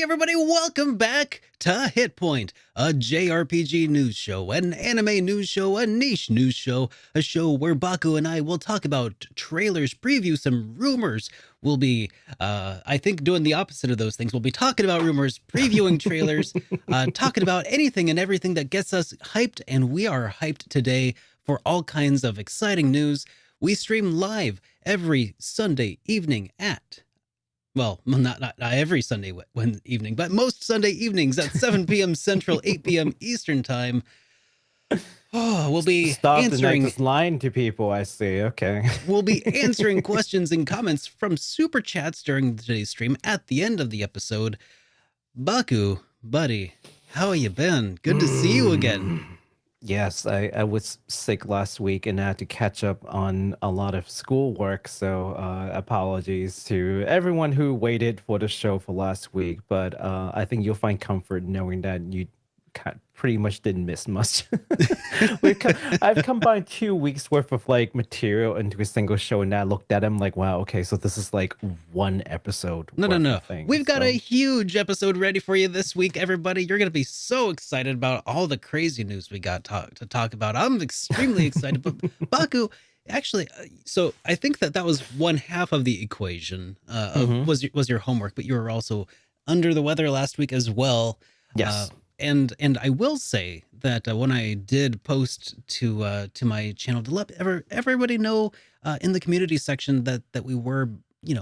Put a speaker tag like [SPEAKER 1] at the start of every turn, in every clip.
[SPEAKER 1] everybody, welcome back to Hitpoint, a JRPG news show, an anime news show, a niche news show, a show where Baku and I will talk about trailers, preview some rumors. We'll be, I think, doing the opposite of those things. We'll be talking about rumors, previewing trailers, talking about anything and everything that gets us hyped, and we are hyped today for all kinds of exciting news. We stream live every Sunday evening at... Well, not every Sunday evening, but most Sunday evenings at 7 p.m. Central, 8 p.m. Eastern Time. Oh, we'll be answering...
[SPEAKER 2] Stop lying to people, I see. Okay.
[SPEAKER 1] We'll be answering questions and comments from super chats during today's stream at the end of the episode. Baku, buddy, how you been? Good to see you again.
[SPEAKER 2] Yes, I was sick last week and I had to catch up on a lot of schoolwork. So apologies to everyone who waited for the show for last week. But I think you'll find comfort knowing that you pretty much didn't miss much. I've combined 2 weeks worth of material into a single show, and I looked at them like, wow, okay, so this is like one episode.
[SPEAKER 1] No. We've got a huge episode ready for you this week, everybody. You're going to be so excited about all the crazy news we got to talk about. I'm extremely excited. But Baku, actually, so I think that was one half of the equation was your homework, but you were also under the weather last week as well.
[SPEAKER 2] Yes.
[SPEAKER 1] And I will say that when I did post to my channel to let everybody know in the community section that we were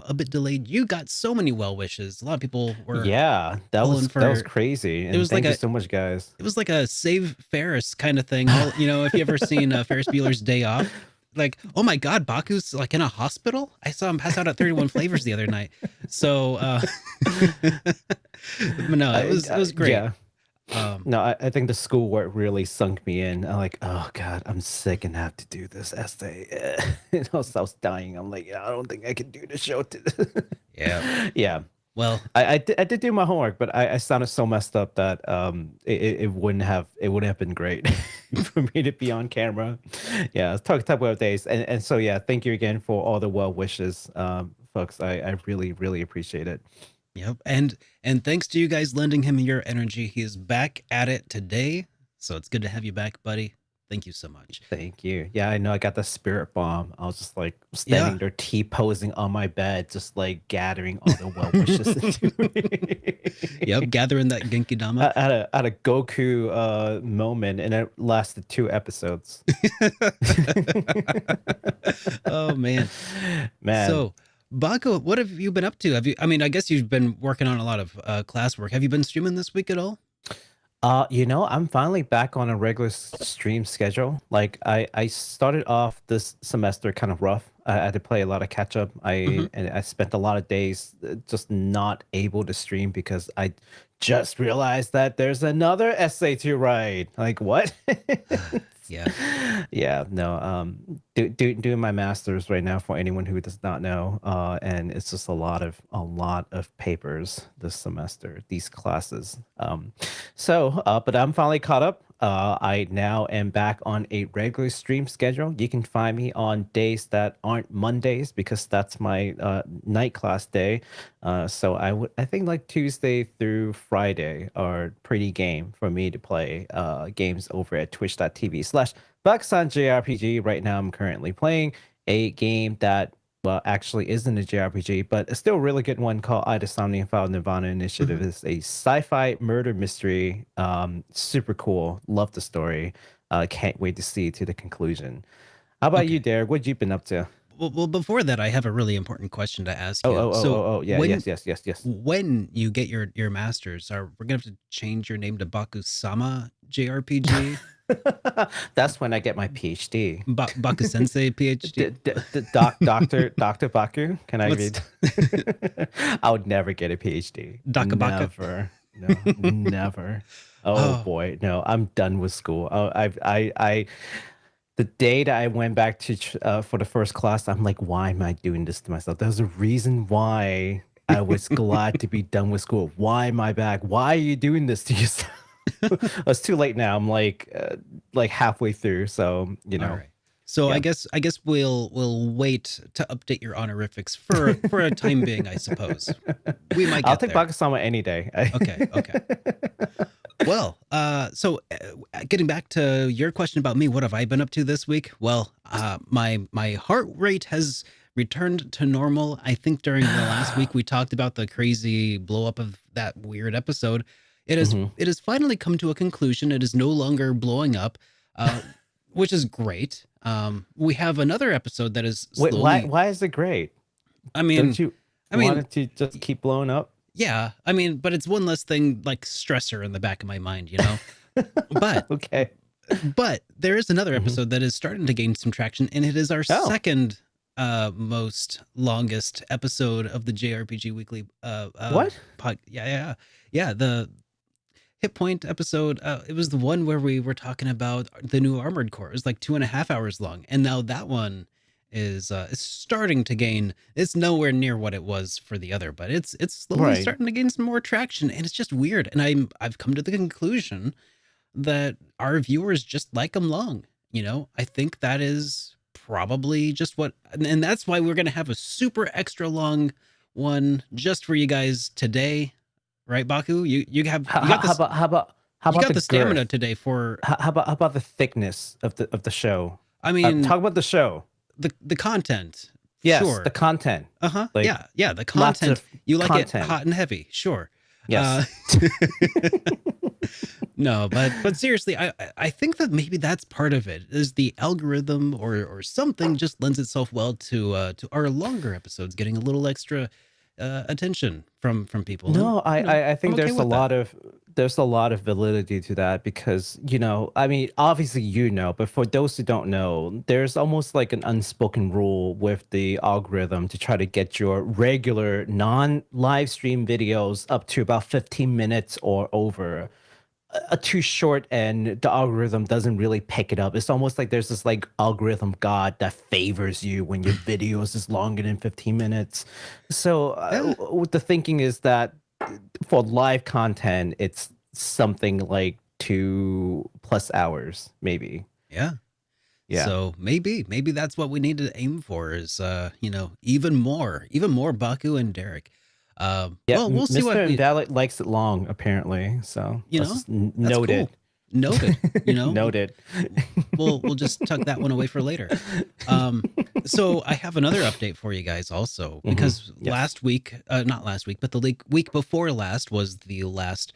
[SPEAKER 1] a bit delayed, you got so many well wishes. A lot of people were
[SPEAKER 2] that was crazy. And thank you so much, guys.
[SPEAKER 1] It was like a Save Ferris kind of thing. If you ever seen Ferris Bueller's Day Off, like, oh my God, Baku's like in a hospital. I saw him pass out at 31 Flavors the other night. So but no, it was great.
[SPEAKER 2] Yeah. No, I think the schoolwork really sunk me in. I'm like, oh God, I'm sick and have to do this essay. I was dying. I'm like, I don't think I can do the show. Yeah.
[SPEAKER 1] Well,
[SPEAKER 2] I did do my homework, but I sounded so messed up that it wouldn't have been great for me to be on camera. Yeah, type of days, and so yeah, thank you again for all the well wishes, folks. I really appreciate it.
[SPEAKER 1] Yep. And thanks to you guys lending him your energy. He is back at it today. So it's good to have you back, buddy. Thank you so much.
[SPEAKER 2] Thank you. Yeah, I know I got the spirit bomb. I was just like standing there T-posing on my bed, just like gathering all the well wishes into me.
[SPEAKER 1] Yep, gathering that Genki Dama.
[SPEAKER 2] I had a Goku moment, and it lasted 2 episodes.
[SPEAKER 1] Oh man. So Baku, what have you been up to? I guess you've been working on a lot of classwork. Have you been streaming this week at all?
[SPEAKER 2] I'm finally back on a regular stream schedule. Like I started off this semester kind of rough. I had to play a lot of catch up. And I spent a lot of days just not able to stream because I just realized that there's another essay to write. Like what? Yeah. No. Doing my master's right now for anyone who does not know, and it's just a lot of papers this semester, these classes. But I'm finally caught up. I now am back on a regular stream schedule. You can find me on days that aren't Mondays because that's my night class day. So I think like Tuesday through Friday are pretty game for me to play games over at twitch.tv/Baku-sensei JRPG. Right now I'm currently playing a game that actually isn't a JRPG, but it's still a really good one called Ida File Nirvana Initiative. It's a sci-fi murder mystery. Super cool. Love the story. Can't wait to see it to the conclusion. How about you, Derek? What you been up to?
[SPEAKER 1] Well, before that, I have a really important question to ask you.
[SPEAKER 2] Yes.
[SPEAKER 1] When you get your master's, we're gonna have to change your name to Baku-sama JRPG?
[SPEAKER 2] That's when I get my PhD.
[SPEAKER 1] Baku-sensei PhD.
[SPEAKER 2] Dr. Baku. Can I read? I would never get a PhD.
[SPEAKER 1] Never.
[SPEAKER 2] No, never. Oh boy, no. I'm done with school. The day that I went back to for the first class, I'm like, why am I doing this to myself? There's a reason why I was glad to be done with school. Why am I back? Why are you doing this to yourself? It's too late now. I'm like halfway through, so
[SPEAKER 1] All right. So
[SPEAKER 2] Yeah.
[SPEAKER 1] I guess we'll wait to update your honorifics for a time being, I suppose. We might
[SPEAKER 2] I'll
[SPEAKER 1] get
[SPEAKER 2] take
[SPEAKER 1] there.
[SPEAKER 2] Baku-sama any day.
[SPEAKER 1] Okay. Well, getting back to your question about me, what have I been up to this week? Well, my heart rate has returned to normal. I think during the last week we talked about the crazy blow up of that weird episode.
[SPEAKER 2] Mhm.
[SPEAKER 1] It has finally come to a conclusion. It is no longer blowing up, which is great. We have another episode that is
[SPEAKER 2] Wait,
[SPEAKER 1] slowly.
[SPEAKER 2] why is it great?
[SPEAKER 1] I mean,
[SPEAKER 2] Don't you
[SPEAKER 1] I
[SPEAKER 2] want
[SPEAKER 1] mean,
[SPEAKER 2] it to just keep blowing up?
[SPEAKER 1] yeah. I mean, but it's one less thing like stressor in the back of my mind, you know. But
[SPEAKER 2] Okay.
[SPEAKER 1] But there is another
[SPEAKER 2] Mhm.
[SPEAKER 1] episode that is starting to gain some traction, and it is our
[SPEAKER 2] Oh.
[SPEAKER 1] second most longest episode of the JRPG Weekly.
[SPEAKER 2] What?
[SPEAKER 1] Yeah. The Hit Point episode. It was the one where we were talking about the new Armored Core. It was like 2.5 hours long, and now that one is starting to gain. It's nowhere near what it was for the other, but it's slowly
[SPEAKER 2] Right.
[SPEAKER 1] starting to gain some more traction, and it's just weird. And I've come to the conclusion that our viewers just like them long. You know, I think that is probably just what, and that's why we're going to have a super extra long one just for you guys today, right, Baku? You got this,
[SPEAKER 2] How
[SPEAKER 1] you
[SPEAKER 2] about
[SPEAKER 1] got
[SPEAKER 2] the
[SPEAKER 1] the stamina
[SPEAKER 2] girth?
[SPEAKER 1] today for.
[SPEAKER 2] How about the thickness of the show?
[SPEAKER 1] I mean,
[SPEAKER 2] Talk about the show.
[SPEAKER 1] the content.
[SPEAKER 2] Yes,
[SPEAKER 1] Sure.
[SPEAKER 2] the content.
[SPEAKER 1] Like, yeah, the content.
[SPEAKER 2] Of
[SPEAKER 1] You like
[SPEAKER 2] content.
[SPEAKER 1] it hot and heavy, sure.
[SPEAKER 2] Yes.
[SPEAKER 1] No, but seriously, I think that maybe that's part of it. Is the algorithm or something just lends itself well to our longer episodes getting a little extra attention from people.
[SPEAKER 2] No, I think
[SPEAKER 1] I'm okay
[SPEAKER 2] there's a
[SPEAKER 1] with
[SPEAKER 2] lot
[SPEAKER 1] that.
[SPEAKER 2] of validity to that because, I mean, obviously, but for those who don't know, there's almost like an unspoken rule with the algorithm to try to get your regular non-live stream videos up to about 15 minutes or over. Too short and the algorithm doesn't really pick it up. It's almost like there's this like algorithm god that favors you when your videos is longer than 15 minutes. So what the thinking is that for live content, it's something like 2+ hours, maybe.
[SPEAKER 1] Yeah.
[SPEAKER 2] Yeah.
[SPEAKER 1] So maybe that's what we need to aim for is even more Baku and Derek.
[SPEAKER 2] Yeah,
[SPEAKER 1] Well, we'll see
[SPEAKER 2] Mr.
[SPEAKER 1] what we,
[SPEAKER 2] Invalid likes it long, apparently. So
[SPEAKER 1] you
[SPEAKER 2] let's
[SPEAKER 1] know.
[SPEAKER 2] just
[SPEAKER 1] That's
[SPEAKER 2] noted.
[SPEAKER 1] cool. Noted.
[SPEAKER 2] Noted.
[SPEAKER 1] We'll just tuck that one away for later. So I have another update for you guys also because
[SPEAKER 2] Yes.
[SPEAKER 1] last week, not last week, but the week before last was the last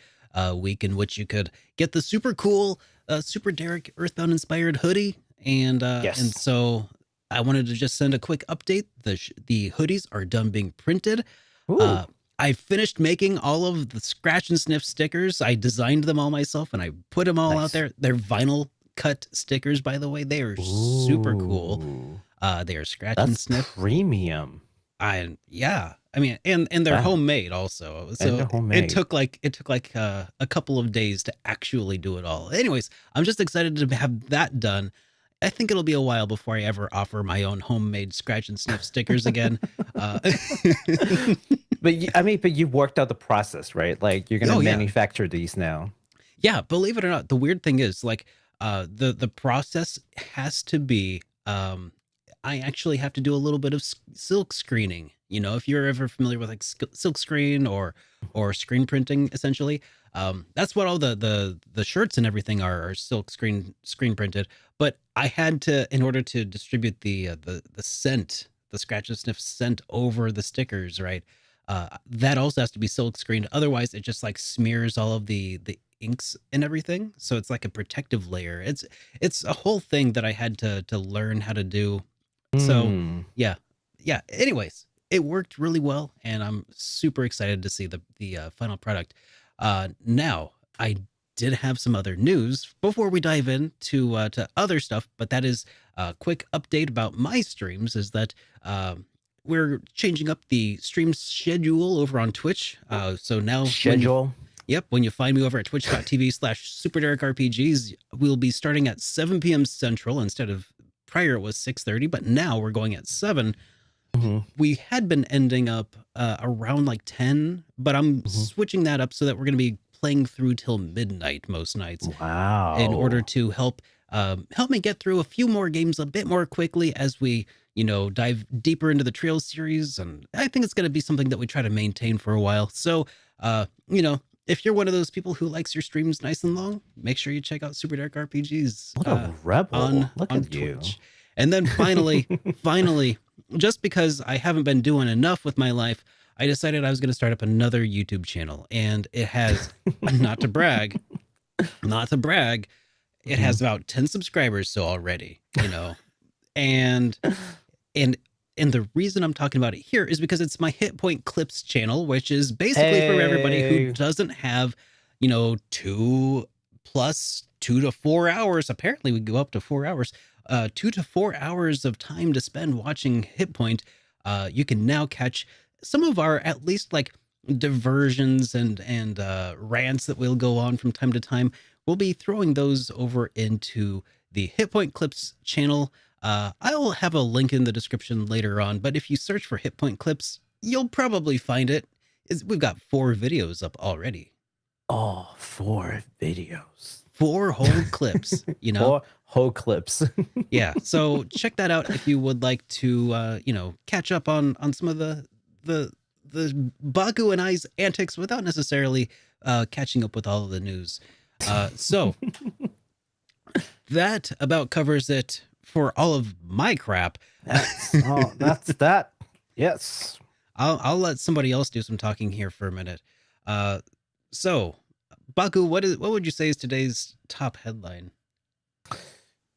[SPEAKER 1] week in which you could get the super cool SuperDerek Earthbound inspired hoodie, and
[SPEAKER 2] Yes.
[SPEAKER 1] so I wanted to just send a quick update. The hoodies are done being printed.
[SPEAKER 2] Ooh.
[SPEAKER 1] I finished making all of the scratch and sniff stickers. I designed them all myself and I put them all out
[SPEAKER 2] Nice.
[SPEAKER 1] there. They're vinyl cut stickers, by the way. They are super cool.
[SPEAKER 2] Ooh.
[SPEAKER 1] They are scratch and
[SPEAKER 2] That's
[SPEAKER 1] sniff.
[SPEAKER 2] premium.
[SPEAKER 1] I mean, and they're
[SPEAKER 2] Wow.
[SPEAKER 1] homemade also.
[SPEAKER 2] And
[SPEAKER 1] So
[SPEAKER 2] they're homemade.
[SPEAKER 1] it took like a couple of days to actually do it all. Anyways, I'm just excited to have that done. I think it'll be a while before I ever offer my own homemade scratch and sniff stickers again.
[SPEAKER 2] But you worked out the process, right? Like you're gonna manufacture these now.
[SPEAKER 1] Yeah, believe it or not, the weird thing is like the process has to be I actually have to do a little bit of silk screening. You know, if you're ever familiar with like silk screen or screen printing, essentially, that's what all the shirts and everything are silk screen printed. But I had to, in order to distribute the scent, the scratch and sniff scent over the stickers, right? That also has to be silk screened. Otherwise, it just like smears all of the inks and everything. So it's like a protective layer. It's a whole thing that I had to learn how to do. So yeah. Anyways, it worked really well, and I'm super excited to see the final product. Now I did have some other news before we dive into to other stuff, but that is a quick update about my streams. Is that we're changing up the stream schedule over on Twitch. So now
[SPEAKER 2] Schedule.
[SPEAKER 1] When you find me over at twitch.tv/SuperDerek we'll be starting at 7 p.m. Central instead of prior it was 6:30, but now we're going at 7. We had been ending up around like 10, but I'm switching that up so that we're going to be playing through till midnight most nights in order
[SPEAKER 2] Wow.
[SPEAKER 1] to help me get through a few more games a bit more quickly as we, dive deeper into the Trails series. And I think it's going to be something that we try to maintain for a while. So, if you're one of those people who likes your streams nice and long, make sure you check out SuperDerek RPGs
[SPEAKER 2] What a rebel.
[SPEAKER 1] on
[SPEAKER 2] Look
[SPEAKER 1] on
[SPEAKER 2] at you.
[SPEAKER 1] Twitch. And then finally, just because I haven't been doing enough with my life, I decided I was going to start up another YouTube channel, and it has not to brag, it has about 10 subscribers so already, and and the reason I'm talking about it here is because it's my Hitpoint Clips channel, which is basically for everybody who
[SPEAKER 2] Hey.
[SPEAKER 1] doesn't have, 2 to 4 hours. Apparently we go up to 4 hours, 2 to 4 hours of time to spend watching Hitpoint. You can now catch some of our, at least like, diversions and rants that we'll go on from time to time. We'll be throwing those over into the Hitpoint Clips channel. I'll have a link in the description later on, but if you search for Hitpoint Clips, you'll probably find it. We've got 4 videos up already.
[SPEAKER 2] Oh, 4 videos.
[SPEAKER 1] 4 whole clips,
[SPEAKER 2] 4 whole clips.
[SPEAKER 1] Yeah, so check that out if you would like to, catch up on some of the Baku and I's antics without necessarily catching up with all of the news. So that about covers it for all of my crap.
[SPEAKER 2] That's that. Yes.
[SPEAKER 1] I'll let somebody else do some talking here for a minute. So Baku, what would you say is today's top headline?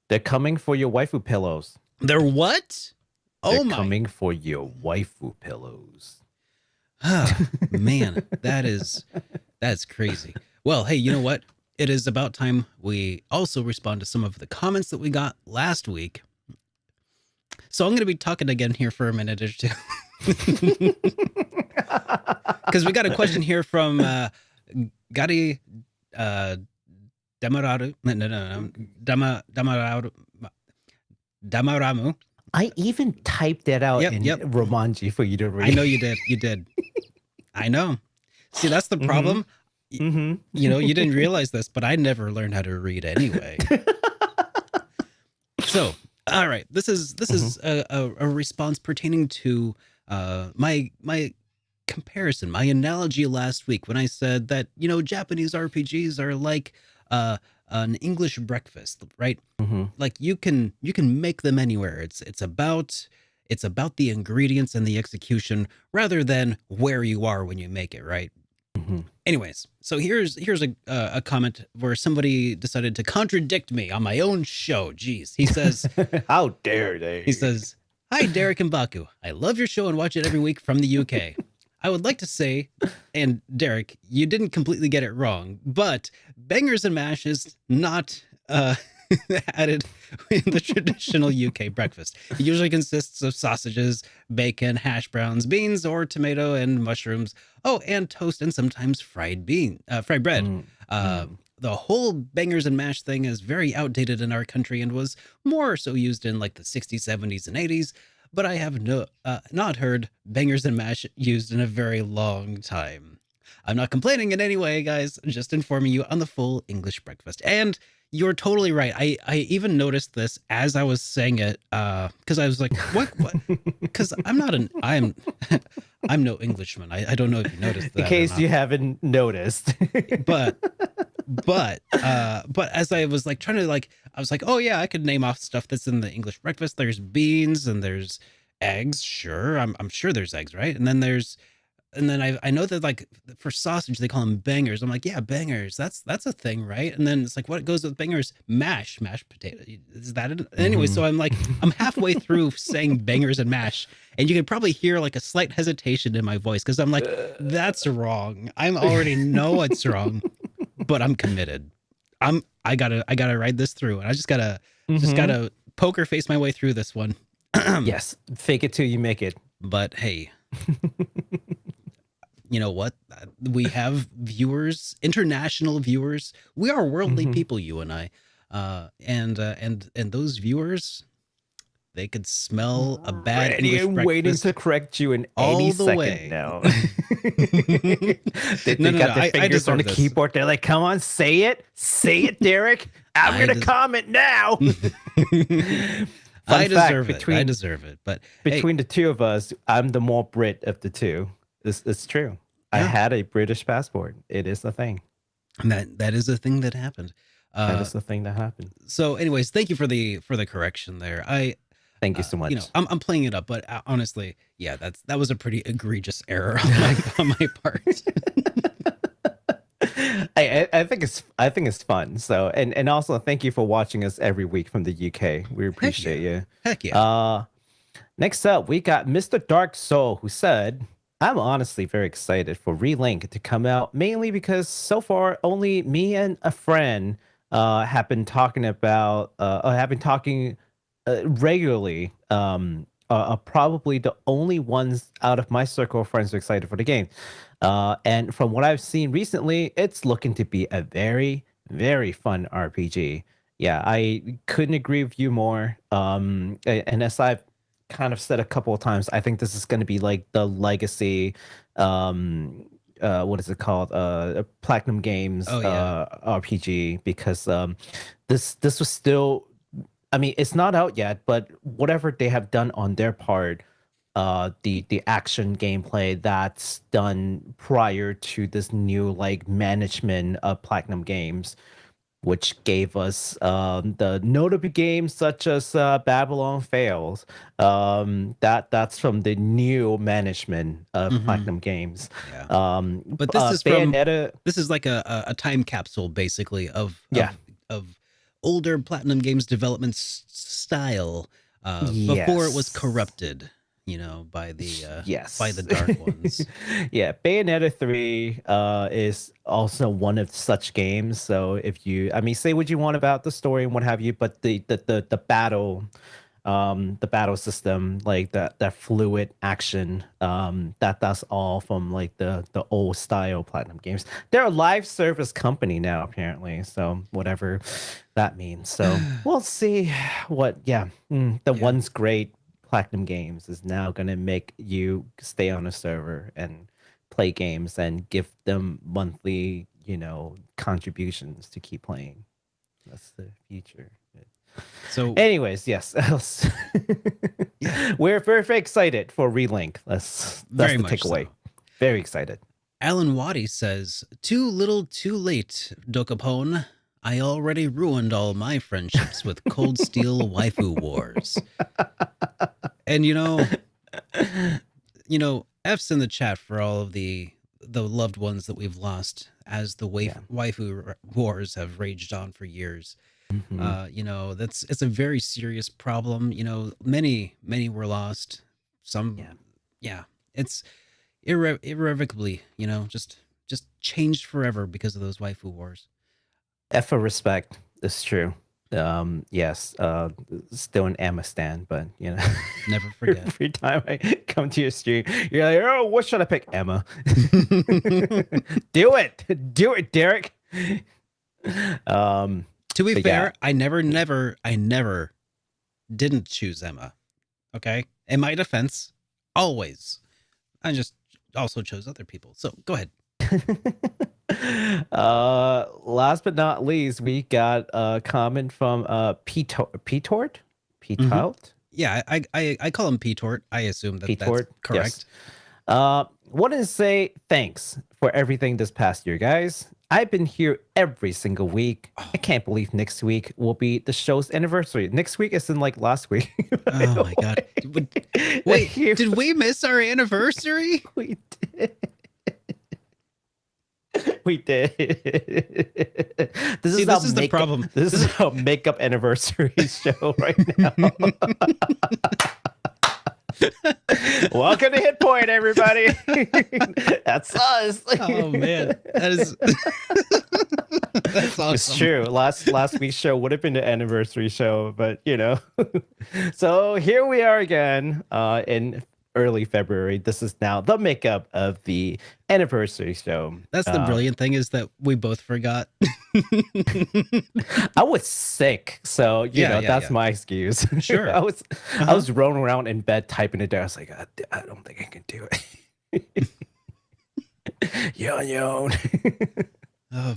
[SPEAKER 2] They're coming for your waifu pillows.
[SPEAKER 1] They're what?
[SPEAKER 2] They're coming for your waifu pillows.
[SPEAKER 1] Man, that's crazy. Well, hey, you know what? It is about time we also respond to some of the comments that we got last week. So I'm going to be talking again here for a minute or two. Because we got a question here from Gadi Damararu. Damaramu.
[SPEAKER 2] I even typed that out in Romanji for you to read.
[SPEAKER 1] I know you did. You did. I know. See, that's the problem.
[SPEAKER 2] Mm-hmm.
[SPEAKER 1] You didn't realize this, but I never learned how to read anyway. So, all right, this is a response pertaining to my comparison, my analogy last week when I said that Japanese RPGs are like an English breakfast, right?
[SPEAKER 2] Mm-hmm.
[SPEAKER 1] Like you can make them anywhere. It's about the ingredients and the execution rather than where you are when you make it, right?
[SPEAKER 2] Mm-hmm.
[SPEAKER 1] Anyways, so here's a comment where somebody decided to contradict me on my own show. Jeez, he says,
[SPEAKER 2] "How dare they?"
[SPEAKER 1] He says, "Hi, Derek and Baku. I love your show and watch it every week from the UK. I would like to say, and Derek, you didn't completely get it wrong, but bangers and mash is not added in the traditional UK breakfast. It usually consists of sausages, bacon, hash browns, beans, or tomato and mushrooms. Oh, and toast and sometimes fried bread. The whole bangers and mash thing is very outdated in our country and was more so used in like the 60s, 70s, and 80s. But I have not heard bangers and mash used in a very long time. I'm not complaining in any way, guys. Just informing you on the full English breakfast. And you're totally right. I even noticed this as I was saying it, because I was like, what? Because I'm no Englishman. I don't know if you noticed that.
[SPEAKER 2] In case you haven't noticed.
[SPEAKER 1] but as I was like trying to I was like, oh yeah, I could name off stuff that's in the English breakfast. There's beans and there's eggs. Sure. I'm sure there's eggs, right? And then I know that like for sausage, they call them bangers. I'm like, yeah, bangers. That's a thing, right? And then it's like, what goes with bangers? Mashed potato. Is that it? Anyway, so I'm like, I'm halfway through saying bangers and mash, and you can probably hear like a slight hesitation in my voice because I'm like, that's wrong. I already know it's wrong, but I'm committed. I gotta ride this through, and I just gotta poker face my way through this one.
[SPEAKER 2] Yes, fake it till you make it.
[SPEAKER 1] But hey. You know what? We have viewers, international viewers. We are worldly people, you and I. And those viewers, They could smell a bad
[SPEAKER 2] Ready
[SPEAKER 1] English
[SPEAKER 2] and waiting
[SPEAKER 1] breakfast
[SPEAKER 2] to correct you in
[SPEAKER 1] all
[SPEAKER 2] any
[SPEAKER 1] the
[SPEAKER 2] second
[SPEAKER 1] way.
[SPEAKER 2] now.
[SPEAKER 1] No,
[SPEAKER 2] They got their
[SPEAKER 1] I
[SPEAKER 2] fingers on
[SPEAKER 1] deserve
[SPEAKER 2] the
[SPEAKER 1] this.
[SPEAKER 2] keyboard. They're like, come on, say it, Derek. I'm
[SPEAKER 1] I
[SPEAKER 2] gonna
[SPEAKER 1] des-
[SPEAKER 2] comment now.
[SPEAKER 1] I
[SPEAKER 2] Fun fact,
[SPEAKER 1] deserve it. I deserve it. But hey,
[SPEAKER 2] between the two of us, I'm the more Brit of the two. It's true. I
[SPEAKER 1] Yeah.
[SPEAKER 2] had a British passport. It is a thing.
[SPEAKER 1] that is a thing that happened.
[SPEAKER 2] That is the thing that happened.
[SPEAKER 1] So, anyways, thank you for the correction there.
[SPEAKER 2] Thank you so much.
[SPEAKER 1] You know, I'm playing it up, but honestly, yeah, that was a pretty egregious error on my part.
[SPEAKER 2] I think it's fun. So and also thank you for watching us every week from the UK. We appreciate you.
[SPEAKER 1] Heck yeah.
[SPEAKER 2] Next up, we got Mr. Dark Soul, who said, I'm honestly very excited for Relink to come out, mainly because so far only me and a friend have been talking about regularly. Are probably the only ones out of my circle of friends who are excited for the game. And from what I've seen recently, it's looking to be a very, very fun RPG. Yeah, I couldn't agree with you more. And as I've kind of said a couple of times, I think this is going to be like the legacy, what is it called? Platinum Games RPG, because this was still, I mean, it's not out yet, but whatever they have done on their part, the action gameplay that's done prior to this new like management of Platinum Games, which gave us the notable games such as Babylon Fails. That's from the new management of Platinum Games.
[SPEAKER 1] Yeah. But this is
[SPEAKER 2] Bayonetta.
[SPEAKER 1] This is like a time capsule, basically, of older Platinum Games development style before it was corrupted, you know, by the dark ones.
[SPEAKER 2] Yeah, Bayonetta 3 is also one of such games. So if you, I mean, say what you want about the story and what have you, but the battle system, like that fluid action, that's all from like the old style Platinum Games. They're a live service company now, apparently, so whatever that means. So we'll see what once great Platinum Games is now gonna make you stay on a server and play games and give them monthly, contributions to keep playing. That's the future.
[SPEAKER 1] So,
[SPEAKER 2] anyways, yes, we're very, very excited for Relink. That's the takeaway. So. Very excited.
[SPEAKER 1] Alan Waddy says, "Too little, too late, Dokapon. I already ruined all my friendships with Cold Steel waifu wars." And F's in the chat for all of the loved ones that we've lost as the waifu wars have raged on for years. It's a very serious problem. Many were lost. Some, it's irrevocably, just changed forever because of those waifu wars.
[SPEAKER 2] F for respect. It's true. Yes, still an Emma stan, but
[SPEAKER 1] never forget.
[SPEAKER 2] Every time I come to your stream, you're like, oh, what should I pick? Emma. Do it, Derek.
[SPEAKER 1] To be fair, I never didn't choose Emma. Okay, in my defense, always, I just also chose other people. So go ahead.
[SPEAKER 2] Last but not least, we got a comment from P-Tort.
[SPEAKER 1] Yeah, I call him P-Tort. I assume that's correct.
[SPEAKER 2] Yes. Wanted to say thanks for everything this past year, guys. I've been here every single week. I can't believe next week will be the show's anniversary. Next week is in like last week.
[SPEAKER 1] Oh my god! Wait, did we miss our anniversary?
[SPEAKER 2] We did. We did. This is the problem. This is our makeup anniversary show right now. Welcome to Hitpoint, everybody. That's us.
[SPEAKER 1] Oh man, that's awesome.
[SPEAKER 2] It's true. Last week's show would have been the anniversary show, but So here we are again in early February. This is now the makeup of the anniversary show.
[SPEAKER 1] That's the brilliant thing, is that we both forgot.
[SPEAKER 2] I was sick, so that's my excuse.
[SPEAKER 1] Sure.
[SPEAKER 2] I was rolling around in bed typing it down. I was like, I don't think I can do it. Yon.
[SPEAKER 1] Oh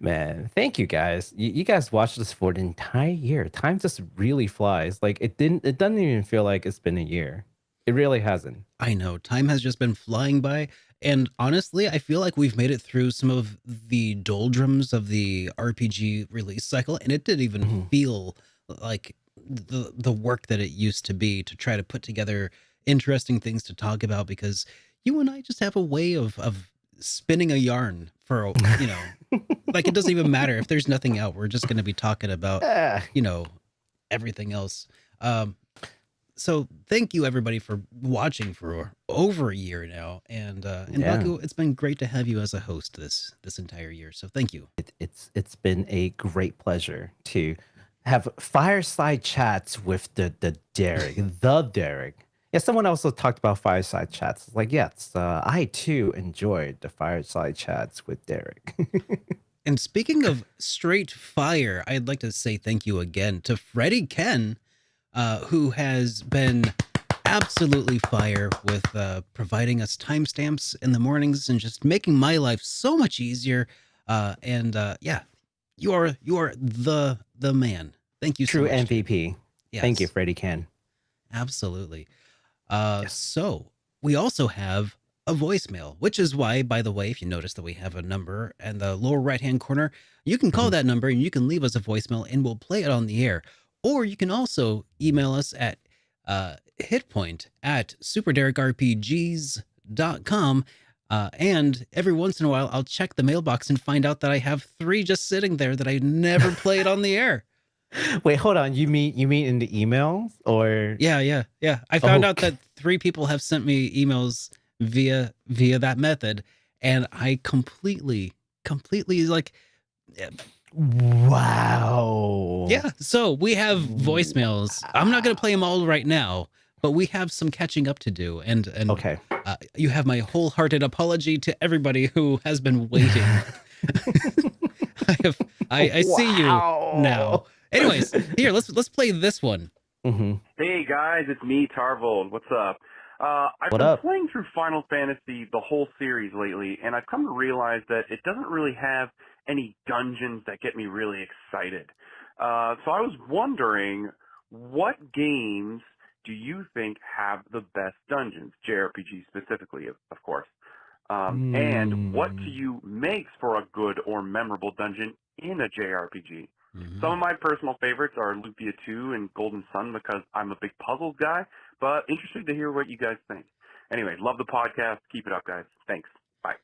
[SPEAKER 2] Man, thank you guys. You guys watched this for an entire year. Time just really flies. Like it doesn't even feel like it's been a year. It really hasn't.
[SPEAKER 1] I know, time has just been flying by, and honestly, I feel like we've made it through some of the doldrums of the RPG release cycle, and it didn't even feel like the work that it used to be to try to put together interesting things to talk about, because you and I just have a way of spinning a yarn for, like, it doesn't even matter if there's nothing out. We're just going to be talking about, everything else. So thank you everybody for watching for over a year now. And Baku, it's been great to have you as a host this entire year. So thank you.
[SPEAKER 2] It's been a great pleasure to have fireside chats with the Derek, the Derek. Yeah, someone also talked about fireside chats. Like, yes, I too enjoyed the fireside chats with Derek.
[SPEAKER 1] And speaking of straight fire, I'd like to say thank you again to Freddie Ken, who has been absolutely fire with providing us timestamps in the mornings and just making my life so much easier. Yeah, you are the man. Thank you so
[SPEAKER 2] much.
[SPEAKER 1] True
[SPEAKER 2] MVP. Yes. Thank you, Freddie Ken.
[SPEAKER 1] Absolutely. So we also have a voicemail, which is why, by the way, if you notice that we have a number in the lower right-hand corner, you can call that number and you can leave us a voicemail and we'll play it on the air. Or you can also email us at hitpoint@superderekrpgs.com. And every once in a while, I'll check the mailbox and find out that I have 3 just sitting there that I never played on the air.
[SPEAKER 2] Wait, hold on. You mean in the emails or?
[SPEAKER 1] Yeah. I found out that 3 people have sent me emails via that method, and I completely like.
[SPEAKER 2] Wow.
[SPEAKER 1] Yeah. So we have voicemails. I'm not going to play them all right now, but we have some catching up to do. And
[SPEAKER 2] okay.
[SPEAKER 1] You have my wholehearted apology to everybody who has been waiting. I see you now. Anyways, here, let's play this one.
[SPEAKER 3] Hey guys, it's me, Tarvold. What's up? I've been playing through Final Fantasy, the whole series lately, and I've come to realize that it doesn't really have any dungeons that get me really excited. So I was wondering, what games do you think have the best dungeons? JRPG specifically, of course. And what to you makes for a good or memorable dungeon in a JRPG? Some of my personal favorites are Loop8 2 and Golden Sun because I'm a big puzzles guy, but interested to hear what you guys think. Anyway, love the podcast. Keep it up, guys. Thanks. Bye.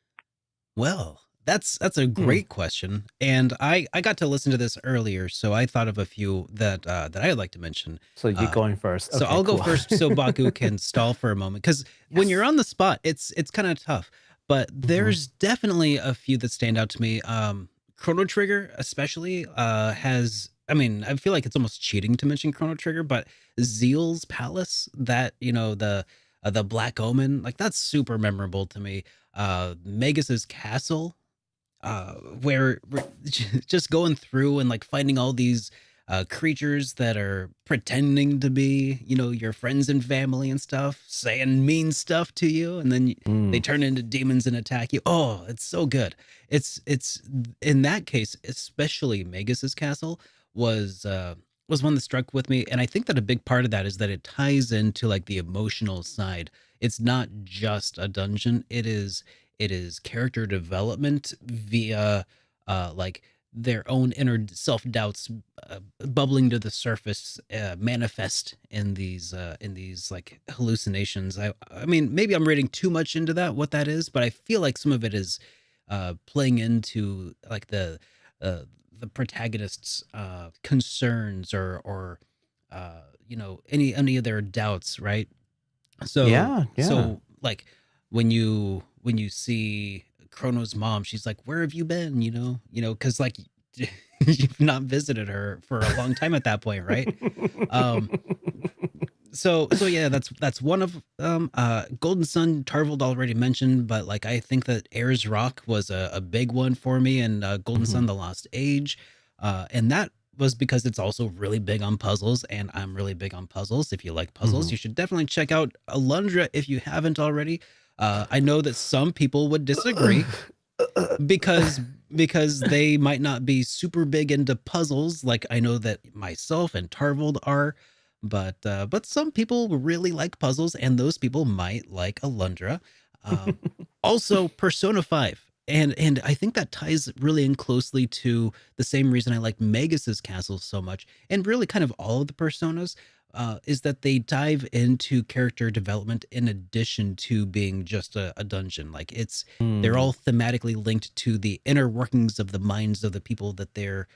[SPEAKER 1] Well, that's a great question, and I got to listen to this earlier, so I thought of a few that I'd like to mention.
[SPEAKER 2] So you're going first.
[SPEAKER 1] So I'll go first, so Baku can stall for a moment, because when you're on the spot, it's kind of tough. But there's definitely a few that stand out to me. Chrono Trigger especially has, I mean, I feel like it's almost cheating to mention Chrono Trigger, but Zeal's Palace, that, the Black Omen, like, that's super memorable to me. Magus's Castle, where we're just going through and like finding all these creatures that are pretending to be, your friends and family and stuff, saying mean stuff to you, and then they turn into demons and attack you. Oh, it's so good. It's in that case, especially Magus's Castle was one that struck with me, and I think that a big part of that is that it ties into like the emotional side. It's not just a dungeon. It is character development via like their own inner self-doubts bubbling to the surface, manifest in these like hallucinations. I mean, maybe I'm reading too much into what that is, but I feel like some of it is playing into like the protagonist's concerns or any of their doubts, right? So
[SPEAKER 2] yeah.
[SPEAKER 1] So like when you see Chrono's mom, she's like, "Where have you been?" Because like you've not visited her for a long time at that point, right? So yeah, that's one of Golden Sun. Tarvold already mentioned, but like I think that Ayers Rock was a big one for me, and Golden Sun: The Lost Age, and that was because it's also really big on puzzles, and I'm really big on puzzles. If you like puzzles, you should definitely check out Alundra if you haven't already. I know that some people would disagree because they might not be super big into puzzles. Like I know that myself and Tarvold are, but some people really like puzzles, and those people might like Alundra. Also, Persona 5. And I think that ties really in closely to the same reason I like Magus's Castle so much, and really kind of all of the Personas, is that they dive into character development in addition to being just a dungeon. Like they're all thematically linked to the inner workings of the minds of the people that they're,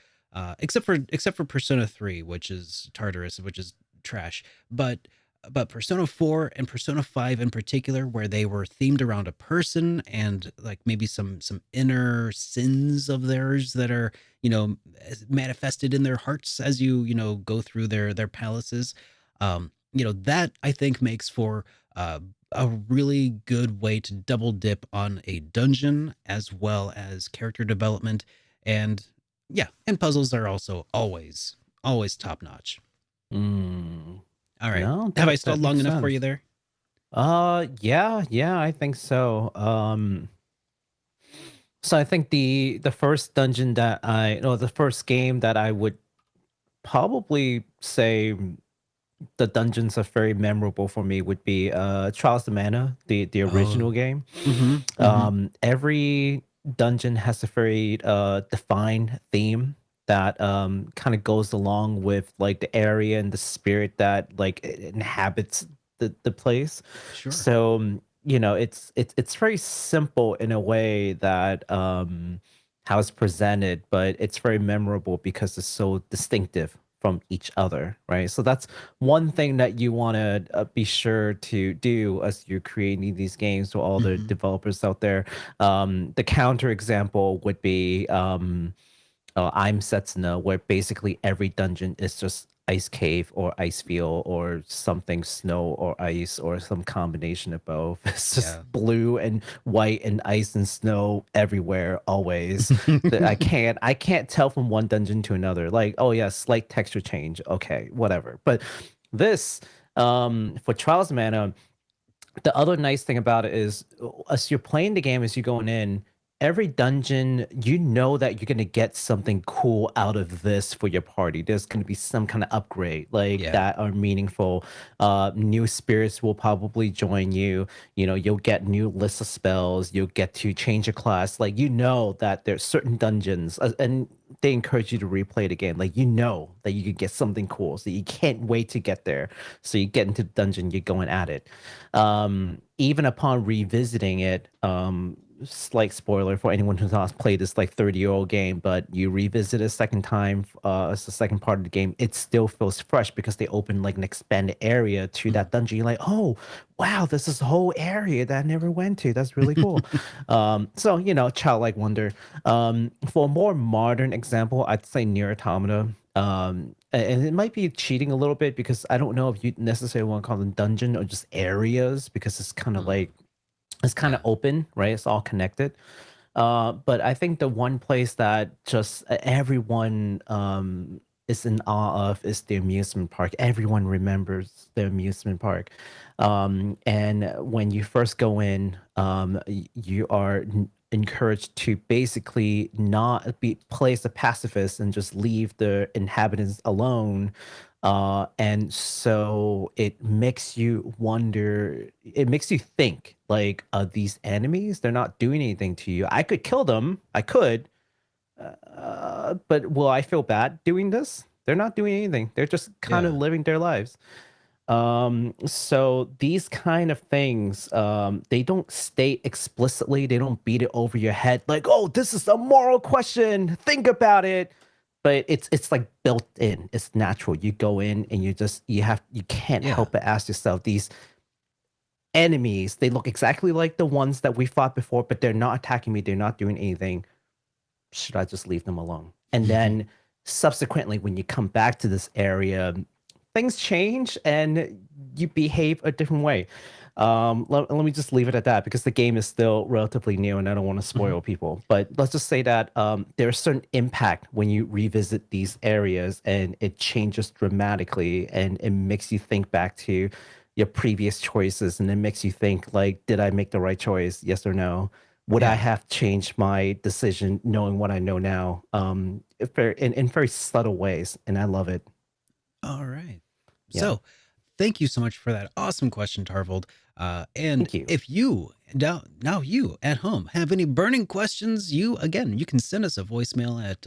[SPEAKER 1] except for Persona 3, which is Tartarus, which is trash. But Persona 4 and Persona 5 in particular, where they were themed around a person and like maybe some inner sins of theirs that are, manifested in their hearts as you go through their palaces. That I think makes for a really good way to double dip on a dungeon as well as character development. And yeah, and puzzles are also always top notch. All right.
[SPEAKER 2] No,
[SPEAKER 1] Have I
[SPEAKER 2] that
[SPEAKER 1] stalled long
[SPEAKER 2] makes
[SPEAKER 1] enough for
[SPEAKER 2] sense.
[SPEAKER 1] you there?
[SPEAKER 2] Yeah, I think so. So I think the first dungeon the first game that I would probably say the dungeons are very memorable for me would be Trials of Mana, the original
[SPEAKER 1] Oh.
[SPEAKER 2] game.
[SPEAKER 1] Mm-hmm.
[SPEAKER 2] Every dungeon has a very defined theme that kind of goes along with like the area and the spirit that like inhabits the place.
[SPEAKER 1] Sure.
[SPEAKER 2] So it's very simple in a way that how it's presented, but it's very memorable because it's so distinctive from each other, right? So that's one thing that you want to be sure to do as you're creating these games to all the
[SPEAKER 1] Mm-hmm.
[SPEAKER 2] developers out there. The counter example would be I'm Setsuna, where basically every dungeon is just ice cave or ice field or something snow or ice or some combination of both. It's
[SPEAKER 1] Yeah.
[SPEAKER 2] just blue and white and ice and snow everywhere always. That I can't tell from one dungeon to another. Like, oh yeah, slight texture change. Okay, whatever. But this for Trials of Mana, the other nice thing about it is as you're playing the game, as you're going in, every dungeon, you know that you're going to get something cool out of this for your party. There's going to be some kind of upgrade like
[SPEAKER 1] Yeah.
[SPEAKER 2] that are meaningful. New spirits will probably join you. You'll get new lists of spells. You'll get to change your class. Like, that there's certain dungeons and they encourage you to replay the game. Like, that you could get something cool. So you can't wait to get there. So you get into the dungeon, you're going at it. Even upon revisiting it, slight spoiler for anyone who's not played this like 30-year-old game, but you revisit it a second time as the second part of the game, it still feels fresh because they open like an expanded area to that dungeon. You're like, oh wow, this is a whole area that I never went to. That's really cool. So childlike wonder. For a more modern example, I'd say Nier Automata. And it might be cheating a little bit because I don't know if you necessarily want to call them dungeon or just areas because it's kind of like it's kind of open, right? It's all connected. But I think the one place that just everyone is in awe of is the amusement park. Everyone remembers the amusement park. And when you first go in, you are encouraged to basically not be place a pacifist and just leave the inhabitants alone. And so it makes you wonder, it makes you think like, these enemies, they're not doing anything to you. I could kill them. I could. But will I feel bad doing this? They're not doing anything. They're just kind of
[SPEAKER 1] Yeah.
[SPEAKER 2] living their lives. So these kind of things, they don't state explicitly, they don't beat it over your head like, oh, this is a moral question, think about it. But it's like built in, it's natural. You go in and you can't
[SPEAKER 1] Yeah.
[SPEAKER 2] help but ask yourself, these enemies, they look exactly like the ones that we fought before, but they're not attacking me, they're not doing anything. Should I just leave them alone? And then subsequently, when you come back to this area, things change and you behave a different way. Let me just leave it at that because the game is still relatively new and I don't want to spoil people. But let's just say that there's certain impact when you revisit these areas and it changes dramatically and it makes you think back to your previous choices and it makes you think like, did I make the right choice? Yes or no? Would I have changed my decision knowing what I know now? In very subtle ways, and I love it.
[SPEAKER 1] All right.
[SPEAKER 2] Yeah.
[SPEAKER 1] So thank you so much for that awesome question, Tarvold. And
[SPEAKER 2] Thank you.
[SPEAKER 1] if you now you at home have any burning questions, you can send us a voicemail at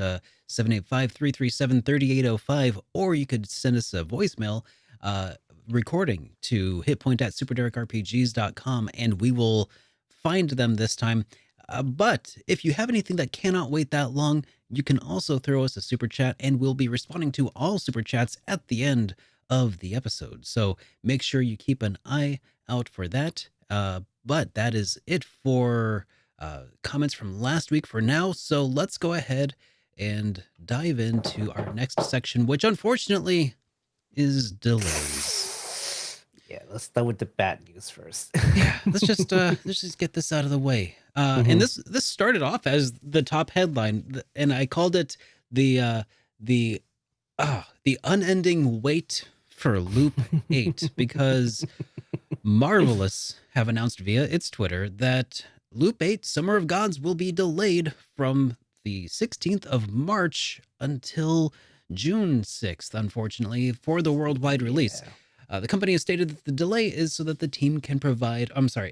[SPEAKER 1] 785-337-3805, or you could send us a voicemail recording to hitpoint@superderekrpgs.com, and we will find them this time. But if you have anything that cannot wait that long, you can also throw us a super chat, and we'll be responding to all super chats at the end of the episode. So make sure you keep an eye out for that. But that is it for comments from last week for now. So let's go ahead and dive into our next section, which unfortunately is delays.
[SPEAKER 2] Yeah, let's start with the bad news first.
[SPEAKER 1] Yeah, let's just get this out of the way. And this started off as the top headline, and I called it the unending wait for Loop 8 because Marvelous have announced via its Twitter that Loop 8 Summer of Gods will be delayed from the 16th of March until June 6th, unfortunately, for the worldwide release. The company has stated that the delay is so that the team can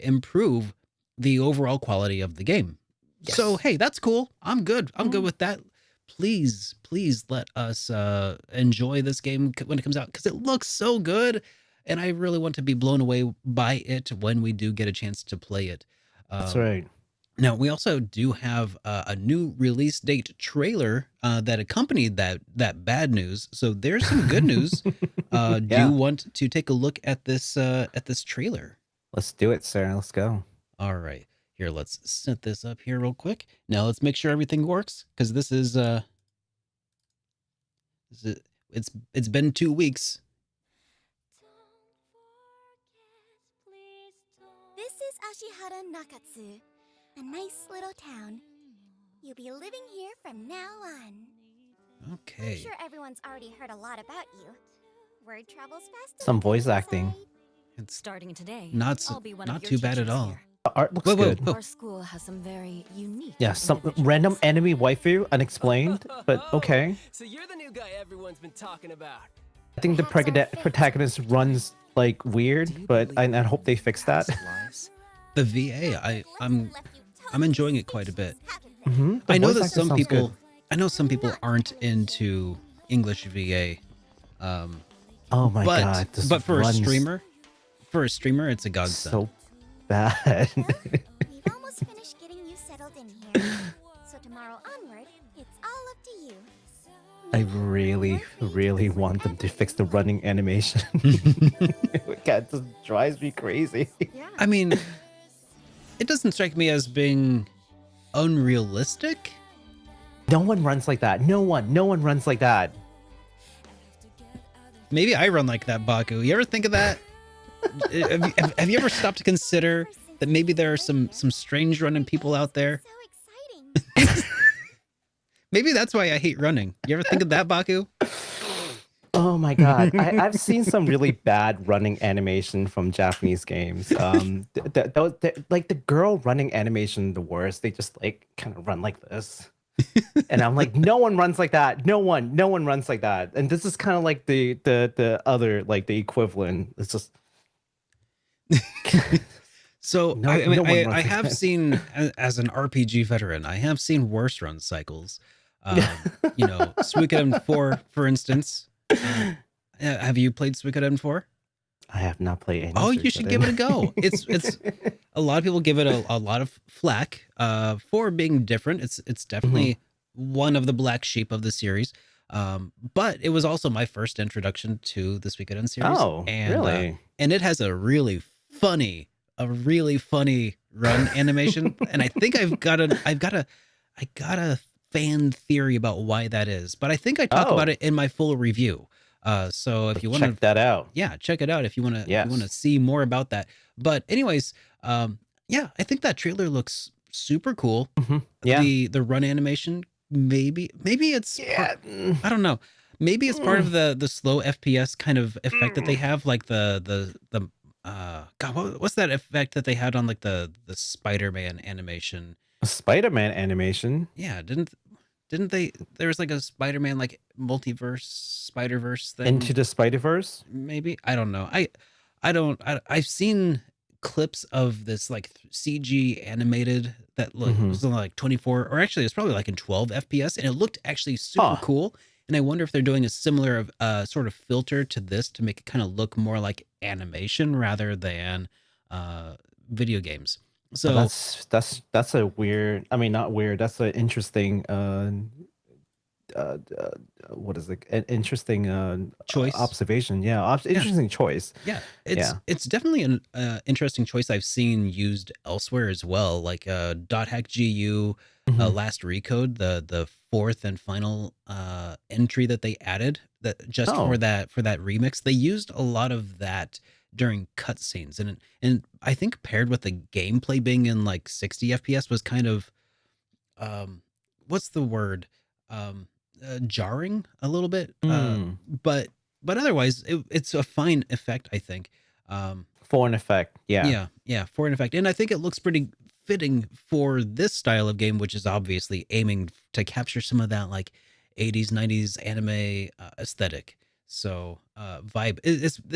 [SPEAKER 1] improve the overall quality of the game. Yes. So, hey, that's cool. I'm good. I'm good with that. Please let us enjoy this game when it comes out because it looks so good. And I really want to be blown away by it when we do get a chance to play it.
[SPEAKER 2] That's right.
[SPEAKER 1] Now, we also do have a new release date trailer that accompanied that bad news. So there's some good news. Do you want to take a look at this trailer?
[SPEAKER 2] Let's do it, Sarah. Let's go.
[SPEAKER 1] All right. Here, let's set this up here real quick. Now, let's make sure everything works because this is it's been 2 weeks.
[SPEAKER 4] This is Ashihara Nakatsu. A nice little town. You'll be living here from now on.
[SPEAKER 1] Okay.
[SPEAKER 4] I'm sure everyone's already heard a lot about you. Word travels fast.
[SPEAKER 2] Some voice acting.
[SPEAKER 1] It's
[SPEAKER 5] starting today.
[SPEAKER 1] Not too bad at all.
[SPEAKER 2] The art looks good.
[SPEAKER 5] Our school has some very unique.
[SPEAKER 2] Yeah, some random enemy waifu, unexplained, but okay.
[SPEAKER 6] So you're the new guy everyone's been talking about.
[SPEAKER 2] I think the protagonist runs like weird, but I hope they fix that.
[SPEAKER 1] The VA, I'm enjoying it quite a bit.
[SPEAKER 2] I
[SPEAKER 1] know that some people, aren't into English VA.
[SPEAKER 2] Oh my god!
[SPEAKER 1] But for a streamer, it's a godsend.
[SPEAKER 2] So bad.
[SPEAKER 4] We've almost finished getting you settled in here. So tomorrow onward, it's all up to you.
[SPEAKER 2] I really want them to fix the running animation. God, this drives me crazy.
[SPEAKER 4] Yeah.
[SPEAKER 1] I mean, it doesn't strike me as being unrealistic.
[SPEAKER 2] No one runs like that. No one runs like that.
[SPEAKER 1] Maybe I run like that, Baku. You ever think of that? have you ever stopped to consider that maybe there are some strange running people out there?
[SPEAKER 4] So exciting.
[SPEAKER 1] Maybe that's why I hate running. You ever think of that, Baku?
[SPEAKER 2] Oh my god, I've seen some really bad running animation from Japanese games. Like the girl running animation, the worst. They just like kind of run like this, and I'm like, no one runs like that. No one runs like that. And this is kind of like the other, like the equivalent. It's just.
[SPEAKER 1] So I have seen, as an RPG veteran, I have seen worse run cycles. Suikoden 4, for instance. Have you played Suikoden 4?
[SPEAKER 2] I have not played any.
[SPEAKER 1] Oh, you should give it a go. It's a lot of people give it a lot of flack for being different. It's definitely one of the black sheep of the series. But it was also my first introduction to the Suikoden series.
[SPEAKER 2] Oh, really?
[SPEAKER 1] And it has a really funny run animation, and I think I got a fan theory about why that is, but I think I talk about it in my full review. So if you want
[SPEAKER 2] check that out,
[SPEAKER 1] check it out if you want to
[SPEAKER 2] yes.
[SPEAKER 1] you want to see more about that. But anyways, yeah, I think that trailer looks super cool.
[SPEAKER 2] Yeah,
[SPEAKER 1] The run animation, maybe it's I don't know. Maybe it's part of the slow FPS kind of effect that they have, like the God, what's that effect that they had on like the Spider-Man animation?
[SPEAKER 2] Spider-Man animation.
[SPEAKER 1] Yeah, didn't they? There was like a Spider-Man like multiverse Spider-Verse thing.
[SPEAKER 2] Into the Spider-Verse?
[SPEAKER 1] Maybe, I don't know. I've seen clips of this like CG animated that was like 24, or actually it's probably like in 12 FPS, and it looked actually super cool. And I wonder if they're doing a similar sort of filter to this to make it kind of look more like animation rather than video games. So
[SPEAKER 2] that's a weird. I mean, not weird. That's an interesting. What is it? An interesting
[SPEAKER 1] choice
[SPEAKER 2] observation. Yeah, interesting choice.
[SPEAKER 1] Yeah, it's definitely an interesting choice I've seen used elsewhere as well, like .hack GU, Last Recode, the fourth and final entry that they added that just for that remix. They used a lot of that during cutscenes, and I think paired with the gameplay being in like 60 FPS was kind of what's the word, jarring a little bit, but otherwise it's a fine effect, I think.
[SPEAKER 2] For an effect, yeah,
[SPEAKER 1] for an effect, and I think it looks pretty fitting for this style of game, which is obviously aiming to capture some of that like 80s 90s anime aesthetic. So vibe.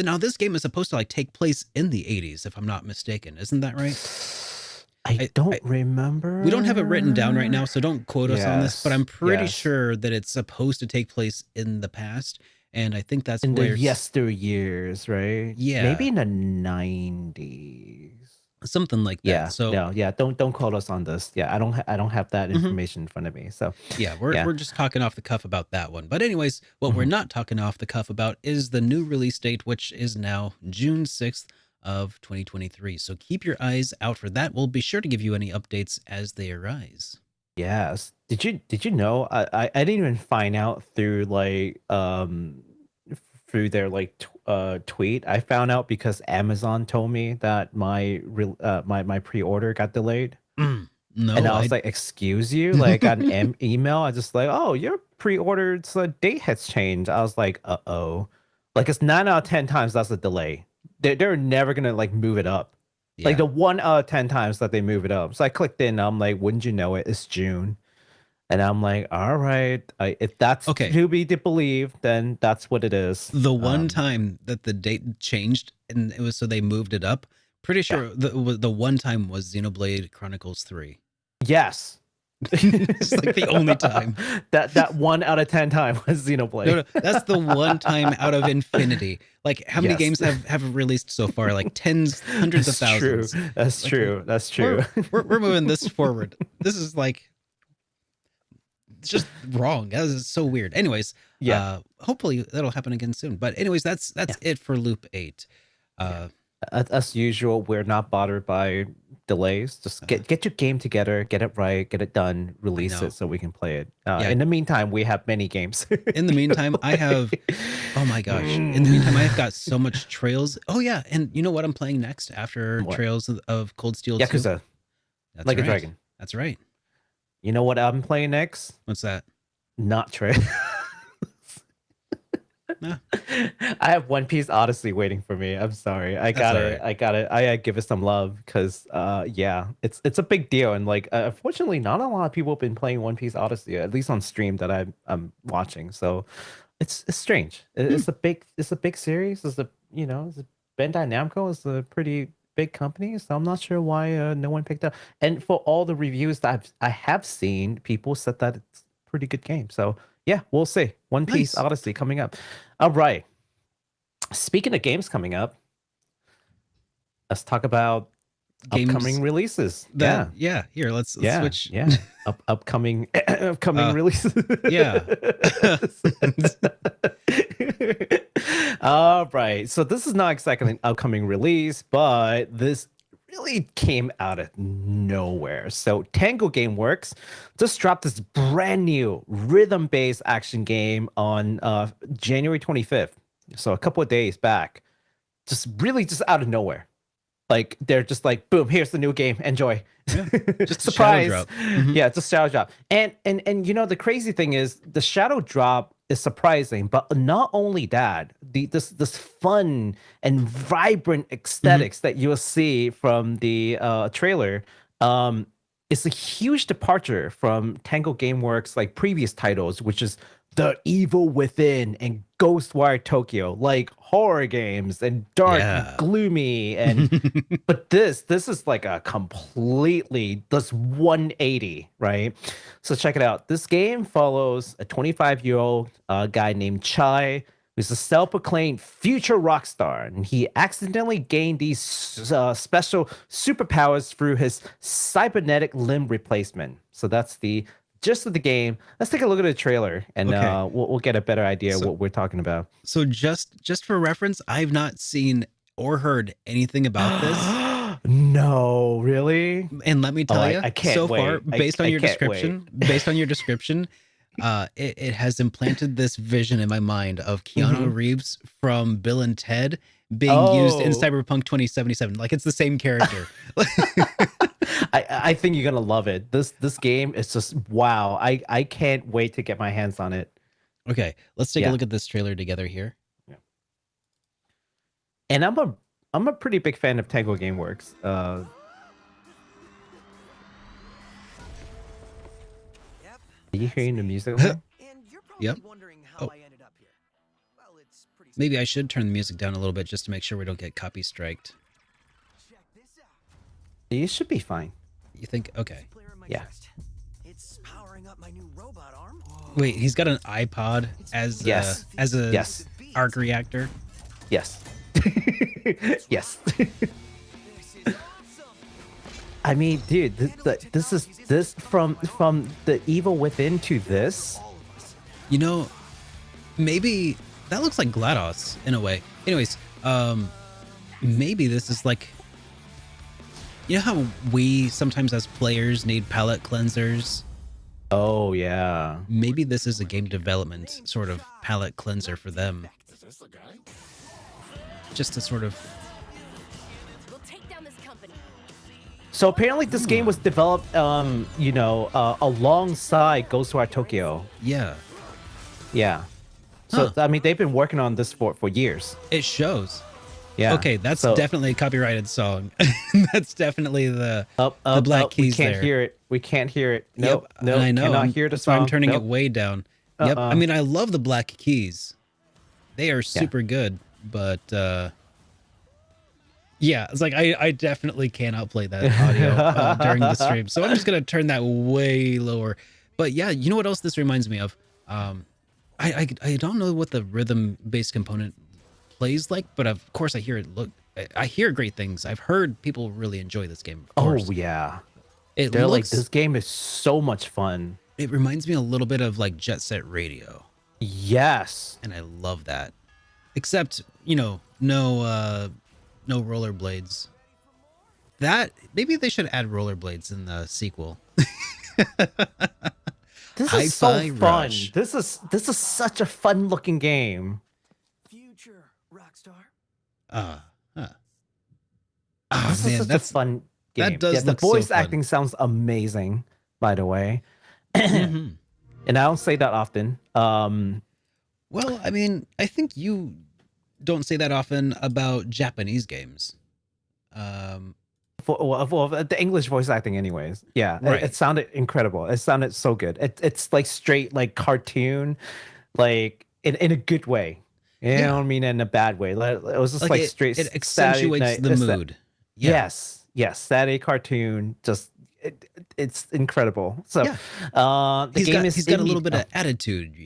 [SPEAKER 1] Now this game is supposed to like take place in the 80s, if I'm not mistaken. Isn't that right?
[SPEAKER 2] I don't remember.
[SPEAKER 1] We don't have it written down right now, so don't quote us on this, but I'm pretty sure that it's supposed to take place in the past. And I think that's
[SPEAKER 2] in
[SPEAKER 1] where
[SPEAKER 2] the yesteryears, right?
[SPEAKER 1] Yeah.
[SPEAKER 2] Maybe in the 90s.
[SPEAKER 1] Something like that.
[SPEAKER 2] Yeah.
[SPEAKER 1] So
[SPEAKER 2] don't quote us on this. Yeah, I don't have that information in front of me. So
[SPEAKER 1] yeah, we're just talking off the cuff about that one. But anyways, what we're not talking off the cuff about is the new release date, which is now June 6th of 2023. So keep your eyes out for that. We'll be sure to give you any updates as they arise.
[SPEAKER 2] Yes. Did you know I didn't even find out through like through their like tweet. I found out because Amazon told me that my pre-order got delayed.
[SPEAKER 1] No,
[SPEAKER 2] and I was like, excuse you? Like an email, I just like, oh, your pre-ordered date has changed. I was like, uh-oh. Like it's 9 out of 10 times that's a delay. They're never gonna like move it up. Yeah. Like the 1 out of 10 times that they move it up. So I clicked in, I'm like, wouldn't you know it? It's June. And I'm like, all right, if that's to be believed, then that's what it is.
[SPEAKER 1] The one time that the date changed and it was so they moved it up, pretty sure the one time was Xenoblade Chronicles 3.
[SPEAKER 2] Yes.
[SPEAKER 1] It's like the only time.
[SPEAKER 2] That 1 out of 10 time was Xenoblade.
[SPEAKER 1] No, that's the one time out of infinity. Like how many games have released so far? Like tens, hundreds of thousands.
[SPEAKER 2] That's true. That's true.
[SPEAKER 1] We're moving this forward. This is like, it's just wrong. That is so weird. Anyways, hopefully that'll happen again soon. But anyways, that's it for Loop 8.
[SPEAKER 2] As usual, we're not bothered by delays. Just get your game together, get it right, get it done, release it so we can play it. In the meantime, we have many games.
[SPEAKER 1] In the meantime, I have, oh my gosh. In the meantime, I've got so much Trails. Oh yeah, and you know what I'm playing next after Trails of Cold Steel 2?
[SPEAKER 2] Yakuza. Like a Dragon.
[SPEAKER 1] That's right.
[SPEAKER 2] You know what I'm playing next?
[SPEAKER 1] What's that?
[SPEAKER 2] Not Trails.
[SPEAKER 1] No.
[SPEAKER 2] I have One Piece Odyssey waiting for me. I'm sorry. I got it. I gotta give it some love because it's a big deal. And like unfortunately not a lot of people have been playing One Piece Odyssey, at least on stream that I'm watching. So it's strange. It's a big series. It's Bandai Namco is a pretty big company, so I'm not sure why no one picked up. And for all the reviews that I have seen, people said that it's a pretty good game. So yeah, we'll see. One Piece Odyssey coming up. All right. Speaking of games coming up, let's talk about upcoming releases.
[SPEAKER 1] Here, let's switch.
[SPEAKER 2] Yeah. Upcoming releases.
[SPEAKER 1] Yeah.
[SPEAKER 2] All right. So this is not exactly an upcoming release, but this really came out of nowhere. So Tango Gameworks just dropped this brand new rhythm-based action game on January 25th. So a couple of days back. Just really just out of nowhere. Like they're just like, boom, here's the new game. Enjoy.
[SPEAKER 1] Yeah, just
[SPEAKER 2] surprise.
[SPEAKER 1] A shadow drop. Mm-hmm.
[SPEAKER 2] Yeah, it's a shadow drop. And you know, the crazy thing is the shadow drop is surprising, but not only that, this fun and vibrant aesthetics that you'll see from the trailer is a huge departure from Tango Gameworks like previous titles, which is The Evil Within and Ghostwire Tokyo, like horror games and dark and gloomy. And but this is like a completely this 180, right? So check it out. This game follows a 25-year-old guy named Chai, who's a self-proclaimed future rock star, and he accidentally gained these special superpowers through his cybernetic limb replacement. So that's the gist of the game. Let's take a look at the trailer, and we'll get a better idea of what we're talking about.
[SPEAKER 1] So just for reference, I've not seen or heard anything about this.
[SPEAKER 2] No, really?
[SPEAKER 1] And let me tell you,
[SPEAKER 2] I can't
[SPEAKER 1] so
[SPEAKER 2] wait.
[SPEAKER 1] far, based on your description, it has implanted this vision in my mind of Keanu Reeves from Bill and Ted being used in Cyberpunk 2077. Like it's the same character.
[SPEAKER 2] I think you're gonna love it. This game is just wow. I can't wait to get my hands on it.
[SPEAKER 1] Okay, let's take a look at this trailer together here.
[SPEAKER 2] Yeah. And I'm a pretty big fan of Tango Gameworks. Are you hearing the music?
[SPEAKER 1] Yep. Maybe I should turn the music down a little bit just to make sure we don't get copy striked.
[SPEAKER 2] You should be fine.
[SPEAKER 1] You think? Okay.
[SPEAKER 2] Yeah.
[SPEAKER 6] It's powering up my new robot arm.
[SPEAKER 1] Wait, he's got an iPod as a arc reactor.
[SPEAKER 2] Yes. Yes. I mean, dude, this from The Evil Within to this.
[SPEAKER 1] You know, maybe that looks like GLaDOS in a way. Anyways, maybe this is like, you know how we sometimes as players need palette cleansers?
[SPEAKER 2] Oh yeah.
[SPEAKER 1] Maybe this is a game development sort of palette cleanser for them. Just to sort of.
[SPEAKER 5] We'll take down this company.
[SPEAKER 2] So apparently this game was developed, alongside Ghostwire Tokyo.
[SPEAKER 1] Yeah.
[SPEAKER 2] Yeah. So I mean, they've been working on this for years.
[SPEAKER 1] It shows.
[SPEAKER 2] Yeah.
[SPEAKER 1] Okay, that's definitely a copyrighted song. That's definitely the Black Keys.
[SPEAKER 2] We can't hear it. We can't hear it. Nope.
[SPEAKER 1] Yep.
[SPEAKER 2] No,
[SPEAKER 1] I know.
[SPEAKER 2] Cannot hear the song.
[SPEAKER 1] So I'm turning it way down. Yep. I mean, I love the Black Keys. They are super good, but yeah, it's like I definitely cannot play that audio during the stream. So I'm just gonna turn that way lower. But yeah, you know what else this reminds me of? I don't know what the rhythm-based component plays like, but of course I hear great things. I've heard people really enjoy this game. Of course.
[SPEAKER 2] Oh yeah.
[SPEAKER 1] They're
[SPEAKER 2] like, this game is so much fun.
[SPEAKER 1] It reminds me a little bit of like Jet Set Radio.
[SPEAKER 2] Yes.
[SPEAKER 1] And I love that. Except, no rollerblades. That maybe they should add rollerblades in the sequel.
[SPEAKER 2] This is so fun. This is such a fun looking game.
[SPEAKER 6] Future rockstar.
[SPEAKER 2] This is such a fun game.
[SPEAKER 1] That does look
[SPEAKER 2] the voice
[SPEAKER 1] so fun.
[SPEAKER 2] acting sounds amazing, by the way. And I don't say that often.
[SPEAKER 1] Well, I mean, I think you don't say that often about Japanese games.
[SPEAKER 2] For the English voice acting, anyways. Yeah,
[SPEAKER 1] right.
[SPEAKER 2] It sounded incredible. It sounded so good. It's like straight like cartoon, like in a good way. You know what I mean? In a bad way. It was just like straight.
[SPEAKER 1] It accentuates the mood.
[SPEAKER 2] Yes, Saturday cartoon. Just it's incredible. So the game
[SPEAKER 1] he's got a little bit of attitude,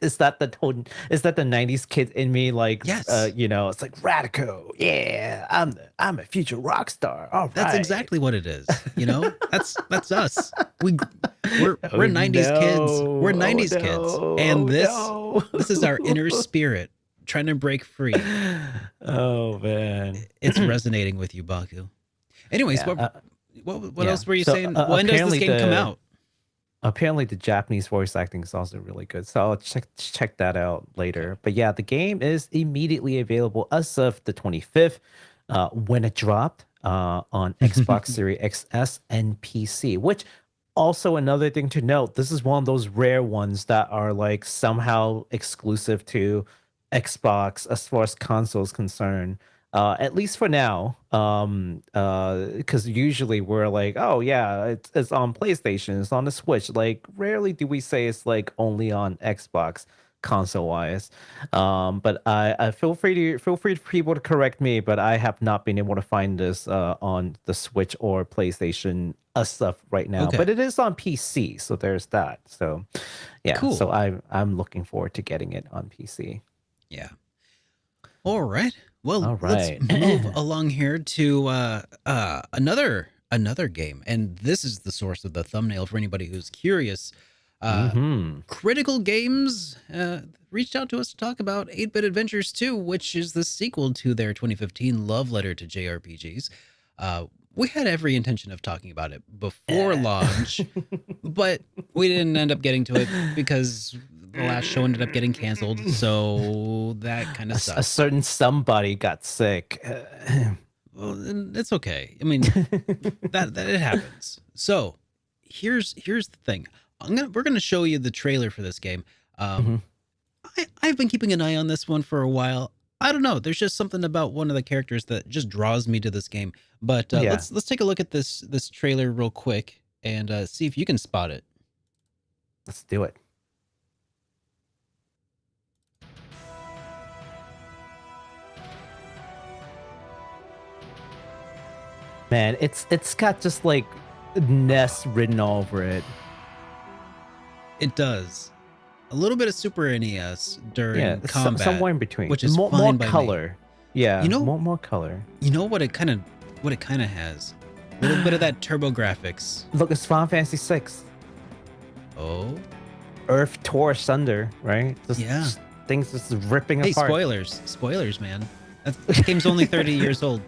[SPEAKER 2] Is that the 90s kid in me? Like,
[SPEAKER 1] yes.
[SPEAKER 2] It's like radical. Yeah, I'm a future rock star. All right.
[SPEAKER 1] That's exactly what it is. That's us. We're 90s kids. We're 90s kids, and this is our inner spirit trying to break free.
[SPEAKER 2] Oh man,
[SPEAKER 1] It's resonating with you, Baku. Anyways,
[SPEAKER 2] yeah.
[SPEAKER 1] what
[SPEAKER 2] Yeah.
[SPEAKER 1] else were you
[SPEAKER 2] So,
[SPEAKER 1] saying? When does this
[SPEAKER 2] apparently
[SPEAKER 1] game come out?
[SPEAKER 2] apparently the Japanese voice acting is also really good. So I'll check that out later. But yeah, the game is immediately available as of the 25th, when it dropped on Xbox Series XS and PC. Which also another thing to note, this is one of those rare ones that are like somehow exclusive to Xbox as far as console is concerned. At least for now, because usually we're like, oh yeah, it's on PlayStation, it's on the Switch. Like, rarely do we say it's like only on Xbox console wise. But I feel free for people to correct me, but I have not been able to find this on the Switch or PlayStation stuff right now.
[SPEAKER 1] Okay.
[SPEAKER 2] But it is on PC, so there's that. So yeah,
[SPEAKER 1] Cool.
[SPEAKER 2] so I'm looking forward to getting it on PC.
[SPEAKER 1] Yeah. All right. Well,
[SPEAKER 2] All right.
[SPEAKER 1] let's move along here to another game, and this is the source of the thumbnail for anybody who's curious. Critical Games reached out to us to talk about 8-Bit Adventures 2, which is the sequel to their 2015 love letter to JRPGs. We had every intention of talking about it before launch, but we didn't end up getting to it because the last show ended up getting canceled. So that kind of sucks.
[SPEAKER 2] A certain somebody got sick.
[SPEAKER 1] Well, it's okay. I mean, that it happens. So here's the thing. We're gonna show you the trailer for this game. I've been keeping an eye on this one for a while. I don't know. There's just something about one of the characters that just draws me to this game. But let's take a look at this trailer real quick and see if you can spot it.
[SPEAKER 2] Let's do it. Man, it's got just like NES written all over it.
[SPEAKER 1] It does. A little bit of Super NES during combat,
[SPEAKER 2] somewhere in between,
[SPEAKER 1] which is
[SPEAKER 2] more
[SPEAKER 1] fine by
[SPEAKER 2] color.
[SPEAKER 1] Me.
[SPEAKER 2] Yeah,
[SPEAKER 1] you know,
[SPEAKER 2] more color.
[SPEAKER 1] You know what it kind of has? A little bit of that turbo graphics.
[SPEAKER 2] Look, it's Final Fantasy VI.
[SPEAKER 1] Oh,
[SPEAKER 2] Earth tore asunder, right?
[SPEAKER 1] Just
[SPEAKER 2] things just ripping apart.
[SPEAKER 1] Hey, spoilers, man. That game's only 30 years old.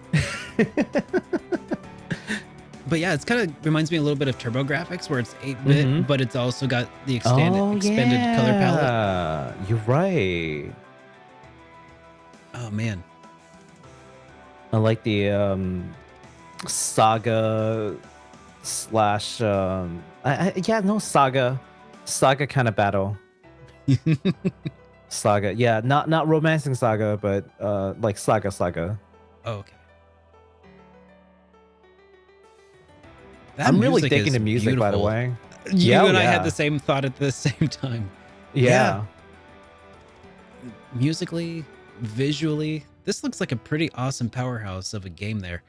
[SPEAKER 1] But yeah, it's kind of reminds me a little bit of Turbo Graphics, where it's 8-bit, but it's also got the expanded color palette.
[SPEAKER 2] You're right.
[SPEAKER 1] Oh man,
[SPEAKER 2] I like the saga slash saga kind of battle. Saga, yeah, not romancing saga, but like saga.
[SPEAKER 1] Oh, okay.
[SPEAKER 2] I'm really digging the music, beautiful. By the way.
[SPEAKER 1] You and I had the same thought at the same time.
[SPEAKER 2] Yeah.
[SPEAKER 1] Musically, visually, this looks like a pretty awesome powerhouse of a game there.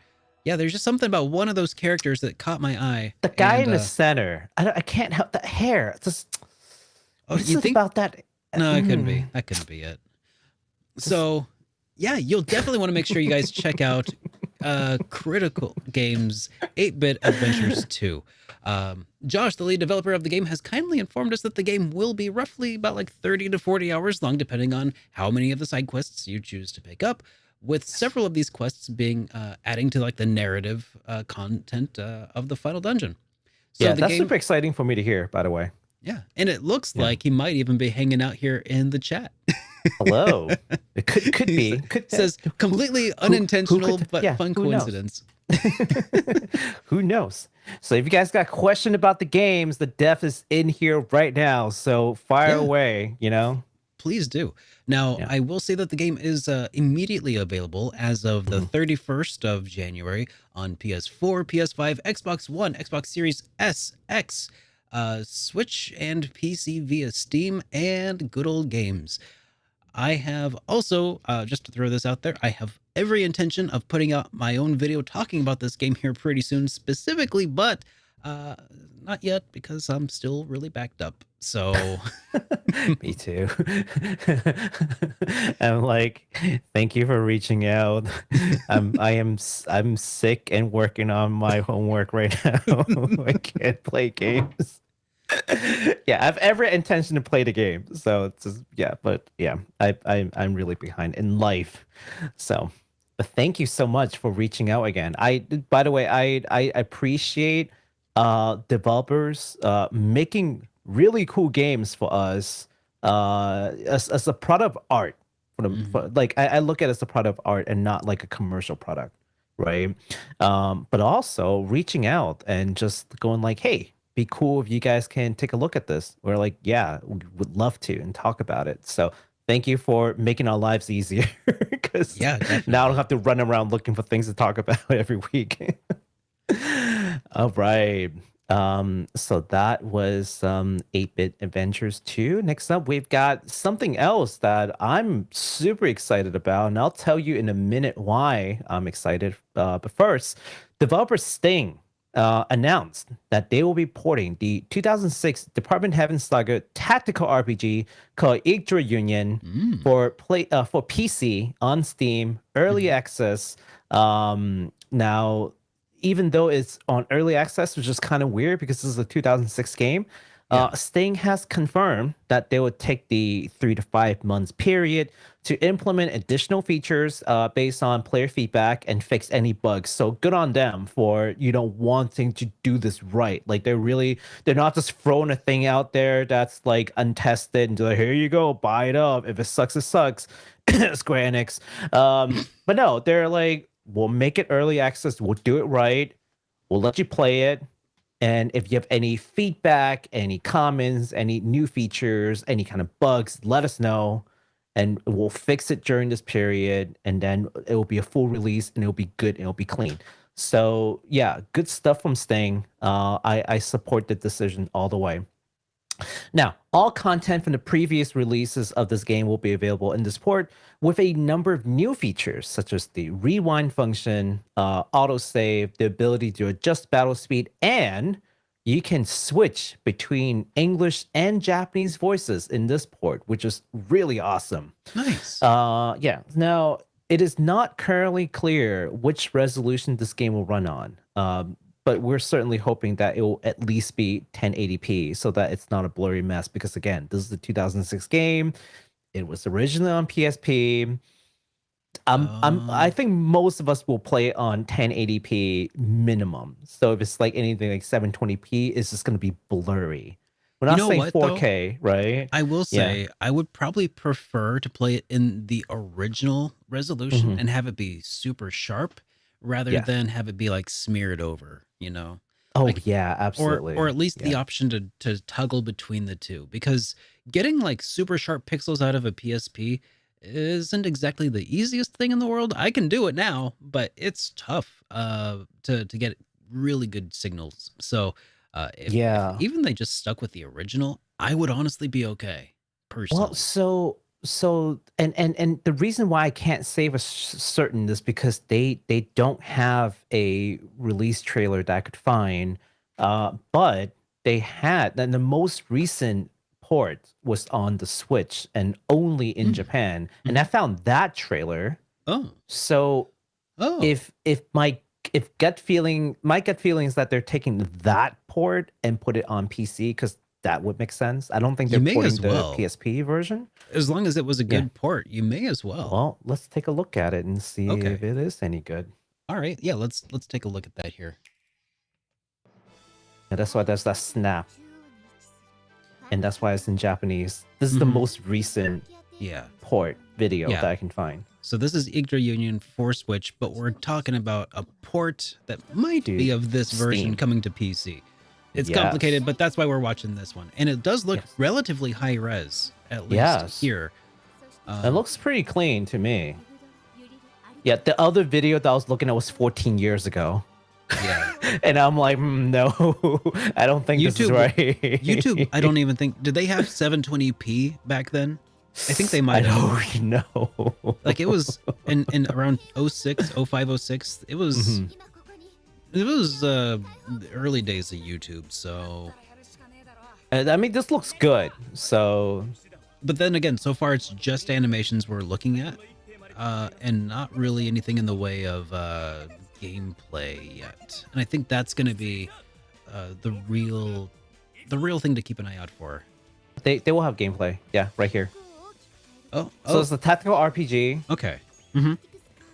[SPEAKER 1] Yeah, there's just something about one of those characters that caught my eye.
[SPEAKER 2] The guy in the center. I can't help that hair. Just
[SPEAKER 1] you think
[SPEAKER 2] about that?
[SPEAKER 1] No, it couldn't be. That couldn't be it. So, yeah, you'll definitely want to make sure you guys check out Critical Games 8-Bit Adventures 2. Josh, the lead developer of the game, has kindly informed us that the game will be roughly about like 30 to 40 hours long, depending on how many of the side quests you choose to pick up, with several of these quests being adding to like the narrative content of the final dungeon. So
[SPEAKER 2] yeah, that's super exciting for me to hear, by the way.
[SPEAKER 1] Yeah, and it looks like he might even be hanging out here in the chat.
[SPEAKER 2] Hello. It could be.
[SPEAKER 1] Says completely unintentional but fun coincidence.
[SPEAKER 2] Who knows? So if you guys got a question about the games, the dev is in here right now. So fire away,
[SPEAKER 1] Please do. Now, I will say that the game is immediately available as of the 31st of January on PS4, PS5, Xbox One, Xbox Series S, X, Switch, and PC via Steam and Good Old Games. I have also, just to throw this out there, I have every intention of putting out my own video talking about this game here pretty soon specifically, but not yet because I'm still really backed up. So
[SPEAKER 2] me too. I'm like, thank you for reaching out. I'm sick and working on my homework right now. I can't play games. Yeah, I have every intention to play the game. So it's just, yeah, but yeah, I'm really behind in life. So, but thank you so much for reaching out again. By the way, I appreciate developers making really cool games for us as a product of art. For, like I look at it as a product of art and not like a commercial product, right? But also reaching out and just going like, hey, be cool if you guys can take a look at this. We're like, yeah, we would love to and talk about it. So thank you for making our lives easier because
[SPEAKER 1] Yeah,
[SPEAKER 2] now I don't
[SPEAKER 1] definitely.
[SPEAKER 2] have to run around looking for things to talk about every week. All right. So that was 8-Bit Adventures 2. Next up, we've got something else that I'm super excited about, and I'll tell you in a minute why I'm excited. But first, developer Sting announced that they will be porting the 2006 Department Heaven Saga tactical RPG called Yggdra Union for PC on Steam, early access. Now, even though it's on early access, which is kind of weird because this is a 2006 game, Sting has confirmed that they would take the 3 to 5 months period to implement additional features based on player feedback and fix any bugs. So good on them for, wanting to do this right. Like they're not just throwing a thing out there that's like untested and like, here you go, buy it up. If it sucks, it sucks. Square Enix. But no, they're like, we'll make it early access. We'll do it right. We'll let you play it. And if you have any feedback, any comments, any new features, any kind of bugs, let us know. And we'll fix it during this period. And then it will be a full release and it'll be good and it'll be clean. So yeah, good stuff from Sting. I support the decision all the way. Now, all content from the previous releases of this game will be available in this port with a number of new features, such as the rewind function, autosave, the ability to adjust battle speed, and you can switch between English and Japanese voices in this port, which is really awesome.
[SPEAKER 1] Nice.
[SPEAKER 2] Yeah. Now, it is not currently clear which resolution this game will run on. But we're certainly hoping that it will at least be 1080p so that it's not a blurry mess. Because again, this is the 2006 game. It was originally on PSP. I think most of us will play it on 1080p minimum. So if it's like anything like 720p, it's just going to be blurry. We're not saying 4K, right?
[SPEAKER 1] I will say I would probably prefer to play it in the original resolution and have it be super sharp rather than have it be like smeared over,
[SPEAKER 2] Oh,
[SPEAKER 1] like,
[SPEAKER 2] yeah, absolutely.
[SPEAKER 1] Or at least the option to toggle between the two, because getting like super sharp pixels out of a PSP isn't exactly the easiest thing in the world. I can do it now, but it's tough to get really good signals. So if even they just stuck with the original, I would honestly be okay personally.
[SPEAKER 2] Well, so and the reason why I can't say for certain is because they don't have a release trailer that I could find, but they had, and the most recent port was on the Switch and only in Japan, and I found that trailer. So if my gut feeling is that they're taking that port and put it on PC, because that would make sense. I don't think they're porting the PSP version.
[SPEAKER 1] As long as it was a good port, you may as well.
[SPEAKER 2] Well, let's take a look at it and see if it is any good.
[SPEAKER 1] All right, yeah, let's take a look at that here.
[SPEAKER 2] And that's why there's that snap, and that's why it's in Japanese. This is the most recent port video that I can find.
[SPEAKER 1] So this is Yggdra Union for Switch, but we're talking about a port that might be of this version coming to PC. It's complicated, but that's why we're watching this one. And it does look relatively high res, at least here.
[SPEAKER 2] It looks pretty clean to me. Yeah, the other video that I was looking at was 14 years ago.
[SPEAKER 1] Yeah.
[SPEAKER 2] And I'm like, no, I don't think
[SPEAKER 1] YouTube,
[SPEAKER 2] this is right.
[SPEAKER 1] YouTube, I don't even think, did they have 720p back then? I think they might have.
[SPEAKER 2] No.
[SPEAKER 1] Like it was in around 06, 05, 06, it was... It was the early days of YouTube, so...
[SPEAKER 2] I mean, this looks good, so...
[SPEAKER 1] But then again, so far it's just animations we're looking at, and not really anything in the way of gameplay yet. And I think that's going to be the the real thing to keep an eye out for.
[SPEAKER 2] They will have gameplay. Yeah, right here.
[SPEAKER 1] Oh,
[SPEAKER 2] So it's a tactical RPG.
[SPEAKER 1] Okay.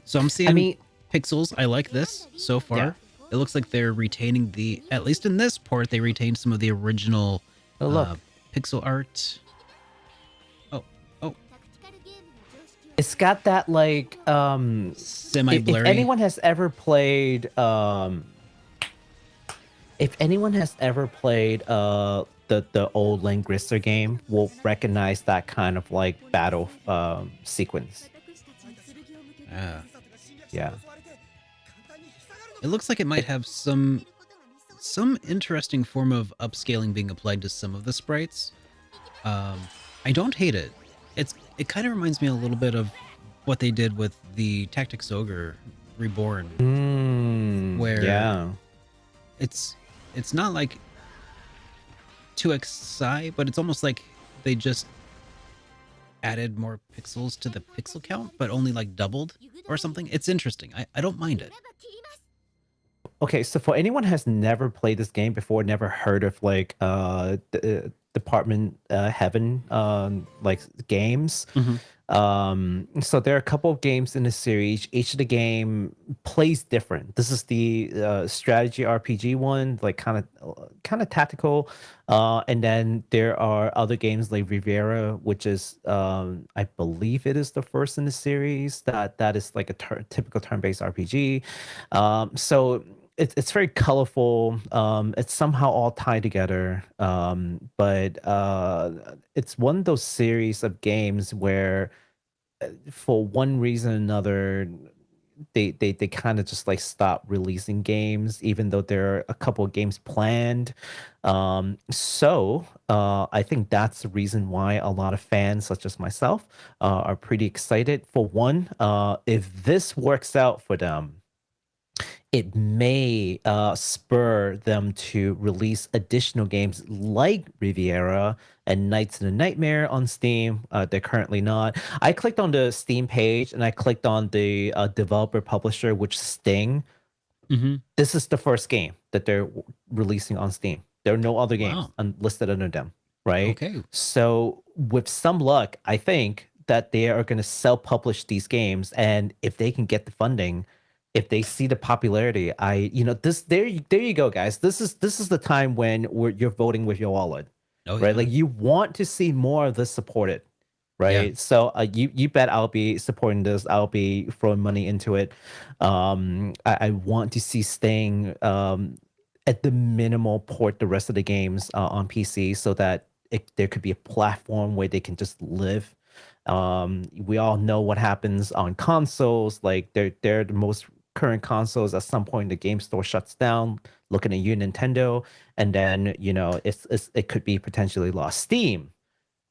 [SPEAKER 1] So I'm seeing pixels. I like this so far.
[SPEAKER 2] Yeah.
[SPEAKER 1] It looks like they're retaining at least in this port, they retained some of the original pixel art. Oh.
[SPEAKER 2] It's got that like
[SPEAKER 1] semi-blurry.
[SPEAKER 2] If anyone has ever played the old Langrisser game, will recognize that kind of like battle sequence. Yeah.
[SPEAKER 1] It looks like it might have some interesting form of upscaling being applied to some of the sprites. I don't hate it. It kind of reminds me a little bit of what they did with the Tactics Ogre Reborn, where it's not like 2xi, but it's almost like they just added more pixels to the pixel count, but only like doubled or something. It's interesting. I don't mind it.
[SPEAKER 2] Okay, so for anyone who has never played this game before, never heard of like Department Heaven like games. So there are a couple of games in the series. Each of the game plays different. This is the strategy RPG one, like kind of tactical. And then there are other games like Rivera, which is I believe it is the first in the series that is like a typical turn-based RPG. So it's very colorful. It's somehow all tied together. But it's one of those series of games where for one reason or another, they kind of just like stop releasing games, even though there are a couple of games planned. So I think that's the reason why a lot of fans, such as myself, are pretty excited. For one, if this works out for them, it may spur them to release additional games like Riviera and Nights in the Nightmare on Steam. They're currently not. I clicked on the Steam page and I clicked on the developer publisher, which is Sting. This is the first game that they're releasing on Steam. There are no other games listed under them, right?
[SPEAKER 1] Okay. So
[SPEAKER 2] with some luck, I think that they are going to self-publish these games, and if they can get the funding, if they see the popularity, there you go, guys. This is the time when you're voting with your wallet, right?
[SPEAKER 1] Yeah.
[SPEAKER 2] Like you want to see more of this supported, right? Yeah. So you bet I'll be supporting this. I'll be throwing money into it. I want to see Sting at the minimal port the rest of the games on PC, so that there could be a platform where they can just live. We all know what happens on consoles. Like they're the most current consoles. At some point the game store shuts down, looking at you, Nintendo, and then it could be potentially lost. Steam,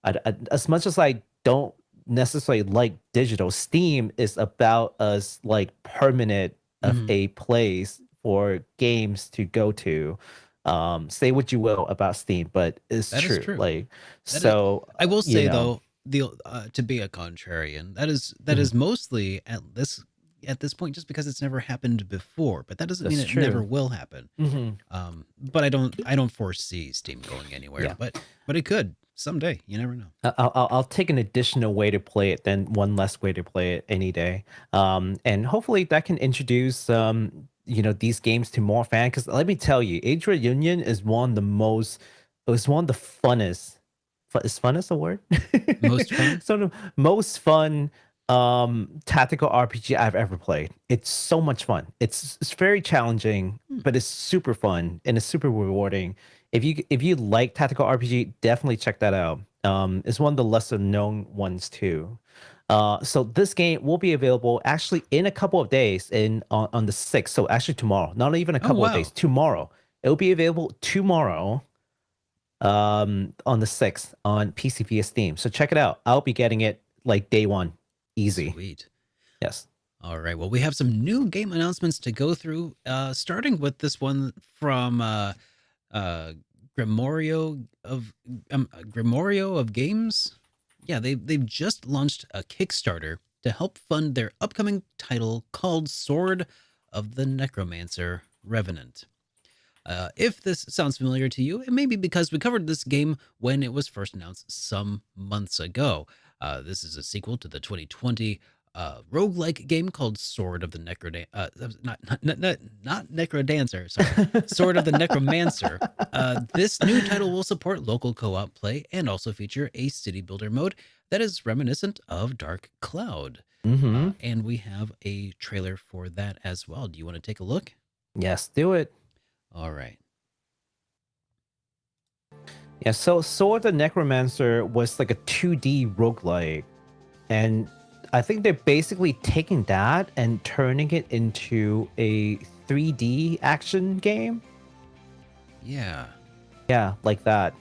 [SPEAKER 2] as much as I don't necessarily like digital, Steam is about as like permanent of a place for games to go to. Say what you will about Steam, but it's true. Like
[SPEAKER 1] I will say though, to be a contrarian, that is mostly at this point just because it's never happened before, but that doesn't mean it never will happen. But I don't foresee Steam going anywhere. But it could someday. You never know.
[SPEAKER 2] I'll take an additional way to play it than one less way to play it any day. And hopefully that can introduce these games to more fans. Because let me tell you, Yggdra Union is one of the funnest. Is funnest a word?
[SPEAKER 1] Most fun?
[SPEAKER 2] So the most fun tactical RPG I've ever played. It's so much fun. It's very challenging, but it's super fun and it's super rewarding. If you like tactical RPG, definitely check that out. It's one of the lesser known ones too. So this game will be available actually in a couple of days on the 6th. So actually tomorrow, not even a couple of days, tomorrow. It'll be available tomorrow on the 6th on PC via Steam. So check it out. I'll be getting it like day one. Easy.
[SPEAKER 1] Sweet.
[SPEAKER 2] Yes.
[SPEAKER 1] All right. Well, we have some new game announcements to go through, starting with this one from Grimorio of Games. Yeah, they've just launched a Kickstarter to help fund their upcoming title called Sword of the Necromancer Revenant. If this sounds familiar to you, it may be because we covered this game when it was first announced some months ago. This is a sequel to the 2020 roguelike game called Sword of the not Necrodancer, sorry. Sword of the Necromancer. This new title will support local co-op play and also feature a city builder mode that is reminiscent of Dark Cloud. And we have a trailer for that as well. Do you want to take a look?
[SPEAKER 2] Yes, do it.
[SPEAKER 1] All right.
[SPEAKER 2] Yeah, so Sword of the Necromancer was like a 2D roguelike. And I think they're basically taking that and turning it into a 3D action game.
[SPEAKER 1] Yeah.
[SPEAKER 2] Yeah, like that.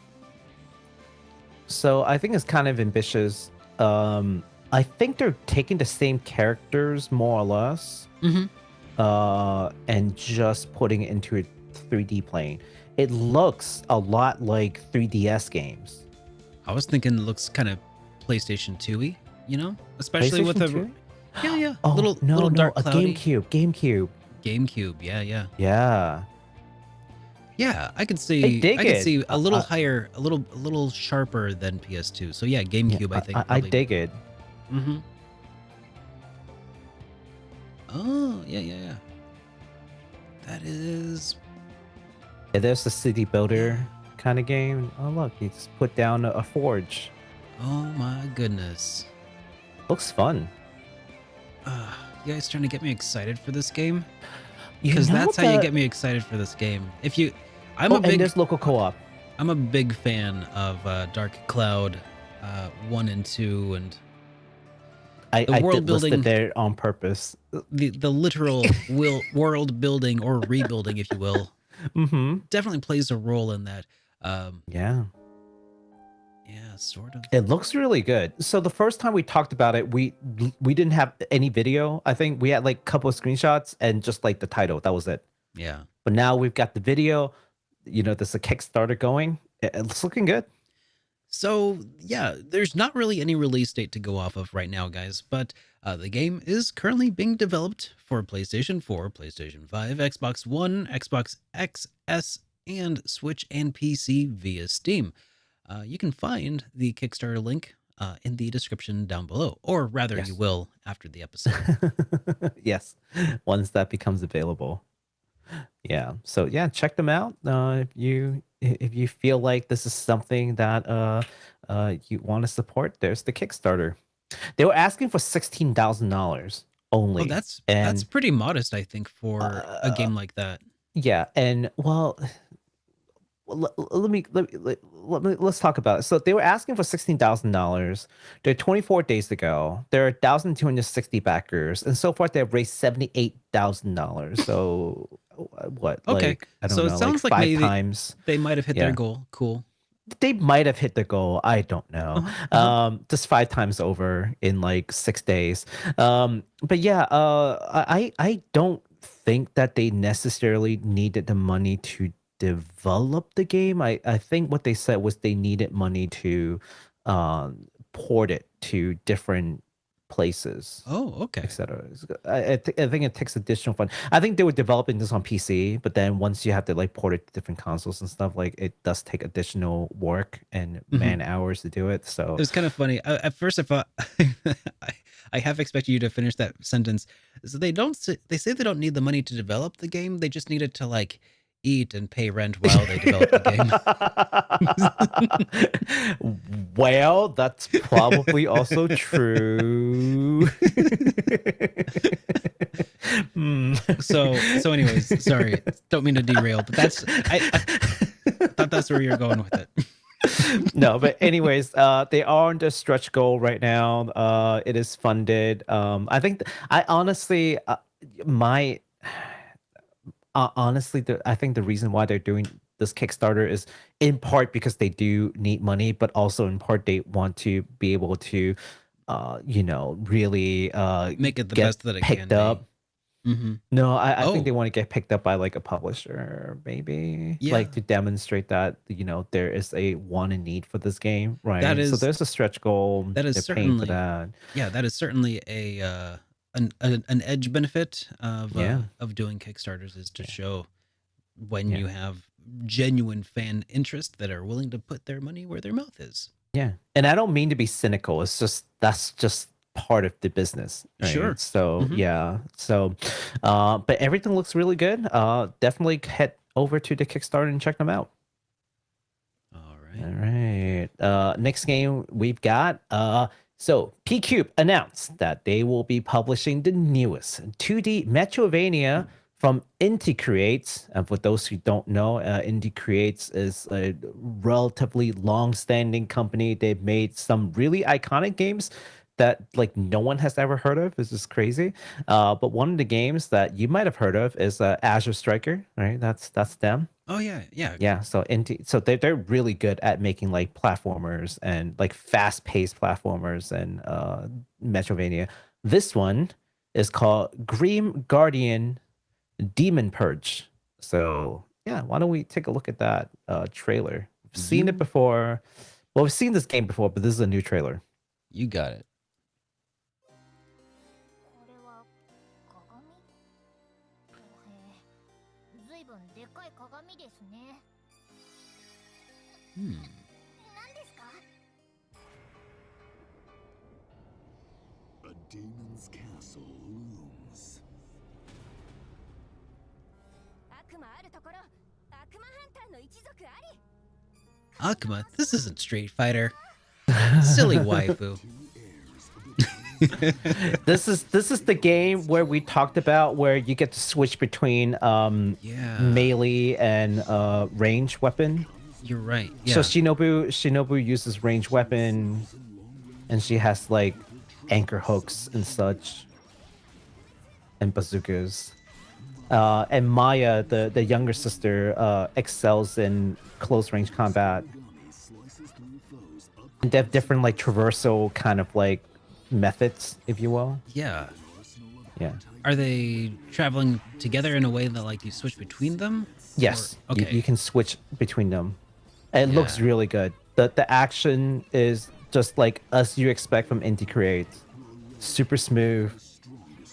[SPEAKER 2] So I think it's kind of ambitious. I think they're taking the same characters more or less, and just putting it into a 3D plane. It looks a lot like 3DS games.
[SPEAKER 1] I was thinking it looks kind of PlayStation 2-y, you know, especially with the yeah,
[SPEAKER 2] oh,
[SPEAKER 1] little dark cloudy.
[SPEAKER 2] GameCube.
[SPEAKER 1] Yeah. Yeah, I could see. I could see a little higher, a little sharper than PS2. So yeah, GameCube.
[SPEAKER 2] Yeah,
[SPEAKER 1] I think.
[SPEAKER 2] I dig it.
[SPEAKER 1] Oh yeah. That is.
[SPEAKER 2] Yeah, there's the city builder kind of game. Oh look, you just put down a forge.
[SPEAKER 1] Oh my goodness.
[SPEAKER 2] Looks fun.
[SPEAKER 1] You guys trying to get me excited for this game? Because that's how you get me excited for this game. If you,
[SPEAKER 2] and there's local co-op.
[SPEAKER 1] I'm a big fan of Dark Cloud 1 and 2, and
[SPEAKER 2] I world building listed there on purpose.
[SPEAKER 1] The literal world building or rebuilding, if you will, definitely plays a role in that. Yeah, sort of.
[SPEAKER 2] It looks really good. So the first time we talked about it, we didn't have any video. I think we had like a couple of screenshots and just like the title. That was it.
[SPEAKER 1] Yeah.
[SPEAKER 2] But now we've got the video. You know, there's a Kickstarter going. It's looking good.
[SPEAKER 1] So yeah, there's not really any release date to go off of right now, guys. But the game is currently being developed for PlayStation 4, PlayStation 5, Xbox One, Xbox XS, and Switch and PC via Steam. You can find the Kickstarter link in the description down below, or rather, you will after the episode.
[SPEAKER 2] Yes, once that becomes available. Yeah. So yeah, check them out. If you feel like this is something that you want to support, there's the Kickstarter. They were asking for $16,000 only.
[SPEAKER 1] Oh, that's pretty modest, I think, for a game like that.
[SPEAKER 2] Yeah, and well, let's talk about it. So they were asking for $16,000. They're 24 days to go. There are 1,260 backers, and so far they've raised $78,000. So what?
[SPEAKER 1] Okay,
[SPEAKER 2] like, I don't
[SPEAKER 1] so
[SPEAKER 2] know,
[SPEAKER 1] it sounds like
[SPEAKER 2] five
[SPEAKER 1] maybe
[SPEAKER 2] times.
[SPEAKER 1] They might have hit their goal. Cool.
[SPEAKER 2] They might have hit the goal. I don't know. Just 5 times over in like 6 days. But yeah, I don't think that they necessarily needed the money to develop the game. I think what they said was they needed money to port it to different places.
[SPEAKER 1] Oh, okay.
[SPEAKER 2] Etc. I think it takes additional fun. I think they were developing this on PC, but then once you have to like port it to different consoles and stuff, like it does take additional work and man hours to do it. So
[SPEAKER 1] it was kind of funny. At first, I thought I half expected you to finish that sentence. So they say they don't need the money to develop the game. They just need it to like eat and pay rent while they develop the
[SPEAKER 2] game. Well, that's probably also true.
[SPEAKER 1] So anyways, sorry, don't mean to derail, but I thought that's where you're going with it.
[SPEAKER 2] No, but anyways, they are on the stretch goal right now. It is funded. I think I honestly I think the reason why they're doing this Kickstarter is in part because they do need money, but also in part they want to be able to, really
[SPEAKER 1] make it the best that it
[SPEAKER 2] picked
[SPEAKER 1] can
[SPEAKER 2] up.
[SPEAKER 1] Be.
[SPEAKER 2] No, I think they want to get picked up by like a publisher, maybe, like to demonstrate that there is a want and need for this game, right? So there's a stretch goal.
[SPEAKER 1] That is
[SPEAKER 2] They're
[SPEAKER 1] certainly
[SPEAKER 2] paying for that.
[SPEAKER 1] Yeah, that is certainly an edge benefit of doing Kickstarters is to show when you have genuine fan interest that are willing to put their money where their mouth is.
[SPEAKER 2] Yeah. And I don't mean to be cynical. It's just that's just part of the business. Right?
[SPEAKER 1] Sure.
[SPEAKER 2] So yeah. So but everything looks really good. Definitely head over to the Kickstarter and check them out.
[SPEAKER 1] All
[SPEAKER 2] right. Next game we've got so P-Cube announced that they will be publishing the newest 2D Metroidvania from Inti Creates. And for those who don't know, Inti Creates is a relatively long-standing company. They've made some really iconic games that like no one has ever heard of. This is crazy. But one of the games that you might have heard of is Azure Striker, right? That's them.
[SPEAKER 1] Oh yeah.
[SPEAKER 2] So they're really good at making like platformers and like fast-paced platformers and Metroidvania. This one is called Grim Guardian Demon Purge. So yeah, why don't we take a look at that trailer? We've seen it before. Well, we've seen this game before, but this is a new trailer.
[SPEAKER 1] You got it.
[SPEAKER 7] A demon's castle looms.
[SPEAKER 1] Akuma, this isn't Street Fighter. Silly waifu.
[SPEAKER 2] This is the game where we talked about where you get to switch between melee and range weapon.
[SPEAKER 1] You're right. Yeah.
[SPEAKER 2] So Shinobu uses range weapon, and she has like anchor hooks and such, and bazookas. And Maya, the younger sister, excels in close range combat. And they have different like traversal kind of like methods, if you will.
[SPEAKER 1] Yeah.
[SPEAKER 2] Yeah.
[SPEAKER 1] Are they traveling together in a way that like you switch between them?
[SPEAKER 2] Yes.
[SPEAKER 1] Or, okay.
[SPEAKER 2] You can switch between them. It looks really good. The action is just like as you expect from Inti Creates. Super smooth,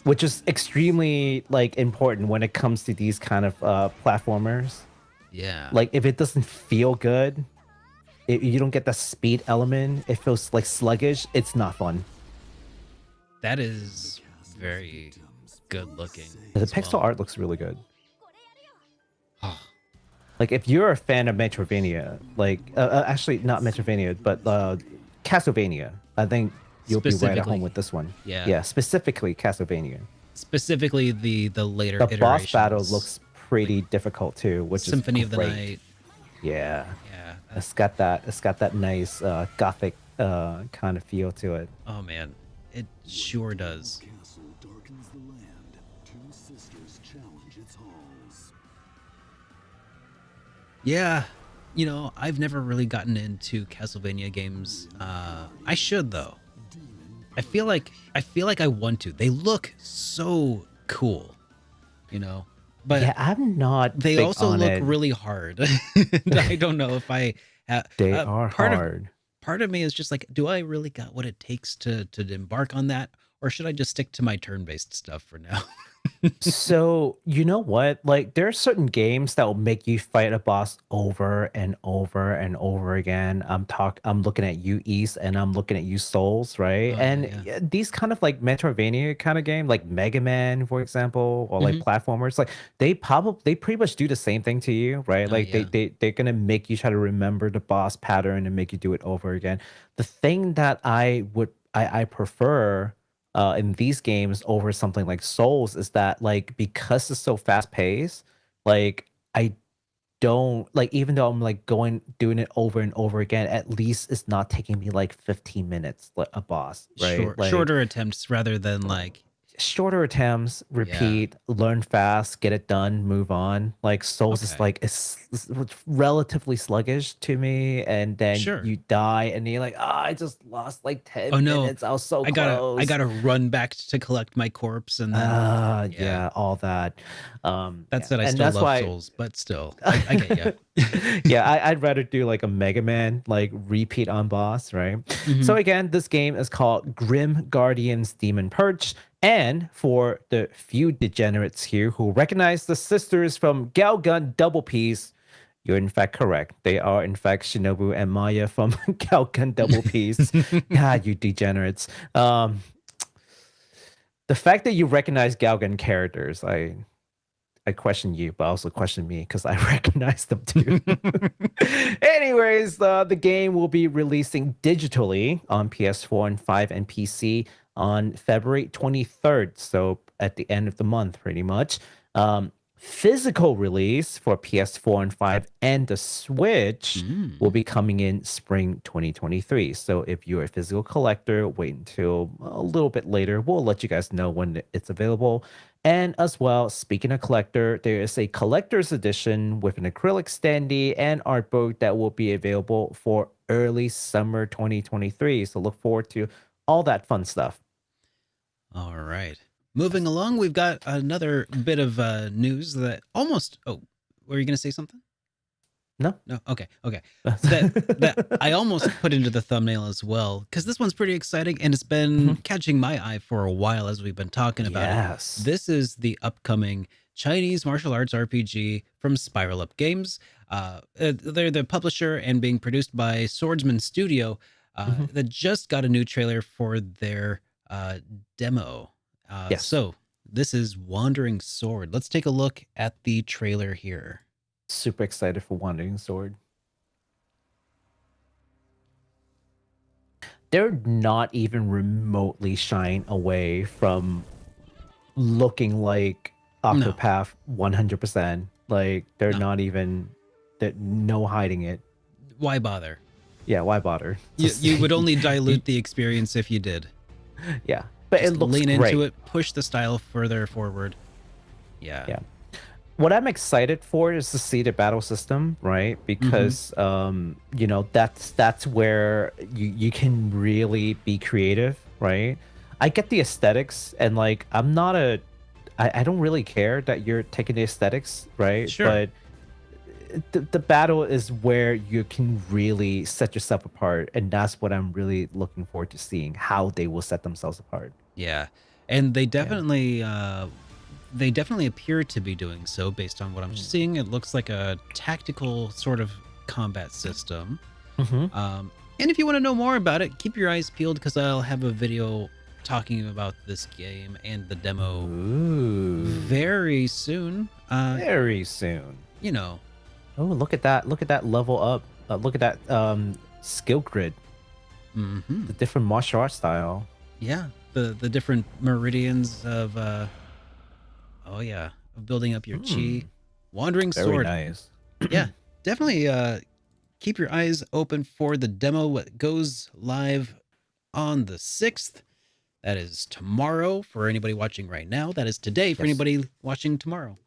[SPEAKER 2] which is extremely like important when it comes to these kind of platformers.
[SPEAKER 1] Yeah.
[SPEAKER 2] Like if it doesn't feel good, you don't get the speed element, it feels like sluggish, it's not fun.
[SPEAKER 1] That is very good looking.
[SPEAKER 2] The pixel art looks really good. Like if you're a fan of Metroidvania, like actually not Metroidvania, but Castlevania, I think you'll be right at home with this one. Yeah, specifically Castlevania.
[SPEAKER 1] Specifically the later
[SPEAKER 2] the
[SPEAKER 1] iterations.
[SPEAKER 2] Boss battle looks pretty difficult too, which
[SPEAKER 1] Symphony
[SPEAKER 2] is
[SPEAKER 1] of the Night.
[SPEAKER 2] Yeah. It's got that nice gothic kind of feel to it.
[SPEAKER 1] Oh man, it sure does.
[SPEAKER 7] Castle darkens the land. Two sisters challenge its halls.
[SPEAKER 1] Yeah, you know, I've never really gotten into Castlevania games. I should though. I feel like I want to. They look so cool, you know. But
[SPEAKER 2] yeah, I'm not.
[SPEAKER 1] They
[SPEAKER 2] big
[SPEAKER 1] also
[SPEAKER 2] on
[SPEAKER 1] look
[SPEAKER 2] it.
[SPEAKER 1] really hard. I don't know if I.
[SPEAKER 2] They are hard.
[SPEAKER 1] Part of me is just like, do I really got what it takes to embark on that, or should I just stick to my turn-based stuff for now?
[SPEAKER 2] So you know what? Like there are certain games that will make you fight a boss over and over and over again. I'm looking at you East and I'm looking at you Souls, right? These kind of like Metroidvania kind of game, like Mega Man, for example, or like platformers, like they pretty much do the same thing to you, right? Like they're gonna make you try to remember the boss pattern and make you do it over again. The thing that I prefer in these games over something like Souls is that like because it's so fast paced, like I don't like, even though I'm like doing it over and over again, at least it's not taking me like 15 minutes like a boss, right?
[SPEAKER 1] Shorter attempts rather than like
[SPEAKER 2] shorter attempts, repeat, learn fast, get it done, move on. Like Souls is like it's relatively sluggish to me, and then you die and you're like, I just lost like 10 minutes. I was so close.
[SPEAKER 1] I gotta run back to collect my corpse and then
[SPEAKER 2] all that.
[SPEAKER 1] That said, I still love Souls, but still, I get you.
[SPEAKER 2] I'd rather do like a Mega Man like repeat on boss, right? So again, this game is called Grim Guardians Demon Purge. And for the few degenerates here who recognize the sisters from Galgun Double Piece, you're in fact correct. They are in fact Shinobu and Maya from Galgun Double Piece. God, you degenerates. The fact that you recognize Galgun characters, I question you, but also question me because I recognize them too. Anyways, the game will be releasing digitally on PS4 and 5 and PC on February 23rd. So at the end of the month, pretty much. Physical release for PS4 and 5 and the Switch will be coming in spring 2023. So if you're a physical collector, wait until a little bit later. We'll let you guys know when it's available. And as well, speaking of collector, there is a collector's edition with an acrylic standee and art book that will be available for early summer 2023. So look forward to all that fun stuff.
[SPEAKER 1] All right. Moving along, we've got another bit of news that almost... Oh, were you going to say something?
[SPEAKER 2] No.
[SPEAKER 1] Okay. That I almost put into the thumbnail as well, because this one's pretty exciting, and it's been catching my eye for a while as we've been talking about it. This is the upcoming Chinese martial arts RPG from Spiral Up Games. They're the publisher and being produced by Swordsman Studio that just got a new trailer for their demo. So this is Wandering Sword. Let's take a look at the trailer here.
[SPEAKER 2] Super excited for Wandering Sword. They're not even remotely shying away from looking like Octopath 100%. Like they're not even, no hiding it.
[SPEAKER 1] Why bother?
[SPEAKER 2] Yeah, why bother?
[SPEAKER 1] You would only dilute the experience if you did.
[SPEAKER 2] Yeah, but
[SPEAKER 1] just
[SPEAKER 2] it looks
[SPEAKER 1] lean
[SPEAKER 2] great.
[SPEAKER 1] into it, push the style further forward. Yeah.
[SPEAKER 2] What I'm excited for is to see the battle system, right? Because you know, that's where you can really be creative, right? I get the aesthetics, and like I don't really care that you're taking the aesthetics, right?
[SPEAKER 1] Sure.
[SPEAKER 2] But the battle is where you can really set yourself apart, and that's what I'm really looking forward to seeing, how they will set themselves apart.
[SPEAKER 1] Yeah, and they definitely appear to be doing so based on what I'm seeing. It looks like a tactical sort of combat system. And if you want to know more about it, keep your eyes peeled, because I'll have a video talking about this game and the demo very soon.
[SPEAKER 2] Very soon.
[SPEAKER 1] You know.
[SPEAKER 2] Oh, look at that! Look at that level up! Look at that skill grid. The different martial art style.
[SPEAKER 1] Yeah, the different meridians of of building up your chi. Wandering Sword.
[SPEAKER 2] Very nice.
[SPEAKER 1] Yeah, definitely keep your eyes open for the demo. What goes live on the 6th. That is tomorrow for anybody watching right now. That is today for anybody watching tomorrow.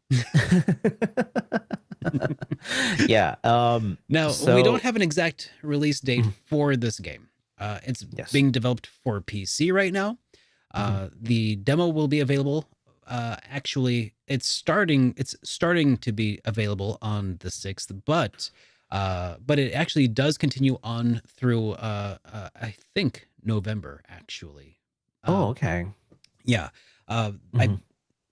[SPEAKER 2] Yeah.
[SPEAKER 1] Now, we don't have an exact release date for this game. It's being developed for PC right now. The demo will be available. Actually, it's starting to be available on the 6th, but it actually does continue on through I think November, actually.
[SPEAKER 2] Okay.
[SPEAKER 1] Yeah.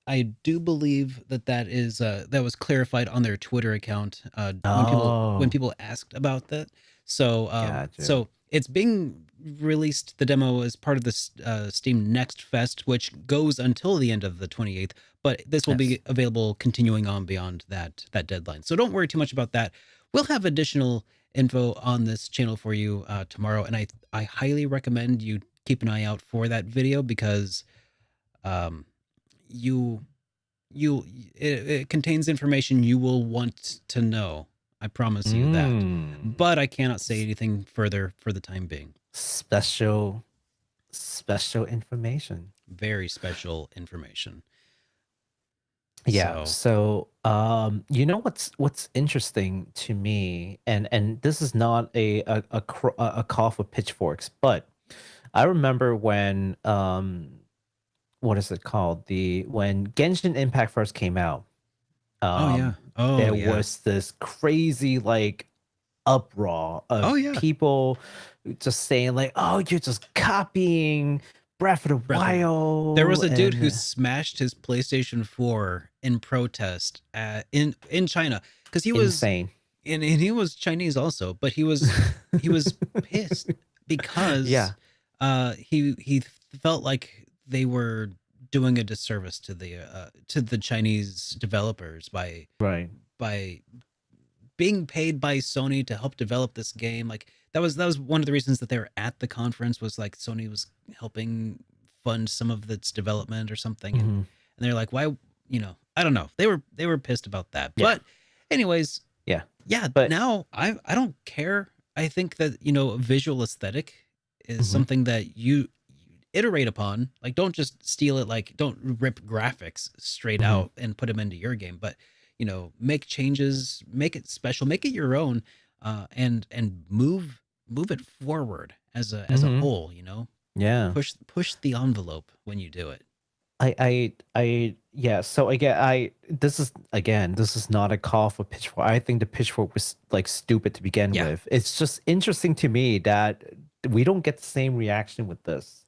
[SPEAKER 1] I do believe that is that was clarified on their Twitter account when people asked about that. So so it's being released, the demo, as part of the Steam Next Fest, which goes until the end of the 28th, but this will be available continuing on beyond that deadline. So don't worry too much about that. We'll have additional info on this channel for you tomorrow, and I highly recommend you keep an eye out for that video, because it contains information you will want to know. I promise you that. But I cannot say anything further for the time being.
[SPEAKER 2] Special information.
[SPEAKER 1] Very special information.
[SPEAKER 2] Yeah. So you know what's interesting to me, and this is not a call for pitchforks, but I remember when what is it called? When Genshin Impact first came out. There was this crazy like uproar of people just saying like, "Oh, you're just copying Breath of the
[SPEAKER 1] Breath of the-
[SPEAKER 2] Wild.
[SPEAKER 1] There was a dude who
[SPEAKER 2] and-
[SPEAKER 1] smashed his PlayStation 4 in protest in China because he was
[SPEAKER 2] insane.
[SPEAKER 1] and he was Chinese also, but he was pissed because
[SPEAKER 2] Yeah.
[SPEAKER 1] he felt like they were doing a disservice to the Chinese developers by
[SPEAKER 2] Right.
[SPEAKER 1] being paid by Sony to help develop this game. Like that was one of the reasons that they were at the conference, was like Sony was helping fund some of its development or something.
[SPEAKER 2] Mhm.
[SPEAKER 1] And they're like, why, I don't know. They were pissed about that.
[SPEAKER 2] Yeah.
[SPEAKER 1] But anyways,
[SPEAKER 2] Yeah.
[SPEAKER 1] but
[SPEAKER 2] But-
[SPEAKER 1] now I don't care. I think that, visual aesthetic is
[SPEAKER 2] Mhm.
[SPEAKER 1] something that you iterate upon. Like, don't just steal it. Like, don't rip graphics straight
[SPEAKER 2] Mhm.
[SPEAKER 1] out and put them into your game, but make changes, make it special, make it your own, and move it forward as a
[SPEAKER 2] Mhm.
[SPEAKER 1] whole.
[SPEAKER 2] Yeah.
[SPEAKER 1] Push the envelope when you do it.
[SPEAKER 2] Yeah. So again, this is not a call for pitchfork. I think the pitchfork was like stupid to begin
[SPEAKER 1] Yeah.
[SPEAKER 2] with. It's just interesting to me that we don't get the same reaction with this.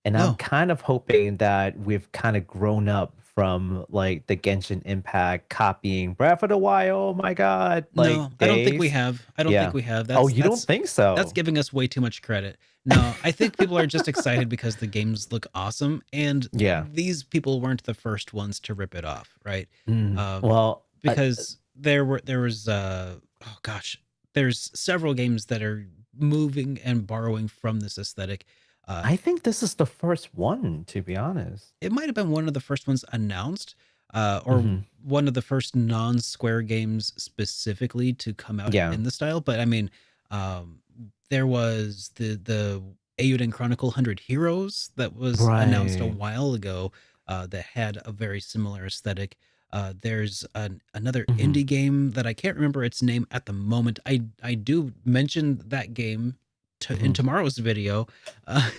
[SPEAKER 2] And I'm
[SPEAKER 1] No.
[SPEAKER 2] kind of hoping that we've kind of grown up from like the Genshin Impact copying Breath of the Wild. Oh my God. Like,
[SPEAKER 1] No, I don't think we
[SPEAKER 2] days.
[SPEAKER 1] have. I don't
[SPEAKER 2] Yeah.
[SPEAKER 1] think we have.
[SPEAKER 2] Oh, you don't think so?
[SPEAKER 1] That's giving us way too much credit. No, I think people are just excited because the games look awesome, and
[SPEAKER 2] Yeah.
[SPEAKER 1] these people weren't the first ones to rip it off, right?
[SPEAKER 2] Mm, well,
[SPEAKER 1] Because there's several games that are moving and borrowing from this aesthetic.
[SPEAKER 2] I think this is the first one, to be honest.
[SPEAKER 1] It might have been one of the first ones announced, or
[SPEAKER 2] Mhm.
[SPEAKER 1] one of the first non-Square games specifically to come out
[SPEAKER 2] Yeah.
[SPEAKER 1] in the style. But I mean, there was the Eiyuden Chronicle 100 Heroes that was announced a
[SPEAKER 2] Right.
[SPEAKER 1] while ago, that had a very similar aesthetic. There's another
[SPEAKER 2] Mhm.
[SPEAKER 1] indie game that I can't remember its name at the moment. I do mention that game in
[SPEAKER 2] Mhm.
[SPEAKER 1] tomorrow's video.
[SPEAKER 2] I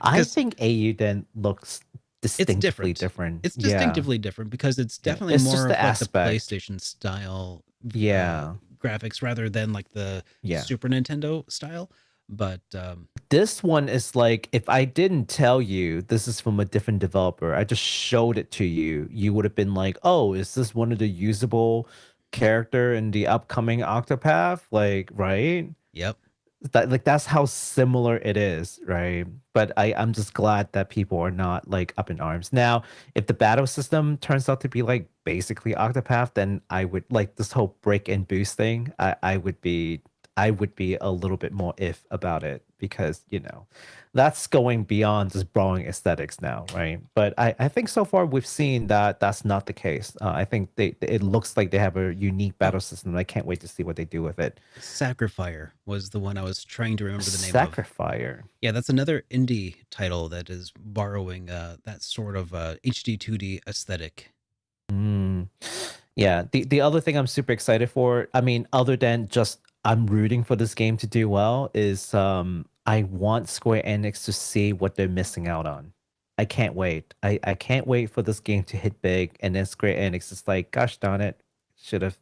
[SPEAKER 1] because
[SPEAKER 2] think AU then looks distinctly different.
[SPEAKER 1] It's
[SPEAKER 2] Yeah.
[SPEAKER 1] distinctively different because it's
[SPEAKER 2] Yeah.
[SPEAKER 1] definitely
[SPEAKER 2] It's
[SPEAKER 1] more
[SPEAKER 2] just
[SPEAKER 1] of
[SPEAKER 2] the
[SPEAKER 1] like
[SPEAKER 2] aspect.
[SPEAKER 1] the PlayStation style,
[SPEAKER 2] Yeah.
[SPEAKER 1] graphics rather than like the
[SPEAKER 2] Yeah.
[SPEAKER 1] Super Nintendo style. But
[SPEAKER 2] This one is like, if I didn't tell you this is from a different developer, I just showed it to you, you would have been like, oh, is this one of the usable character in the upcoming Octopath? Like, right?
[SPEAKER 1] yep,
[SPEAKER 2] That's how similar it is, right? But I'm just glad that people are not like up in arms. Now, if the battle system turns out to be like basically Octopath, then I would like this whole break and boost thing. I would be a little bit more if about it, because that's going beyond just borrowing aesthetics now, right? But I think so far we've seen that that's not the case. I think it looks like they have a unique battle system. I can't wait to see what they do with it.
[SPEAKER 1] Sacrifier was the one I was trying to remember the name of.
[SPEAKER 2] Sacrifier.
[SPEAKER 1] Yeah, that's another indie title that is borrowing that sort of HD 2D aesthetic.
[SPEAKER 2] Mm. Yeah, the other thing I'm super excited for, I mean, other than just I'm rooting for this game to do well, is I want Square Enix to see what they're missing out on. I can't wait. I can't wait for this game to hit big, and then Square Enix is like, gosh darn it, should have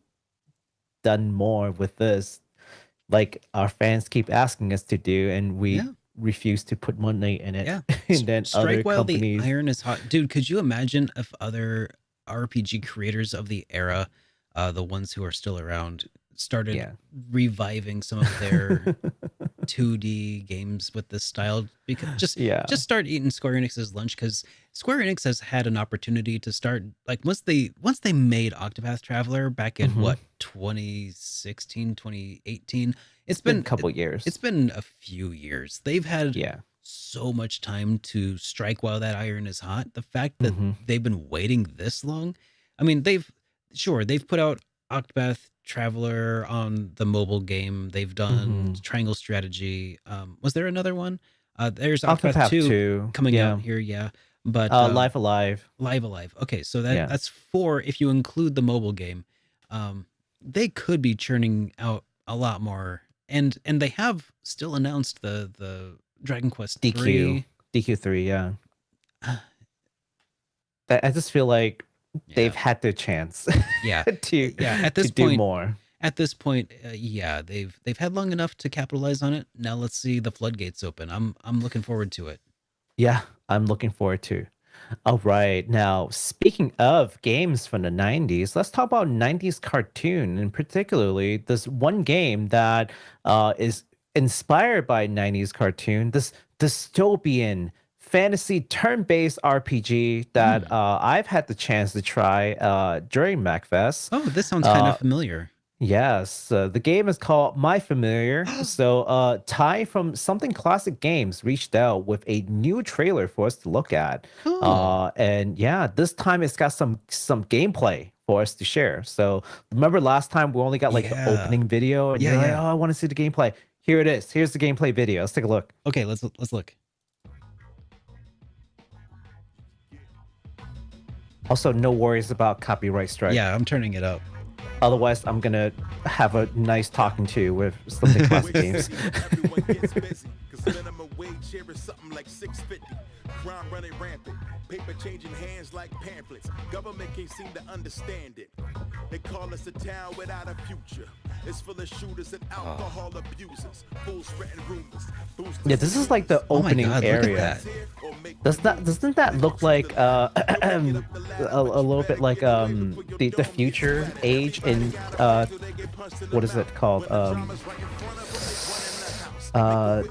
[SPEAKER 2] done more with this. Like our fans keep asking us to do, and we
[SPEAKER 1] Yeah.
[SPEAKER 2] refuse to put money in it.
[SPEAKER 1] Yeah.
[SPEAKER 2] And then other
[SPEAKER 1] Strike while
[SPEAKER 2] companies.
[SPEAKER 1] the iron is hot. Dude, could you imagine if other RPG creators of the era, the ones who are still around, started
[SPEAKER 2] Yeah.
[SPEAKER 1] reviving some of their 2D games with this style? Because
[SPEAKER 2] Yeah.
[SPEAKER 1] just start eating Square Enix's lunch, because Square Enix has had an opportunity to start, like, once they made Octopath Traveler back in
[SPEAKER 2] Mhm.
[SPEAKER 1] what, 2016, 2018.
[SPEAKER 2] It's been a couple years.
[SPEAKER 1] It's been a few years. They've had
[SPEAKER 2] Yeah.
[SPEAKER 1] so much time to strike while that iron is hot. The fact that
[SPEAKER 2] Mhm.
[SPEAKER 1] they've been waiting this long, I mean, they've put out Octopath Traveler on the mobile game. They've done
[SPEAKER 2] Mhm.
[SPEAKER 1] Triangle Strategy. Was there another one? There's Octopath,
[SPEAKER 2] Octopath
[SPEAKER 1] 2
[SPEAKER 2] 2
[SPEAKER 1] coming
[SPEAKER 2] yeah.
[SPEAKER 1] out here, yeah. But
[SPEAKER 2] Live Alive.
[SPEAKER 1] Live Alive. Okay, so
[SPEAKER 2] Yeah.
[SPEAKER 1] that's 4 if you include the mobile game. They could be churning out a lot more, and they have still announced the Dragon Quest 3.
[SPEAKER 2] DQ3, yeah. I just feel like they've had their chance
[SPEAKER 1] Yeah.
[SPEAKER 2] to
[SPEAKER 1] At this
[SPEAKER 2] to do
[SPEAKER 1] point,
[SPEAKER 2] more.
[SPEAKER 1] yeah, they've had long enough to capitalize on it. Now let's see the floodgates open. I'm looking forward to it.
[SPEAKER 2] Yeah, I'm looking forward to. All right. Now, speaking of games from the 90s, let's talk about 90s cartoon, and particularly this one game that is inspired by 90s cartoon, this dystopian fantasy turn-based RPG that I've had the chance to try during MacFest.
[SPEAKER 1] Oh, this sounds kind of familiar.
[SPEAKER 2] Yes, the game is called My Familiar. So, Ty from Something Classic Games reached out with a new trailer for us to look at.
[SPEAKER 1] Oh.
[SPEAKER 2] And yeah, this time it's got some gameplay for us to share. So, remember last time we only got like the opening video, and
[SPEAKER 1] Yeah,
[SPEAKER 2] you're like,
[SPEAKER 1] yeah.
[SPEAKER 2] "Oh, I want to see the gameplay." Here it is. Here's the gameplay video. Let's take a look.
[SPEAKER 1] Okay, let's look.
[SPEAKER 2] Also, no worries about copyright strike.
[SPEAKER 1] Yeah, I'm turning it up.
[SPEAKER 2] Otherwise, I'm gonna have a nice talking to with Something Classic Games.
[SPEAKER 8] Everyone gets busy, cause minimum wage here is something like $6.50. Crime running rampant, paper changing hands like pamphlets. Government can't seem to understand it. They call us a town without a future. It's full of shooters and alcohol abusers. Fools spreading rumors.
[SPEAKER 2] Yeah, this is like the opening
[SPEAKER 1] God,
[SPEAKER 2] area. Doesn't that look like a little bit like the future age in what is it called?
[SPEAKER 1] Are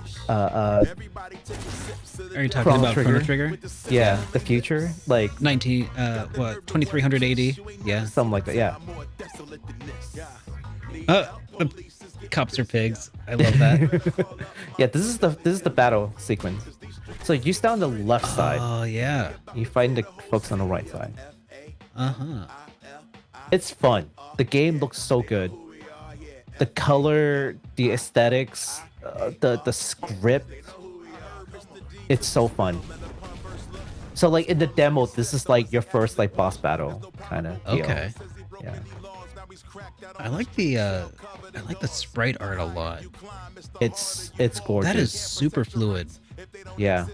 [SPEAKER 1] you talking about Chrono Trigger?
[SPEAKER 2] Yeah, the future, like
[SPEAKER 1] 2300 AD? Yeah.
[SPEAKER 2] something like that. Yeah.
[SPEAKER 1] The cops are pigs. I love that.
[SPEAKER 2] Yeah, this is the battle sequence. So you stay on the left side.
[SPEAKER 1] Oh yeah.
[SPEAKER 2] You find the folks on the right side.
[SPEAKER 1] Uh-huh.
[SPEAKER 2] It's fun. The game looks so good. The color, the aesthetics, the script. It's so fun. So like in the demo, this is like your first like boss battle kind of deal.
[SPEAKER 1] Okay.
[SPEAKER 2] Yeah.
[SPEAKER 1] I like the sprite art a lot.
[SPEAKER 2] It's gorgeous.
[SPEAKER 1] That is super fluid.
[SPEAKER 2] Yeah.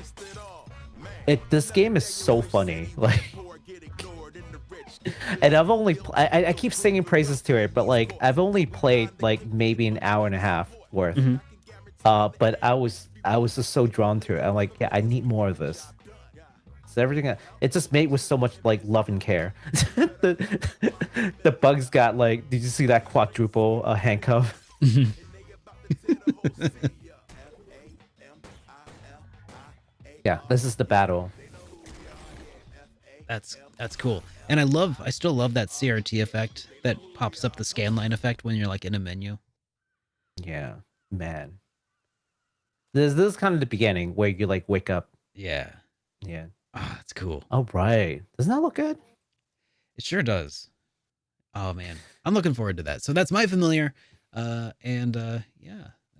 [SPEAKER 2] This game is so funny. Like, and I've only I keep singing praises to it, but like I've only played like maybe an hour and a half worth. But I was just so drawn to it. I'm like, yeah, I need more of this. So everything it's just made with so much like love and care. the bugs got like, did you see that quadruple handcuff? Yeah, this is the battle.
[SPEAKER 1] That's cool. And I still love that CRT effect that pops up, the scanline effect when you're like in a menu.
[SPEAKER 2] Yeah, man. This is kind of the beginning where you like wake up.
[SPEAKER 1] Yeah.
[SPEAKER 2] Yeah.
[SPEAKER 1] Oh, that's cool.
[SPEAKER 2] Oh, right. Doesn't that look good?
[SPEAKER 1] It sure does. Oh man, I'm looking forward to that. So that's My Familiar. Yeah,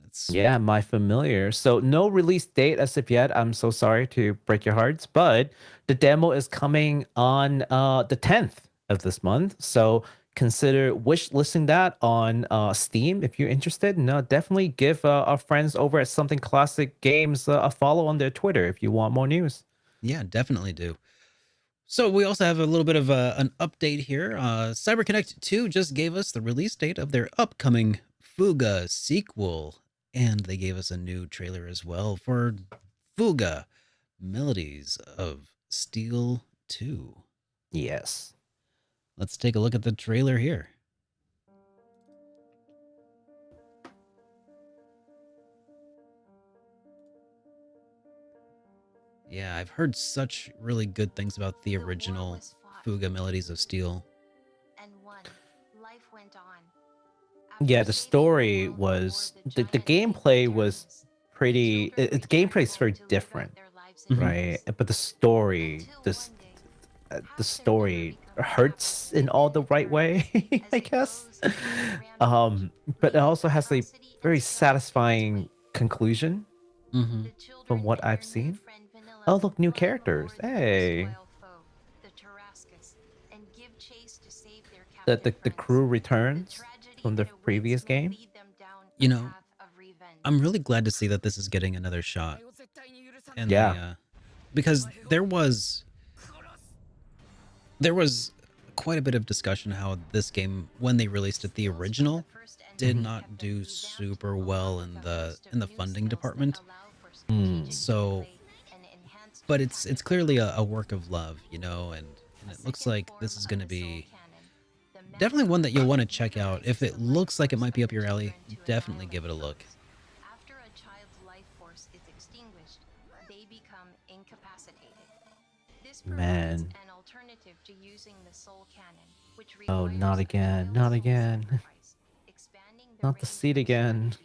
[SPEAKER 1] that's
[SPEAKER 2] My Familiar. So no release date as of yet. I'm so sorry to break your hearts, but the demo is coming on the 10th of this month. So consider wish listing that on Steam if you're interested. No, definitely give our friends over at Something Classic Games a follow on their Twitter if you want more news.
[SPEAKER 1] Yeah, definitely do. So we also have a little bit of an update here. CyberConnect 2 just gave us the release date of their upcoming Fuga sequel, and they gave us a new trailer as well for Fuga, Melodies of Steel 2.
[SPEAKER 2] Yes.
[SPEAKER 1] Let's take a look at the trailer here. Yeah, I've heard such really good things about the original Fuga Melodies of Steel.
[SPEAKER 2] Yeah, the story was the gameplay was pretty. The gameplay is very different, right? But the story, the story hurts in all the right way, I guess. But it also has a very satisfying conclusion, from what I've seen. Oh, look, new characters! Hey, the crew returns from the previous game.
[SPEAKER 1] You know, I'm really glad to see that this is getting another shot. And because there was quite a bit of discussion how this game, when they released it, the original did not do super well in the funding department. So but it's clearly a work of love, you know, and it looks like this is going to be definitely one that you'll want to check out. If it looks like it might be up your alley, definitely give it a look.
[SPEAKER 9] After a child's life force is extinguished, they become incapacitated. This provides an alternative to using the soul cannon, which
[SPEAKER 2] Oh, not again, not again. Not the seed again.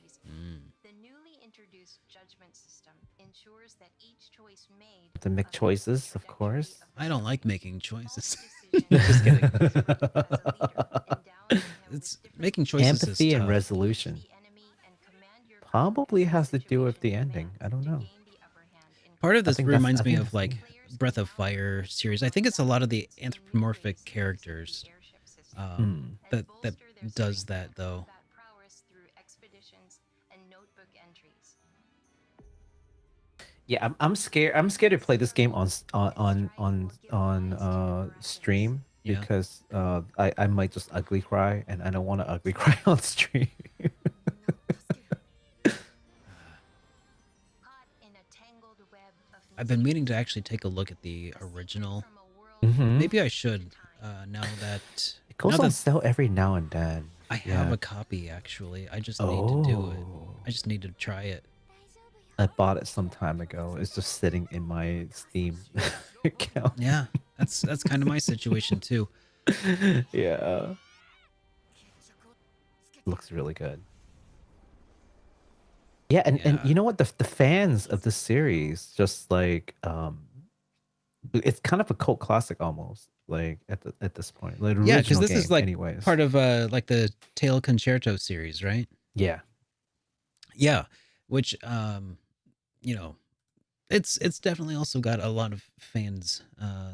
[SPEAKER 9] The newly introduced judgment system ensures that each choice made
[SPEAKER 2] To make choices, of course.
[SPEAKER 1] I don't like making choices. Just kidding. It's making choices.
[SPEAKER 2] Empathy and resolution. Probably has to do with the ending. I don't know.
[SPEAKER 1] Part of this reminds me of like Breath of Fire series. I think it's a lot of the anthropomorphic characters that does that though.
[SPEAKER 2] Yeah, I'm scared. I'm scared to play this game on stream because I might just ugly cry, and I don't want to ugly cry on stream.
[SPEAKER 1] I've been meaning to actually take a look at the original. Maybe I should now that
[SPEAKER 2] it goes on sale every now and then.
[SPEAKER 1] I have a copy actually. I just need to do it. I just need to try it.
[SPEAKER 2] I bought it some time ago. It's just sitting in my Steam account.
[SPEAKER 1] Yeah, that's kind of my situation too.
[SPEAKER 2] Yeah. Looks really good. Yeah, and you know what? The fans of the series just like it's kind of a cult classic almost. Like at this point. Like,
[SPEAKER 1] yeah, because this is like
[SPEAKER 2] anyways.
[SPEAKER 1] part of like the Tail Concerto series, right?
[SPEAKER 2] Yeah.
[SPEAKER 1] Yeah, which you know, it's definitely also got a lot of fans.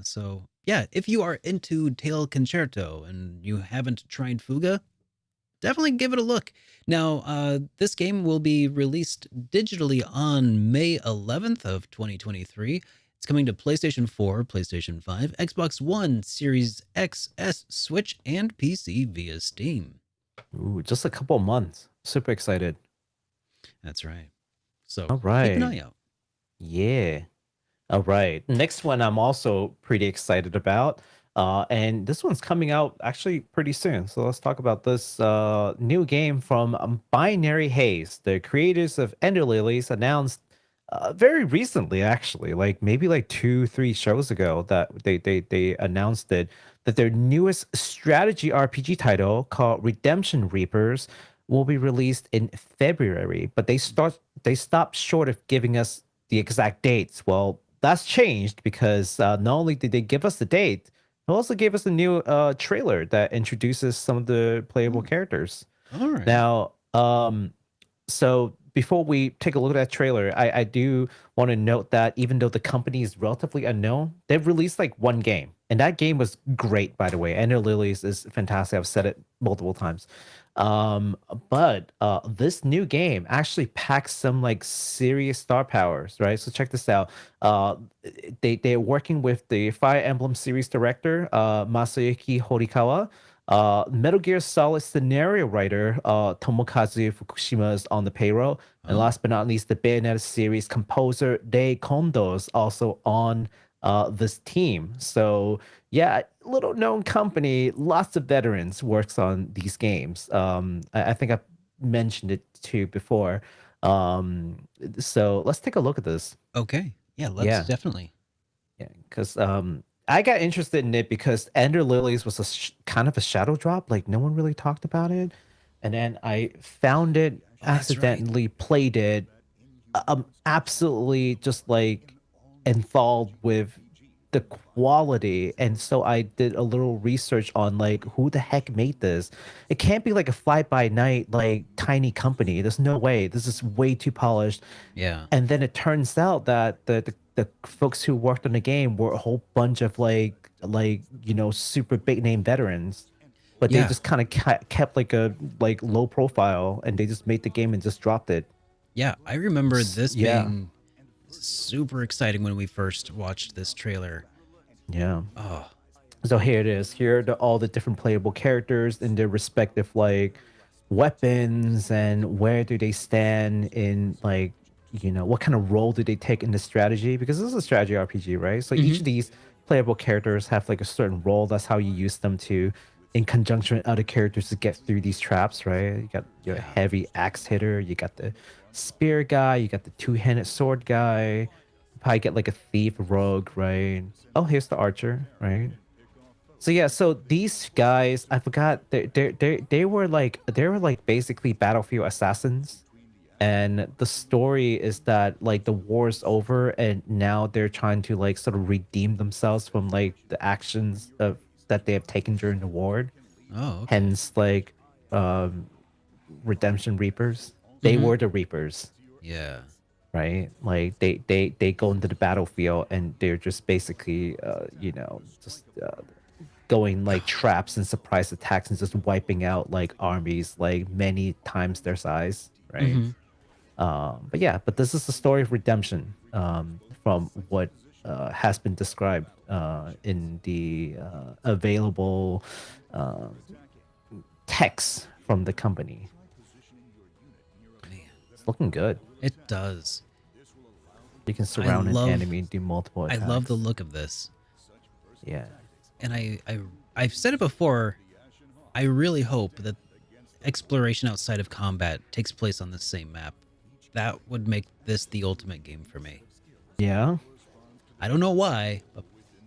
[SPEAKER 1] So yeah, if you are into Tail Concerto and you haven't tried Fuga, definitely give it a look. Now, this game will be released digitally on May 11th of 2023. It's coming to PlayStation 4, PlayStation 5, Xbox One, Series X, S, Switch, and PC via Steam.
[SPEAKER 2] Ooh, just a couple months. Super excited.
[SPEAKER 1] That's right. So
[SPEAKER 2] all right.
[SPEAKER 1] keep an eye out.
[SPEAKER 2] Yeah. All right. Next one I'm also pretty excited about. And this one's coming out actually pretty soon. So let's talk about this new game from Binary Haze. The creators of Ender Lilies announced very recently, actually, like maybe like 2-3 shows ago, that they announced it, that their newest strategy RPG title called Redemption Reapers will be released in February, but they stopped short of giving us the exact dates. Well, that's changed because not only did they give us the date, they also gave us a new trailer that introduces some of the playable characters.
[SPEAKER 1] All right.
[SPEAKER 2] Now, so before we take a look at that trailer, I do want to note that even though the company is relatively unknown, they've released like one game, and that game was great, by the way. Ender Lilies is fantastic. I've said it multiple times. But this new game actually packs some like serious star powers, right? So check this out. They're working with the Fire Emblem series director, Masayuki Horikawa. Metal Gear Solid scenario writer Tomokazu Fukushima is on the payroll. And last but not least, the Bayonetta series composer Rei Kondo is also on this team. So yeah, little known company, lots of veterans works on these games. I think I've mentioned it too before. So let's take a look at this.
[SPEAKER 1] Okay. Yeah, let's definitely.
[SPEAKER 2] Yeah, because I got interested in it because Ender Lilies was a kind of a shadow drop. Like no one really talked about it. And then I found it, accidentally played it. I'm absolutely just like enthralled with the quality. And so I did a little research on like who the heck made this. It can't be like a fly-by-night like tiny company. There's no way. This is way too polished.
[SPEAKER 1] Yeah.
[SPEAKER 2] And then it turns out that the folks who worked on the game were a whole bunch of like you know, super big name veterans, but they just kind of kept like a low profile, and they just made the game and just dropped it.
[SPEAKER 1] Yeah, I remember this being super exciting when we first watched this trailer.
[SPEAKER 2] Yeah.
[SPEAKER 1] Oh.
[SPEAKER 2] So here it is. Here are all the different playable characters and their respective like weapons and where do they stand in like, what kind of role do they take in the strategy? Because this is a strategy RPG, right? So each of these playable characters have like a certain role. That's how you use them to, in conjunction with other characters, to get through these traps, right? You got your heavy axe hitter, you got the spear guy, you got the two-handed sword guy. You probably get like a thief, rogue, right? Oh, here's the archer, right? So yeah, so these guys, I forgot, they were like basically battlefield assassins. And the story is that like the war's over and now they're trying to like sort of redeem themselves from like the actions of that they have taken during the war.
[SPEAKER 1] Oh, okay.
[SPEAKER 2] Hence like redemption reapers. They were the reapers.
[SPEAKER 1] Yeah.
[SPEAKER 2] Right? Like they go into the battlefield and they're just basically going like traps and surprise attacks and just wiping out like armies like many times their size, right? But this is the story of redemption, from what has been described in the available text from the company.
[SPEAKER 1] Man,
[SPEAKER 2] It's looking good.
[SPEAKER 1] it does.
[SPEAKER 2] You can surround an enemy and do multiple attacks.
[SPEAKER 1] I love the look of this.
[SPEAKER 2] Yeah.
[SPEAKER 1] And I've said it before, I really hope that exploration outside of combat takes place on the same map. That would make this the ultimate game for me.
[SPEAKER 2] Yeah.
[SPEAKER 1] I don't know why,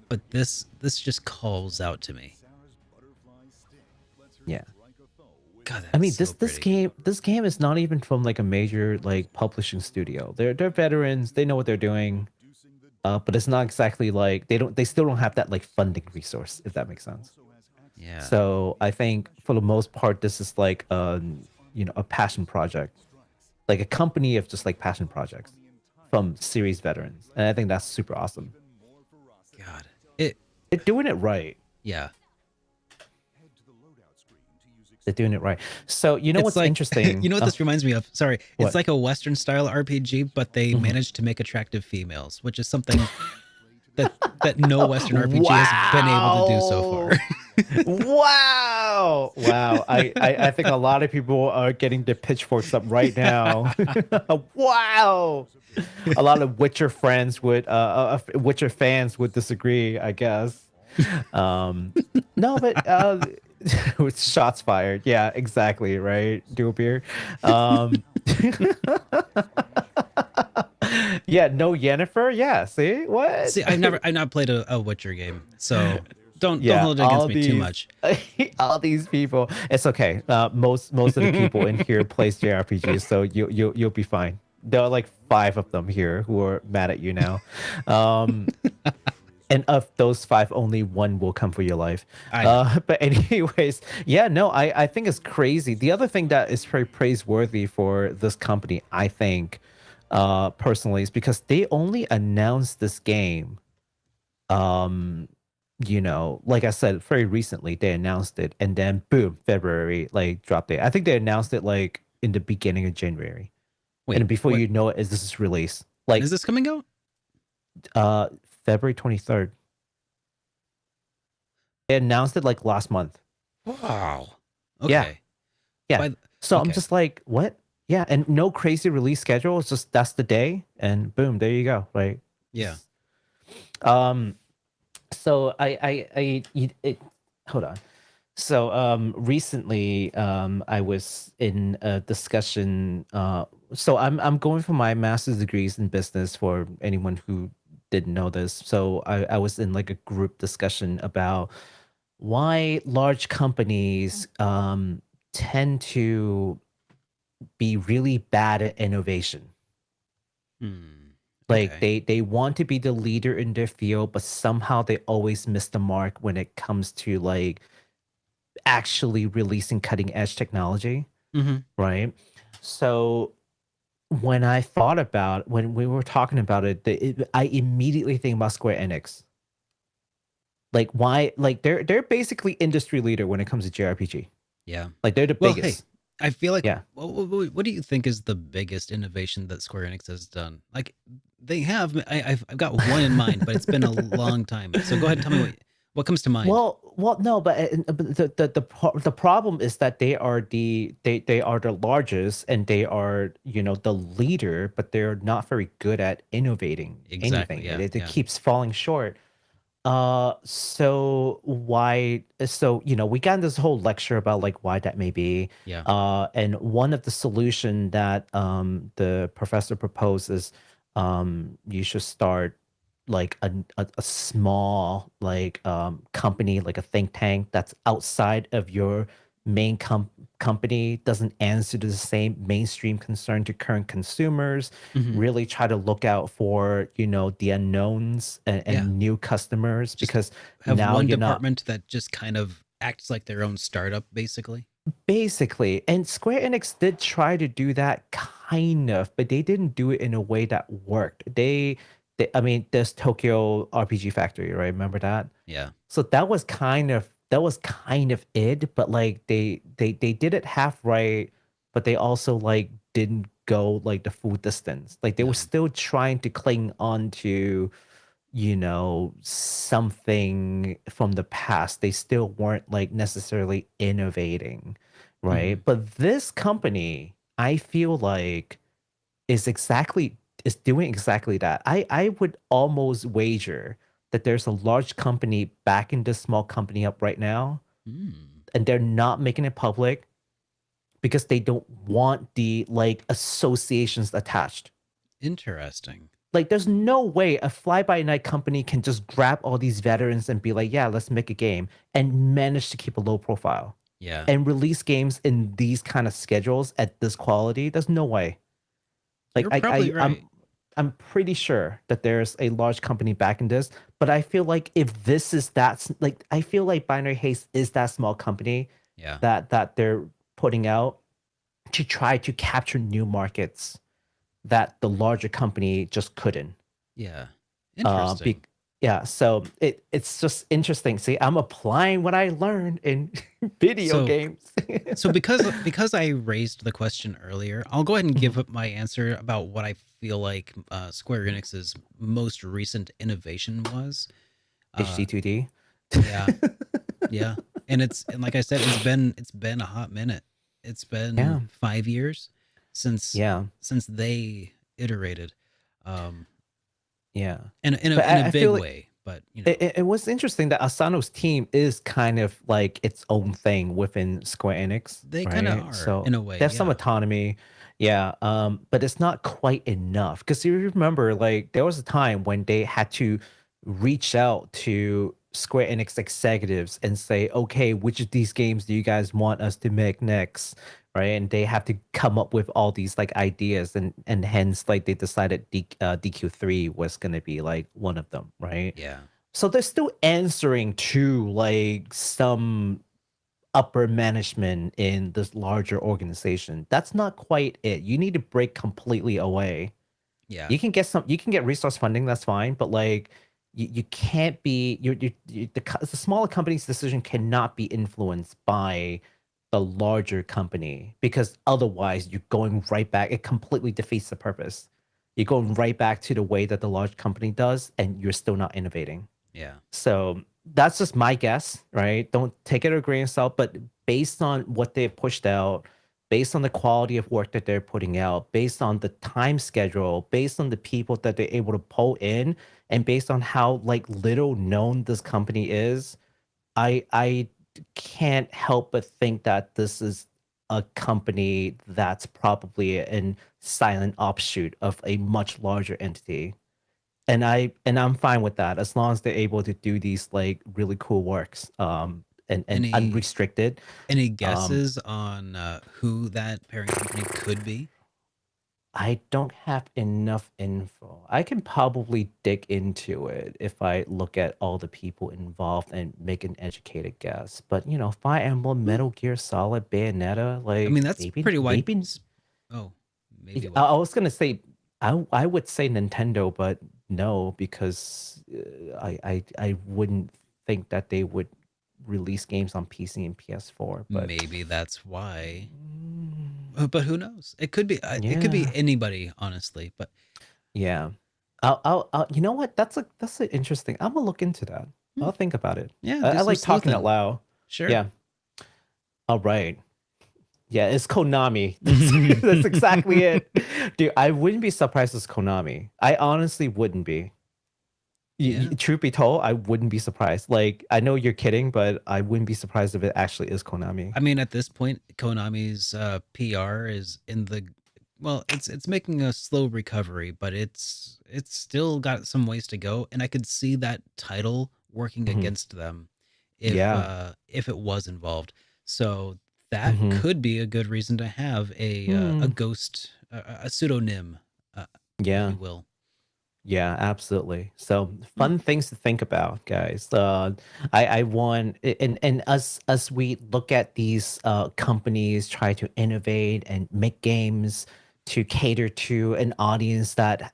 [SPEAKER 1] but this just calls out to me.
[SPEAKER 2] Yeah.
[SPEAKER 1] God,
[SPEAKER 2] I mean,
[SPEAKER 1] that's
[SPEAKER 2] this game is not even from like a major like publishing studio. They're veterans. They know what they're doing. But it's not exactly like they still don't have that like funding resource, if that makes sense.
[SPEAKER 1] Yeah.
[SPEAKER 2] So I think for the most part, this is like a passion project, like a company of just like passion projects from series veterans, and I think that's super awesome.
[SPEAKER 1] God,
[SPEAKER 2] they're doing it right.
[SPEAKER 1] Yeah.
[SPEAKER 2] They're doing it right. So what's
[SPEAKER 1] like,
[SPEAKER 2] interesting?
[SPEAKER 1] You know what this reminds me of? Sorry,
[SPEAKER 2] What?
[SPEAKER 1] it's like a Western style RPG, but they managed to make attractive females, which is something that no Western RPG has been able to do so far.
[SPEAKER 2] Wow. I think a lot of people are getting their pitchforks up right now. Wow. A lot of Witcher fans would disagree, I guess. No, but with shots fired. Yeah, exactly, right? Do a beer. Yeah, no Yennefer. Yeah, see what?
[SPEAKER 1] See, I've not played a Witcher game, so don't hold it against me too much.
[SPEAKER 2] All these people, it's okay. Most of the people in here plays JRPGs, so you'll be fine. There are like 5 of them here who are mad at you now. And of those 5, only 1 will come for your life. But anyways, yeah, no, I think it's crazy. The other thing that is very praiseworthy for this company, I think, personally, is because they only announced this game, like I said, very recently, they announced it, and then boom, February, like drop date. I think they announced it like in the beginning of January.
[SPEAKER 1] Wait,
[SPEAKER 2] and before
[SPEAKER 1] what?
[SPEAKER 2] you know it, this is released. Like,
[SPEAKER 1] Is this coming out?
[SPEAKER 2] February 23rd. They announced it like last month.
[SPEAKER 1] Wow. Okay.
[SPEAKER 2] Yeah. So
[SPEAKER 1] okay.
[SPEAKER 2] I'm just like, what? Yeah, and no crazy release schedule. It's just that's the day, and boom, there you go. Right?
[SPEAKER 1] Yeah.
[SPEAKER 2] So hold on. So recently I was in a discussion. So I'm going for my master's degrees in business, for anyone who didn't know this. So I was in like a group discussion about why large companies tend to be really bad at innovation. Like
[SPEAKER 1] Okay.
[SPEAKER 2] they want to be the leader in their field, but somehow they always miss the mark when it comes to like actually releasing cutting edge technology. Right? So when I thought about, when we were talking about it, I immediately think about Square Enix. Like why? Like they're basically industry leader when it comes to JRPG.
[SPEAKER 1] Yeah.
[SPEAKER 2] Like they're the biggest.
[SPEAKER 1] Hey, I feel like,
[SPEAKER 2] Yeah.
[SPEAKER 1] what do you think is the biggest innovation that Square Enix has done? Like they have, I've got one in mind, but it's been a long time. So go ahead and tell me What comes to mind?
[SPEAKER 2] Well, no, but the problem is that they are they are the largest and they are, you know, the leader, but they're not very good at innovating
[SPEAKER 1] Exactly.
[SPEAKER 2] anything.
[SPEAKER 1] Yeah.
[SPEAKER 2] It keeps falling short. So why? So you know, we got this whole lecture about like why that may be.
[SPEAKER 1] Yeah.
[SPEAKER 2] And one of the solution that the professor proposed is you should start like a small like company, like a think tank that's outside of your main company, doesn't answer to the same mainstream concern to current consumers.
[SPEAKER 1] Mhm.
[SPEAKER 2] Really try to look out for, you know, the unknowns and,
[SPEAKER 1] Yeah.
[SPEAKER 2] new customers,
[SPEAKER 1] Just
[SPEAKER 2] because
[SPEAKER 1] have
[SPEAKER 2] now
[SPEAKER 1] one
[SPEAKER 2] you're not
[SPEAKER 1] department that just kind of acts like their own startup, basically.
[SPEAKER 2] basically. And Square Enix did try to do that kind of, but they didn't do it in a way that worked. They I mean, there's Tokyo RPG Factory, right? Remember that?
[SPEAKER 1] Yeah.
[SPEAKER 2] So that was kind of it, but like they did it half right, but they also like didn't go like the full distance. Like they
[SPEAKER 1] No.
[SPEAKER 2] were still trying to cling on to, you know, something from the past. They still weren't like necessarily innovating, right?
[SPEAKER 1] Mhm.
[SPEAKER 2] But this company, I feel like is doing exactly that. I would almost wager that there's a large company backing this small company up right now,
[SPEAKER 1] Mm.
[SPEAKER 2] and they're not making it public because they don't want the like associations attached.
[SPEAKER 1] Interesting.
[SPEAKER 2] Like there's no way a fly by night company can just grab all these veterans and be like, yeah, let's make a game and manage to keep a low profile
[SPEAKER 1] Yeah.
[SPEAKER 2] and release games in these kind of schedules at this quality. There's no way. Like
[SPEAKER 1] You're probably right.
[SPEAKER 2] I'm pretty sure that there's a large company backing this, but I feel like if this is like I feel like Binary Haste is that small company
[SPEAKER 1] Yeah.
[SPEAKER 2] that they're putting out to try to capture new markets that the larger company just couldn't.
[SPEAKER 1] Yeah.
[SPEAKER 2] Uh,
[SPEAKER 1] Interesting.
[SPEAKER 2] yeah, so it's just interesting. See, I'm applying what I learned in video
[SPEAKER 1] So
[SPEAKER 2] games.
[SPEAKER 1] so because I raised the question earlier, I'll go ahead and give up my answer about what I feel like Square Enix's most recent innovation was.
[SPEAKER 2] HD2D.
[SPEAKER 1] Yeah. Yeah. And like I said, it's been a hot minute. It's been
[SPEAKER 2] Yeah.
[SPEAKER 1] 5 years since
[SPEAKER 2] Yeah.
[SPEAKER 1] they iterated. Um
[SPEAKER 2] Yeah.
[SPEAKER 1] in
[SPEAKER 2] But
[SPEAKER 1] a
[SPEAKER 2] I
[SPEAKER 1] big
[SPEAKER 2] feel like
[SPEAKER 1] way, but you know.
[SPEAKER 2] it was interesting that Asano's team is kind of like its own thing within Square Enix,
[SPEAKER 1] They kind of
[SPEAKER 2] right?
[SPEAKER 1] are
[SPEAKER 2] So
[SPEAKER 1] in a way,
[SPEAKER 2] they have some
[SPEAKER 1] yeah.
[SPEAKER 2] autonomy. Yeah. But it's not quite enough. Because you remember, like, there was a time when they had to reach out to Square Enix executives and say, okay, which of these games do you guys want us to make next? Right. And they have to come up with all these like ideas, and hence like they decided DQ3 was gonna be like one of them, right?
[SPEAKER 1] Yeah.
[SPEAKER 2] So they're still answering to like some upper management in this larger organization. That's not quite it. You need to break completely away.
[SPEAKER 1] Yeah.
[SPEAKER 2] You can get resource funding, that's fine, but like you can't be the smaller company's decision cannot be influenced by the larger company, because otherwise you're going right back. It completely defeats the purpose. You're going right back to the way that the large company does, and you're still not innovating.
[SPEAKER 1] Yeah.
[SPEAKER 2] So that's just my guess, right? Don't take it with a grain of salt, but based on what they've pushed out, based on the quality of work that they're putting out, based on the time schedule, based on the people that they're able to pull in, and based on how like little known this company is, I can't help but think that this is a company that's probably a silent offshoot of a much larger entity. And I'm fine with that as long as they're able to do these like really cool works and
[SPEAKER 1] Any
[SPEAKER 2] unrestricted.
[SPEAKER 1] any
[SPEAKER 2] Um
[SPEAKER 1] guesses on who that parent company could be?
[SPEAKER 2] I don't have enough info. I can probably dig into it if I look at all the people involved and make an educated guess. But you know, Fire Emblem,
[SPEAKER 1] Hmm.
[SPEAKER 2] Metal Gear Solid, Bayonetta,
[SPEAKER 1] I
[SPEAKER 2] like
[SPEAKER 1] mean, that's pretty wide.
[SPEAKER 2] maybe
[SPEAKER 1] Oh, maybe
[SPEAKER 2] I
[SPEAKER 1] what?
[SPEAKER 2] I was gonna say I would say Nintendo, but no, because I wouldn't think that they would release games on PC and PS4. But
[SPEAKER 1] Maybe that's why.
[SPEAKER 2] mm,
[SPEAKER 1] But who knows? It could be. It could be
[SPEAKER 2] yeah,
[SPEAKER 1] anybody, honestly. But
[SPEAKER 2] yeah. You know what? That's an interesting. I'm gonna look into that. I'll think about it.
[SPEAKER 1] Yeah,
[SPEAKER 2] I
[SPEAKER 1] do some
[SPEAKER 2] like talking out
[SPEAKER 1] sleuthing.
[SPEAKER 2] loud.
[SPEAKER 1] Sure.
[SPEAKER 2] Yeah. All right. Yeah, it's Konami. That's exactly it. Dude, I wouldn't be surprised it's Konami. I honestly wouldn't be.
[SPEAKER 1] Yeah.
[SPEAKER 2] Truth be told, I wouldn't be surprised. Like, I know you're kidding, but I wouldn't be surprised if it actually is Konami.
[SPEAKER 1] I mean, at this point, Konami's PR is in the well, it's making a slow recovery, but it's still got some ways to go, and I could see that title working
[SPEAKER 2] Mhm.
[SPEAKER 1] against them
[SPEAKER 2] Yeah.
[SPEAKER 1] if it was involved. So that
[SPEAKER 2] Mhm.
[SPEAKER 1] could be a good reason to have a ghost, a pseudonym, if
[SPEAKER 2] Yeah.
[SPEAKER 1] you will.
[SPEAKER 2] Yeah, absolutely. So fun things to think about, guys. I want and as we look at these companies try to innovate and make games to cater to an audience that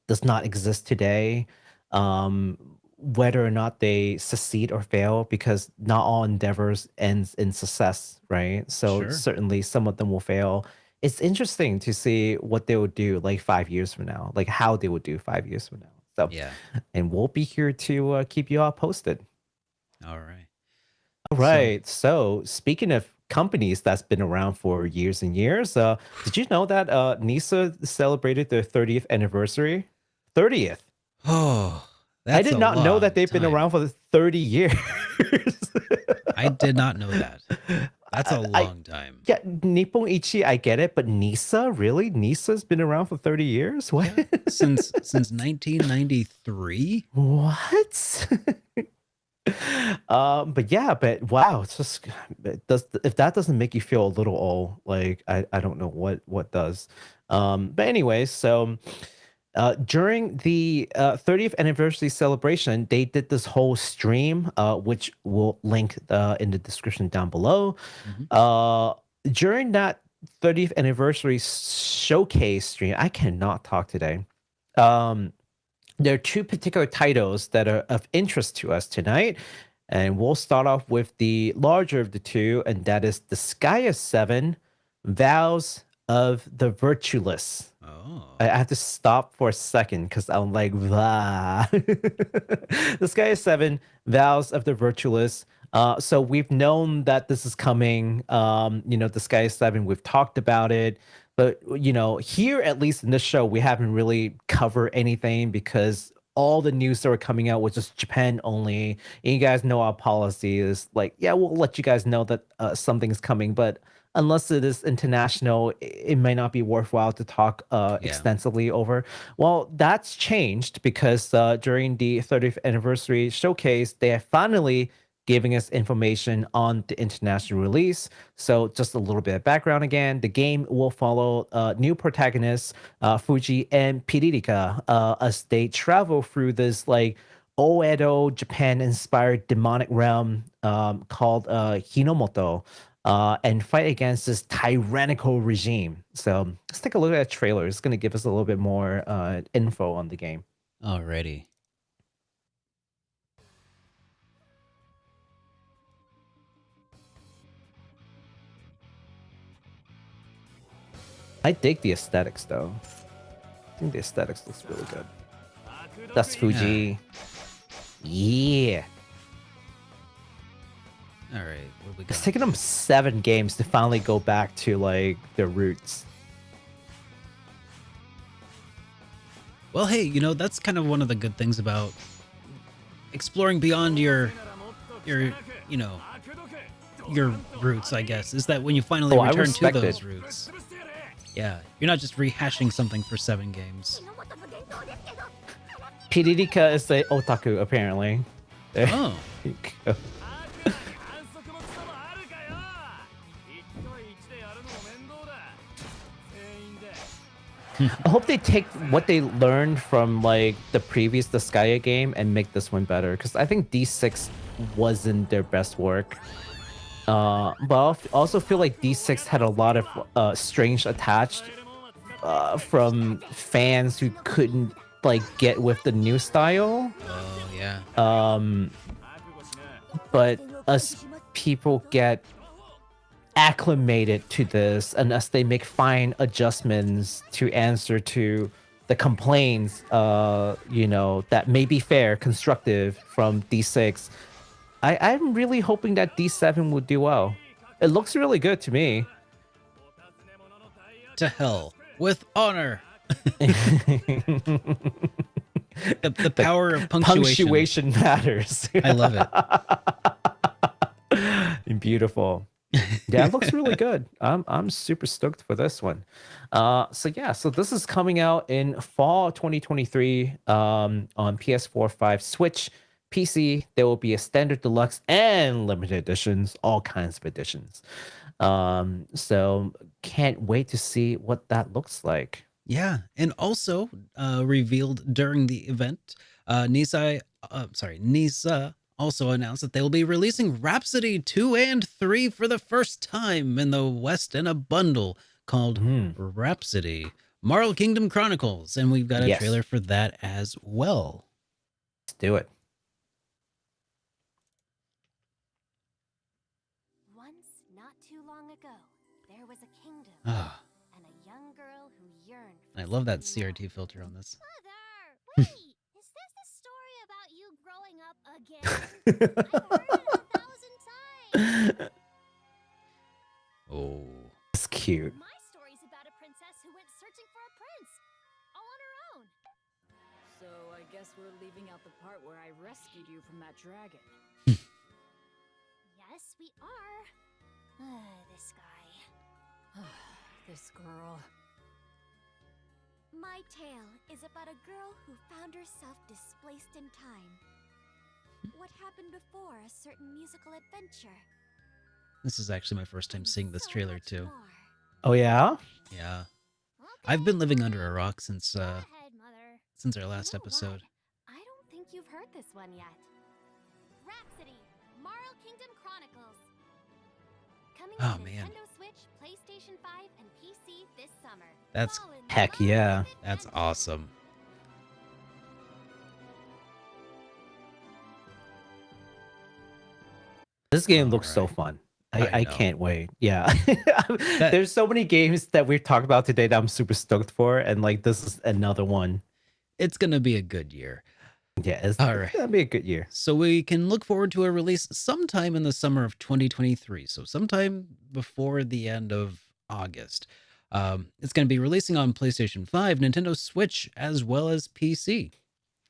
[SPEAKER 2] does not exist today, whether or not they succeed or fail, because not all endeavors ends in success, right? So
[SPEAKER 1] Sure.
[SPEAKER 2] certainly some of them will fail. It's interesting to see what they would do like 5 years from now, like how they would do 5 years from now. So,
[SPEAKER 1] Yeah.
[SPEAKER 2] and we'll be here to keep you all posted.
[SPEAKER 1] All right.
[SPEAKER 2] All right. So, speaking of companies that's been around for years and years, did you know that NISA celebrated their 30th anniversary? 30th.
[SPEAKER 1] Oh,
[SPEAKER 2] I
[SPEAKER 1] that's
[SPEAKER 2] did
[SPEAKER 1] a
[SPEAKER 2] not know that
[SPEAKER 1] long
[SPEAKER 2] they've been
[SPEAKER 1] time.
[SPEAKER 2] around for 30 years.
[SPEAKER 1] I did not know that. That's a long time.
[SPEAKER 2] Yeah, Nippon Ichi, I get it, but NISA, really? NISA's been around for 30 years? What?
[SPEAKER 1] Yeah, since 1993.
[SPEAKER 2] What? But yeah, but wow, it's just if that doesn't make you feel a little old, like I don't know what does. But anyway, so during the 30th anniversary celebration, they did this whole stream, which we'll link in the description down below. During that 30th anniversary showcase stream, I cannot talk today. There are two particular titles that are of interest to us tonight, and we'll start off with the larger of the two, and that is Disgaea 7, Vows of the Virtueless.
[SPEAKER 1] Oh.
[SPEAKER 2] I have to stop for a second because I'm like, "Vah." Disgaea 7, Vows of the Virtueless. So we've known that this is coming. Disgaea 7, we've talked about it. But, here, at least in this show, we haven't really covered anything because all the news that were coming out was just Japan only. And you guys know our policy is like, yeah, we'll let you guys know that something's coming. But unless it is international, it might not be worthwhile to talk extensively over. Well, that's changed because during the 30th anniversary showcase, they have finally giving us information on the international release. So just a little bit of background again. The game will follow new protagonists, Fuji and Piririka, as they travel through this like Oedo Japan-inspired demonic realm called Hinomoto, and fight against this tyrannical regime. So let's take a look at that trailer. It's going to give us a little bit more info on the game.
[SPEAKER 1] Alrighty.
[SPEAKER 2] I dig the aesthetics, though. I think the aesthetics looks really good. That's Fuji. Yeah.
[SPEAKER 1] All right. What we got?
[SPEAKER 2] It's taken them 7 games to finally go back to like their roots.
[SPEAKER 1] Well, hey, that's kind of one of the good things about exploring beyond your roots, I guess, is that when you finally return to those roots. Yeah, you're not just rehashing something for 7 games.
[SPEAKER 2] Piririka is the otaku, apparently.
[SPEAKER 1] Oh.
[SPEAKER 2] I hope they take what they learned from like the previous Disgaea game and make this one better, because I think D6 wasn't their best work. But I also feel like D6 had a lot of strings attached from fans who couldn't like get with the new style.
[SPEAKER 1] Oh yeah.
[SPEAKER 2] But as people get acclimated to this, and as they make fine adjustments to answer to the complaints, that may be fair, constructive from D6, I'm really hoping that D7 will do well. It looks really good to me.
[SPEAKER 1] To hell with honor. the power of punctuation.
[SPEAKER 2] Punctuation matters.
[SPEAKER 1] I love
[SPEAKER 2] it. Beautiful. Yeah, it looks really good. I'm super stoked for this one. So this is coming out in fall 2023 on PS4, 5, Switch, PC. There will be a standard, deluxe, and limited editions, all kinds of editions. So can't wait to see what that looks like.
[SPEAKER 1] Yeah, and also revealed during the event, NIS also announced that they will be releasing Rhapsody 2 and 3 for the first time in the West in a bundle called Rhapsody Marl Kingdom Chronicles, and we've got a trailer for that as well.
[SPEAKER 2] Let's do it.
[SPEAKER 4] Once, not too long ago, there was a kingdom and a young girl who yearned for
[SPEAKER 1] I love that
[SPEAKER 4] something
[SPEAKER 1] CRT filter on this.
[SPEAKER 4] Mother, wait! Is this the story about you growing up again? I've heard it 1,000 times.
[SPEAKER 1] Oh,
[SPEAKER 2] it's cute.
[SPEAKER 4] My story's about a princess who went searching for a prince, all on her own.
[SPEAKER 10] So I guess we're leaving out the part where I rescued you from that dragon.
[SPEAKER 4] Yes, we are. This guy.
[SPEAKER 10] This girl.
[SPEAKER 4] My tale is about a girl who found herself displaced in time. What happened before a certain musical adventure?
[SPEAKER 1] this is actually my first time seeing this trailer too.
[SPEAKER 2] Oh yeah?
[SPEAKER 1] Yeah, I've been living under a rock since
[SPEAKER 4] Go ahead, Mother.
[SPEAKER 1] since our last
[SPEAKER 4] You know
[SPEAKER 1] episode.
[SPEAKER 4] what? I don't think you've heard this one yet. Rhapsody, Marl Kingdom Chronicles. Coming
[SPEAKER 1] Oh,
[SPEAKER 4] to
[SPEAKER 1] man.
[SPEAKER 4] Nintendo Switch, PlayStation 5, and PC this summer.
[SPEAKER 1] That's
[SPEAKER 4] Fall in
[SPEAKER 2] heck
[SPEAKER 4] love
[SPEAKER 2] yeah.
[SPEAKER 4] with
[SPEAKER 1] That's
[SPEAKER 4] adventure.
[SPEAKER 1] awesome.
[SPEAKER 2] This game looks so
[SPEAKER 1] Alright.
[SPEAKER 2] fun.
[SPEAKER 1] I
[SPEAKER 2] I
[SPEAKER 1] know.
[SPEAKER 2] can't wait. Yeah. There's so many games that we've talked about today that I'm super stoked for, and like this is another one.
[SPEAKER 1] It's gonna be a good year.
[SPEAKER 2] Yeah, it's
[SPEAKER 1] All right.
[SPEAKER 2] gonna be a good year.
[SPEAKER 1] So we can look forward to a release sometime in the summer of 2023. So sometime before the end of August. It's going to be releasing on PlayStation 5, Nintendo Switch, as well as PC.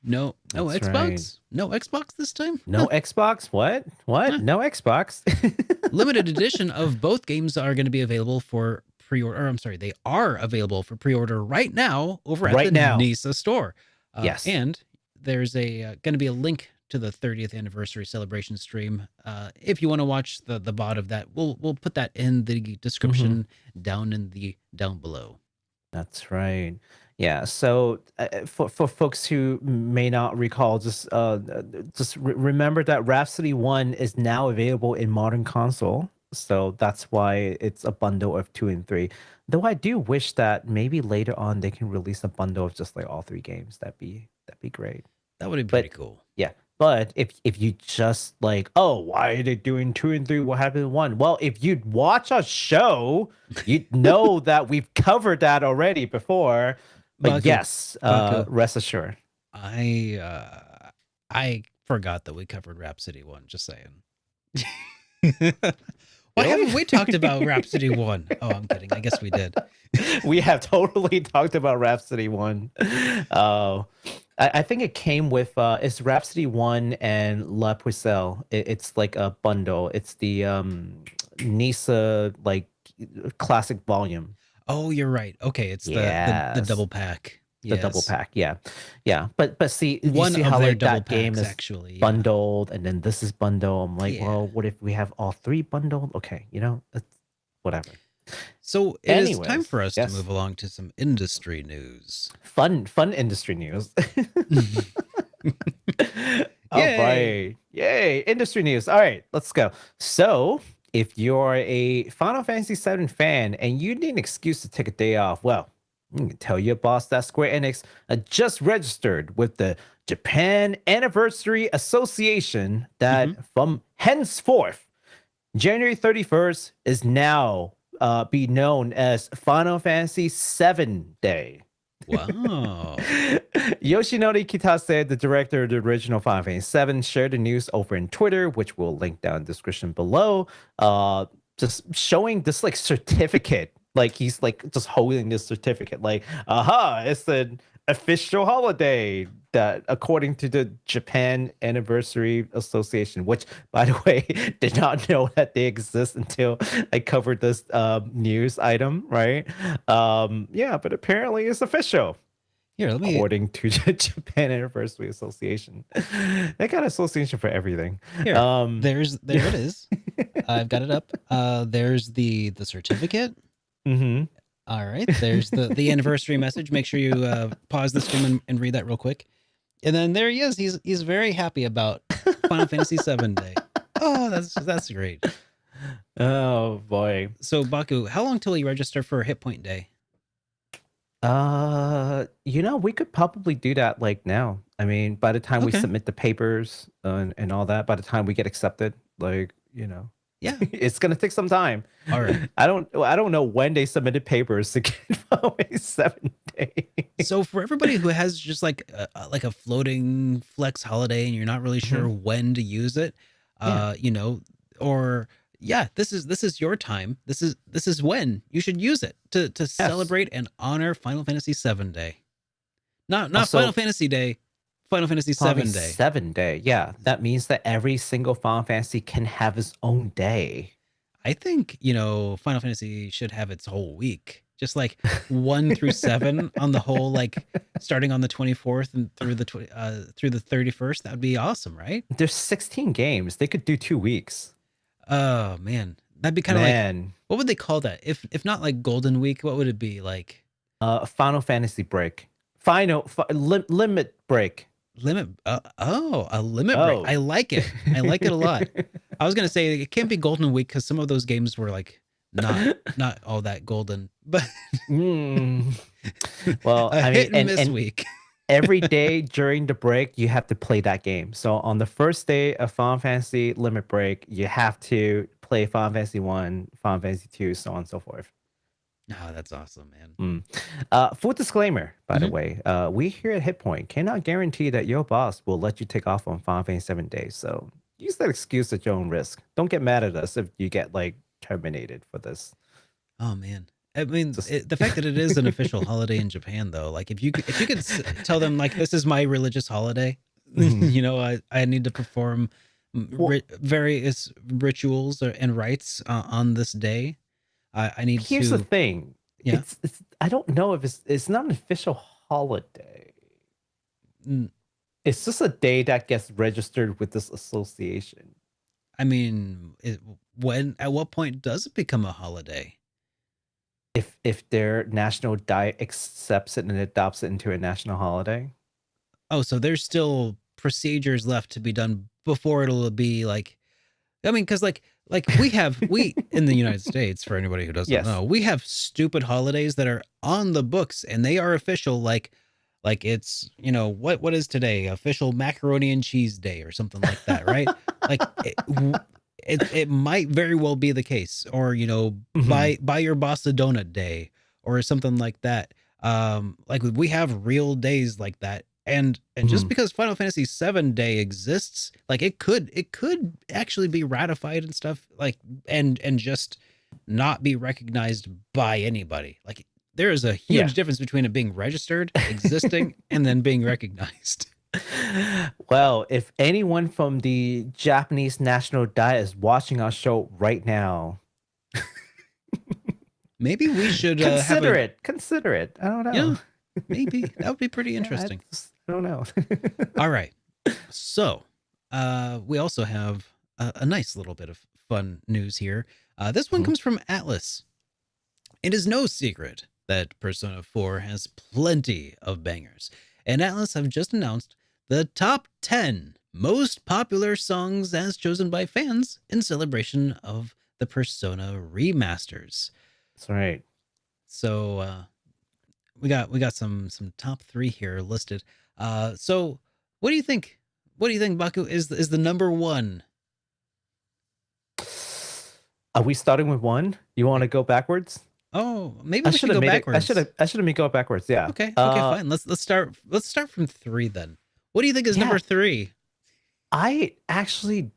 [SPEAKER 1] No
[SPEAKER 2] That's
[SPEAKER 1] Xbox?
[SPEAKER 2] right.
[SPEAKER 1] No Xbox this time?
[SPEAKER 2] No Xbox? What? What?
[SPEAKER 1] Huh.
[SPEAKER 2] No Xbox?
[SPEAKER 1] Limited edition of both games are going to be available for pre-order. Or, I'm sorry, they are available for pre-order right now over at
[SPEAKER 2] Right
[SPEAKER 1] the
[SPEAKER 2] now.
[SPEAKER 1] NIS store.
[SPEAKER 2] Yes.
[SPEAKER 1] And there's a going to be a link to the 30th anniversary celebration stream. If you want to watch the VOD of that, we'll put that in the description down below.
[SPEAKER 2] That's right. Yeah. So for folks who may not recall, just remember that Rhapsody 1 is now available in modern console. So that's why it's a bundle of 2 and 3. Though I do wish that maybe later on they can release a bundle of just like all 3 games. That'd be great.
[SPEAKER 1] That would be pretty cool.
[SPEAKER 2] Yeah. But if you just like, oh, why are they doing 2 and 3? What happened in 1? Well, if you'd watch our show, you'd know that we've covered that already before. But
[SPEAKER 1] Baku,
[SPEAKER 2] yes,
[SPEAKER 1] Baku.
[SPEAKER 2] rest assured.
[SPEAKER 1] I forgot that we covered Rhapsody 1, just saying. Why haven't we talked about Rhapsody 1? Oh, I'm kidding. I guess we did.
[SPEAKER 2] We have totally talked about Rhapsody 1. I think it came with it's Rhapsody 1 and La Pucelle. It's like a bundle. It's the Nisa like classic volume.
[SPEAKER 1] Oh, you're right. Okay, it's the
[SPEAKER 2] Yes.
[SPEAKER 1] double pack.
[SPEAKER 2] The double
[SPEAKER 1] Yes.
[SPEAKER 2] pack, yeah. But see, you
[SPEAKER 1] One
[SPEAKER 2] see
[SPEAKER 1] of
[SPEAKER 2] how
[SPEAKER 1] their
[SPEAKER 2] like
[SPEAKER 1] double
[SPEAKER 2] that game
[SPEAKER 1] packs,
[SPEAKER 2] is
[SPEAKER 1] actually. Yeah.
[SPEAKER 2] bundled, and then this is bundled. I'm like,
[SPEAKER 1] Yeah.
[SPEAKER 2] well, what if we have all 3 bundled? Okay, it's whatever.
[SPEAKER 1] So it is time
[SPEAKER 2] Anyways,
[SPEAKER 1] for us
[SPEAKER 2] yes.
[SPEAKER 1] to move along to some industry news.
[SPEAKER 2] Fun industry news. All
[SPEAKER 1] Yay.
[SPEAKER 2] right. Yay. Industry news. All right, let's go. So if you're a Final Fantasy VII fan and you need an excuse to take a day off, well, you can tell your boss that Square Enix just registered with the Japan Anniversary Association that from henceforth, January 31st is now be known as Final Fantasy VII Day.
[SPEAKER 1] Wow.
[SPEAKER 2] Yoshinori Kitase, the director of the original Final Fantasy VII, shared the news over in Twitter, which we'll link down in the description below. Just showing this like certificate, like he's like just holding this certificate, like, aha, it's an official holiday that according to the Japan Anniversary Association, which by the way did not know that they exist until I covered this news item, right? Yeah, but apparently it's official.
[SPEAKER 1] Here, let me.
[SPEAKER 2] According to the Japan Anniversary Association, they got an association for everything.
[SPEAKER 1] Here, there it is. I've got it up. There's the certificate.
[SPEAKER 2] Mm-hmm.
[SPEAKER 1] All right. There's the anniversary message. Make sure you pause the stream and read that real quick. And then there he is. He's very happy about Final Fantasy VII Day. Oh, that's great.
[SPEAKER 2] Oh boy.
[SPEAKER 1] So Baku, how long till you register for Hitpoint Day?
[SPEAKER 2] We could probably do that like now. I mean, by the time we
[SPEAKER 1] Okay.
[SPEAKER 2] submit the papers and all that, by the time we get accepted, like,
[SPEAKER 1] Yeah.
[SPEAKER 2] it's gonna take some time.
[SPEAKER 1] All right.
[SPEAKER 2] I don't know when they submitted papers to get Final Fantasy 7 Day.
[SPEAKER 1] So for everybody who has just like a floating flex holiday and you're not really sure when to use it, this is your time. This is when you should use it to celebrate and honor Final Fantasy VII Day. Not
[SPEAKER 2] Also,
[SPEAKER 1] Final Fantasy Day, Final Fantasy VII Day.
[SPEAKER 2] 7 Day. Yeah, that means that every single Final Fantasy can have its own day.
[SPEAKER 1] I think, Final Fantasy should have its whole week. Just like 1 through 7 on the whole, like starting on the 24th and through the 31st. That would be awesome, right?
[SPEAKER 2] There's 16 games. They could do 2 weeks.
[SPEAKER 1] Oh man, that'd be kind of like, what would they call that? If not like Golden Week, what would it be like?
[SPEAKER 2] Final Fantasy break. Limit break.
[SPEAKER 1] Limit. A limit break. I like it. I like it a lot. I was gonna say it can't be Golden Week because some of those games were like not all that golden, but
[SPEAKER 2] well,
[SPEAKER 1] I mean, hit and miss week.
[SPEAKER 2] Every day during the break, you have to play that game. So on the first day of Final Fantasy Limit Break, you have to play Final Fantasy 1, Final Fantasy 2, so on and so forth.
[SPEAKER 1] Oh, that's awesome, man.
[SPEAKER 2] Full disclaimer, by the way, we here at Hitpoint cannot guarantee that your boss will let you take off on Final Fantasy 7 days. So use that excuse at your own risk. Don't get mad at us if you get like terminated for this. Oh man.
[SPEAKER 1] I mean, the fact that it is an official holiday in Japan, though, like if you could tell them like this is my religious holiday, I need to perform various rituals and rites on this day. I need.
[SPEAKER 2] Here's the thing.
[SPEAKER 1] Yeah.
[SPEAKER 2] It's I don't know if it's not an official holiday. It's just a day that gets registered with this association.
[SPEAKER 1] I mean, at what point does it become a holiday?
[SPEAKER 2] If their national diet accepts it and adopts it into a national holiday.
[SPEAKER 1] Oh, so there's still procedures left to be done before it'll be like, I mean, because like we in the United States, for anybody who doesn't know, we have stupid holidays that are on the books and they are official. Like it's, what is today? Official macaroni and cheese day or something like that, right? Like it might very well be the case, or buy your boss a donut day or something like that. Like we have real days like that, and just because Final Fantasy VII Day exists, like it could actually be ratified and stuff, like and just not be recognized by anybody. Like there is a huge difference between it being registered, existing, and then being recognized.
[SPEAKER 2] Well, if anyone from the Japanese National Diet is watching our show right now,
[SPEAKER 1] maybe we should
[SPEAKER 2] consider it. I don't know.
[SPEAKER 1] Yeah, maybe that would be pretty interesting.
[SPEAKER 2] I don't know.
[SPEAKER 1] All right. So we also have a nice little bit of fun news here. This one comes from Atlas. It is no secret that Persona 4 has plenty of bangers, and Atlas have just announced the top 10 most popular songs as chosen by fans in celebration of the Persona remasters.
[SPEAKER 2] That's right.
[SPEAKER 1] So we got some top 3 here listed. So what do you think? What do you think, Baku, is the number 1?
[SPEAKER 2] Are we starting with 1? You want to go backwards?
[SPEAKER 1] Oh, maybe we should go backwards.
[SPEAKER 2] I should have made go backwards. Yeah.
[SPEAKER 1] Okay. Fine. Let's start from 3 then. What do you think is number 3?
[SPEAKER 2] I actually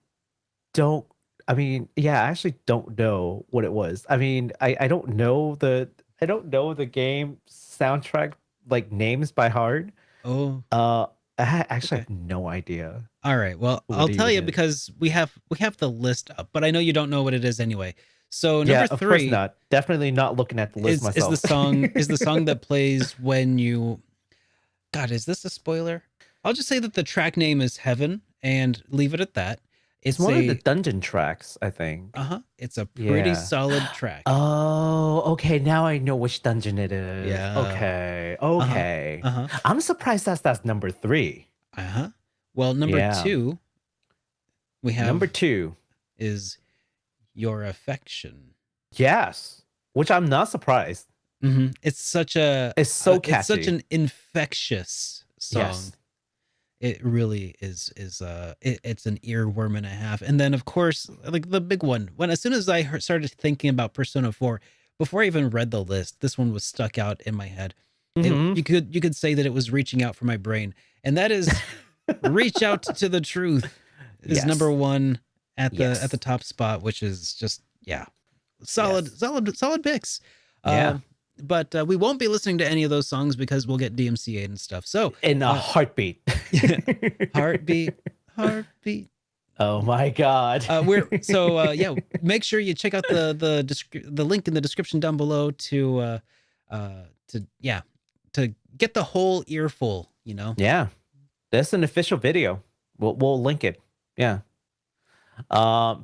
[SPEAKER 2] don't. I mean, I actually don't know what it was. I mean, I don't know the game soundtrack like names by heart.
[SPEAKER 1] Oh.
[SPEAKER 2] I actually have no idea.
[SPEAKER 1] All right. Well, I'll tell you because we have the list up, but I know you don't know what it is anyway. So number 3,
[SPEAKER 2] of course not. Definitely not looking at the list myself.
[SPEAKER 1] Is the song that plays when you. God, is this a spoiler? I'll just say that the track name is Heaven and leave it at that.
[SPEAKER 2] It's one of the dungeon tracks, I think.
[SPEAKER 1] It's a pretty solid track.
[SPEAKER 2] Oh, okay. Now I know which dungeon it is.
[SPEAKER 1] Yeah.
[SPEAKER 2] Okay. I'm surprised that's number 3.
[SPEAKER 1] Well, number 2, we have
[SPEAKER 2] number 2
[SPEAKER 1] is Your Affection.
[SPEAKER 2] Yes, which I'm not surprised.
[SPEAKER 1] It's so catchy. It's such an infectious song.
[SPEAKER 2] Yes.
[SPEAKER 1] It really is. It's an earworm and a half. And then, of course, like the big one. As soon as I started thinking about Persona 4, before I even read the list, this one was stuck out in my head. You could say that it was reaching out for my brain, and that is "Reach Out to the Truth" is number 1 at the top spot, which is just solid picks. But we won't be listening to any of those songs because we'll get DMCA'd and stuff. So
[SPEAKER 2] in a heartbeat.
[SPEAKER 1] heartbeat.
[SPEAKER 2] Oh my God.
[SPEAKER 1] Make sure you check out the link in the description down below to get the whole earful, you know?
[SPEAKER 2] Yeah. That's an official video. We'll link it. Yeah. But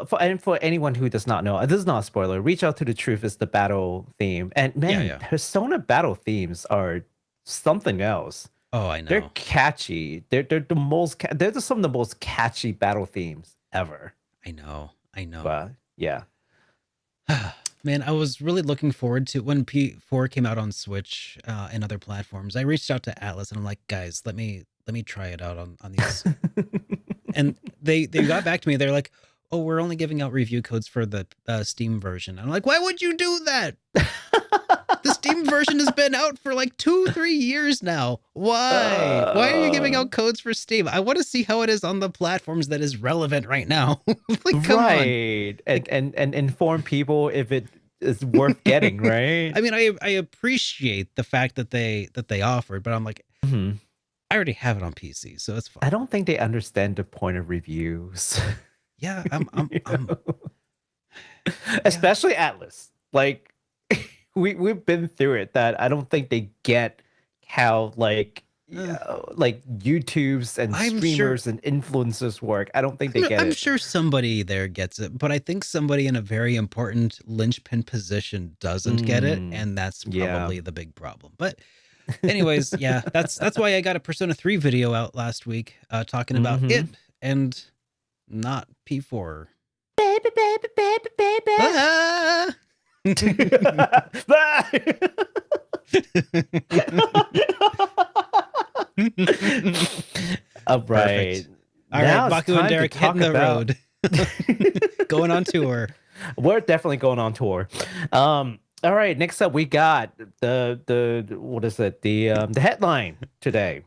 [SPEAKER 2] for anyone who does not know, this is not a spoiler. Reach Out to the Truth is the battle theme, and man, Persona battle themes are something else.
[SPEAKER 1] Oh, I know.
[SPEAKER 2] They're catchy. They're the most. They're some of the most catchy battle themes ever.
[SPEAKER 1] I know.
[SPEAKER 2] But yeah,
[SPEAKER 1] man, I was really looking forward to when P4 came out on Switch and other platforms. I reached out to Atlas and I'm like, guys, let me try it out on these. And they got back to me. They're like, oh, we're only giving out review codes for the Steam version. I'm like, why would you do that? The Steam version has been out for like 2-3 years now. Why? Why are you giving out codes for Steam? I want to see how it is on the platforms that is relevant right now. Like, come on.
[SPEAKER 2] And inform people if it is worth getting, right?
[SPEAKER 1] I mean, I appreciate the fact that they offered, but I'm like, I already have it on PC, so it's fine.
[SPEAKER 2] I don't think they understand the point of reviews.
[SPEAKER 1] Yeah,
[SPEAKER 2] especially Atlas. Like we've been through it. That I don't think they get how like YouTubes and streamers and influencers work. I don't think they get it.
[SPEAKER 1] I'm sure somebody there gets it, but I think somebody in a very important linchpin position doesn't get it, and that's probably the big problem. But anyways, that's why I got a Persona 3 video out last week talking about it and not P4.
[SPEAKER 2] Baby.
[SPEAKER 1] Ah!
[SPEAKER 2] All right.
[SPEAKER 1] All right, Baku and Derek hitting the road. Going on tour.
[SPEAKER 2] We're definitely going on tour. All right, next up we got the what is it? The headline today.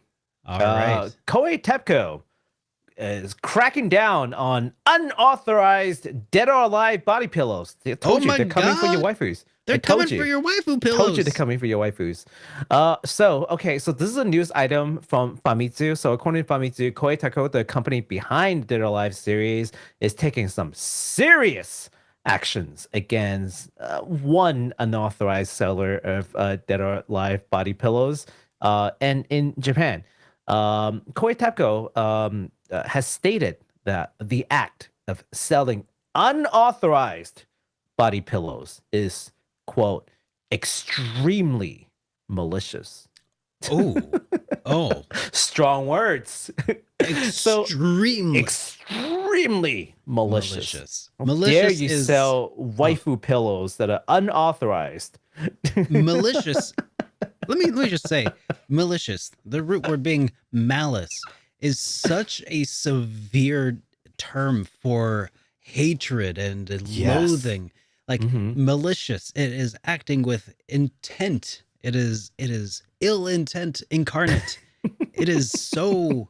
[SPEAKER 1] All right.
[SPEAKER 2] Koei Tecmo is cracking down on unauthorized dead or alive body pillows. They told you they're coming for your waifus.
[SPEAKER 1] They're coming for your waifu pillows.
[SPEAKER 2] Told you they're coming for your waifus. So this is a news item from Famitsu. So according to Famitsu, Koei Tecmo, the company behind Dead or Alive series, is taking some serious actions against one unauthorized seller of Dead or Alive body pillows. And in Japan, Koei Tecmo has stated that the act of selling unauthorized body pillows is, quote, extremely malicious.
[SPEAKER 1] Oh,
[SPEAKER 2] strong words.
[SPEAKER 1] Extremely
[SPEAKER 2] malicious.
[SPEAKER 1] Malicious
[SPEAKER 2] dare you sell waifu pillows that are unauthorized?
[SPEAKER 1] Malicious. Let me just say, malicious. The root word being malice is such a severe term for hatred and loathing. like malicious. It is acting with intent. It is ill intent incarnate. It is so,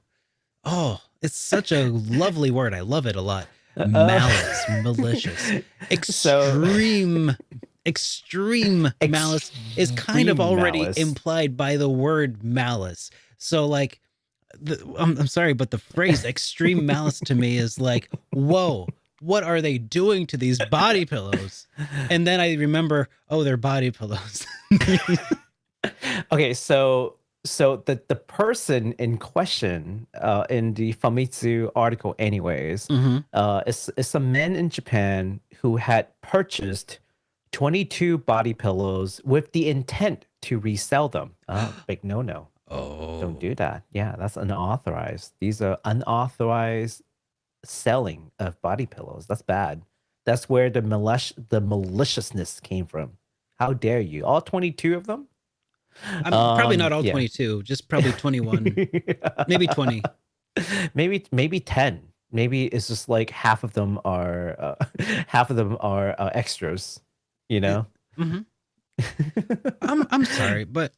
[SPEAKER 1] it's such a lovely word. I love it a lot. Malice, malicious, extreme malice is kind of already implied by the word malice. So like, I'm sorry, but the phrase extreme malice to me is like, whoa, what are they doing to these body pillows? And then I remember, oh, they're body pillows.
[SPEAKER 2] Okay, so the person in question in the Famitsu article anyways, is a man in Japan who had purchased 22 body pillows with the intent to resell them. Big no.
[SPEAKER 1] Oh,
[SPEAKER 2] don't do that. Yeah, that's unauthorized. These are unauthorized selling of body pillows. That's bad. That's where the maliciousness came from. How dare you? All 22 of them?
[SPEAKER 1] Probably not all 22, just probably 21, maybe 20,
[SPEAKER 2] maybe 10. Maybe it's just like half of them are extras. You know.
[SPEAKER 1] I'm sorry, but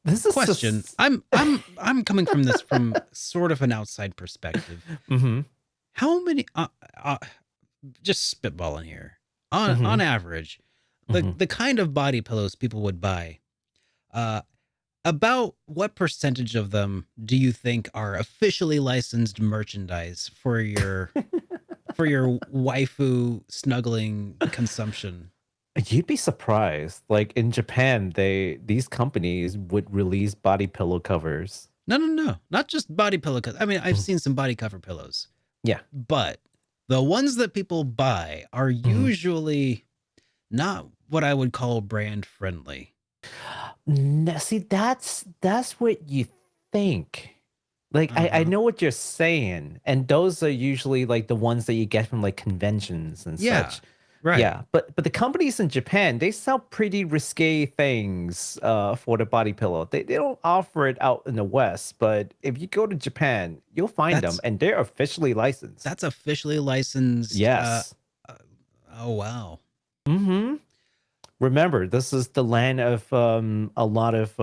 [SPEAKER 2] this is
[SPEAKER 1] question.
[SPEAKER 2] Just...
[SPEAKER 1] I'm coming from this from sort of an outside perspective. How many? Just spitballing here. On average, the kind of body pillows people would buy. About what percentage of them do you think are officially licensed merchandise for your waifu snuggling consumption?
[SPEAKER 2] You'd be surprised. Like in Japan, these companies would release body pillow covers.
[SPEAKER 1] No, not just body pillow covers. I mean, I've seen some body cover pillows.
[SPEAKER 2] Yeah,
[SPEAKER 1] but the ones that people buy are usually not what I would call brand friendly.
[SPEAKER 2] No, see, that's what you think. Like, I know what you're saying, and those are usually like the ones that you get from like conventions and such.
[SPEAKER 1] Right.
[SPEAKER 2] Yeah, but the companies in Japan, they sell pretty risque things for the body pillow. They don't offer it out in the West, but if you go to Japan, you'll find them, and they're officially licensed.
[SPEAKER 1] That's officially licensed.
[SPEAKER 2] Yes.
[SPEAKER 1] Oh wow.
[SPEAKER 2] Remember, this is the land of a lot of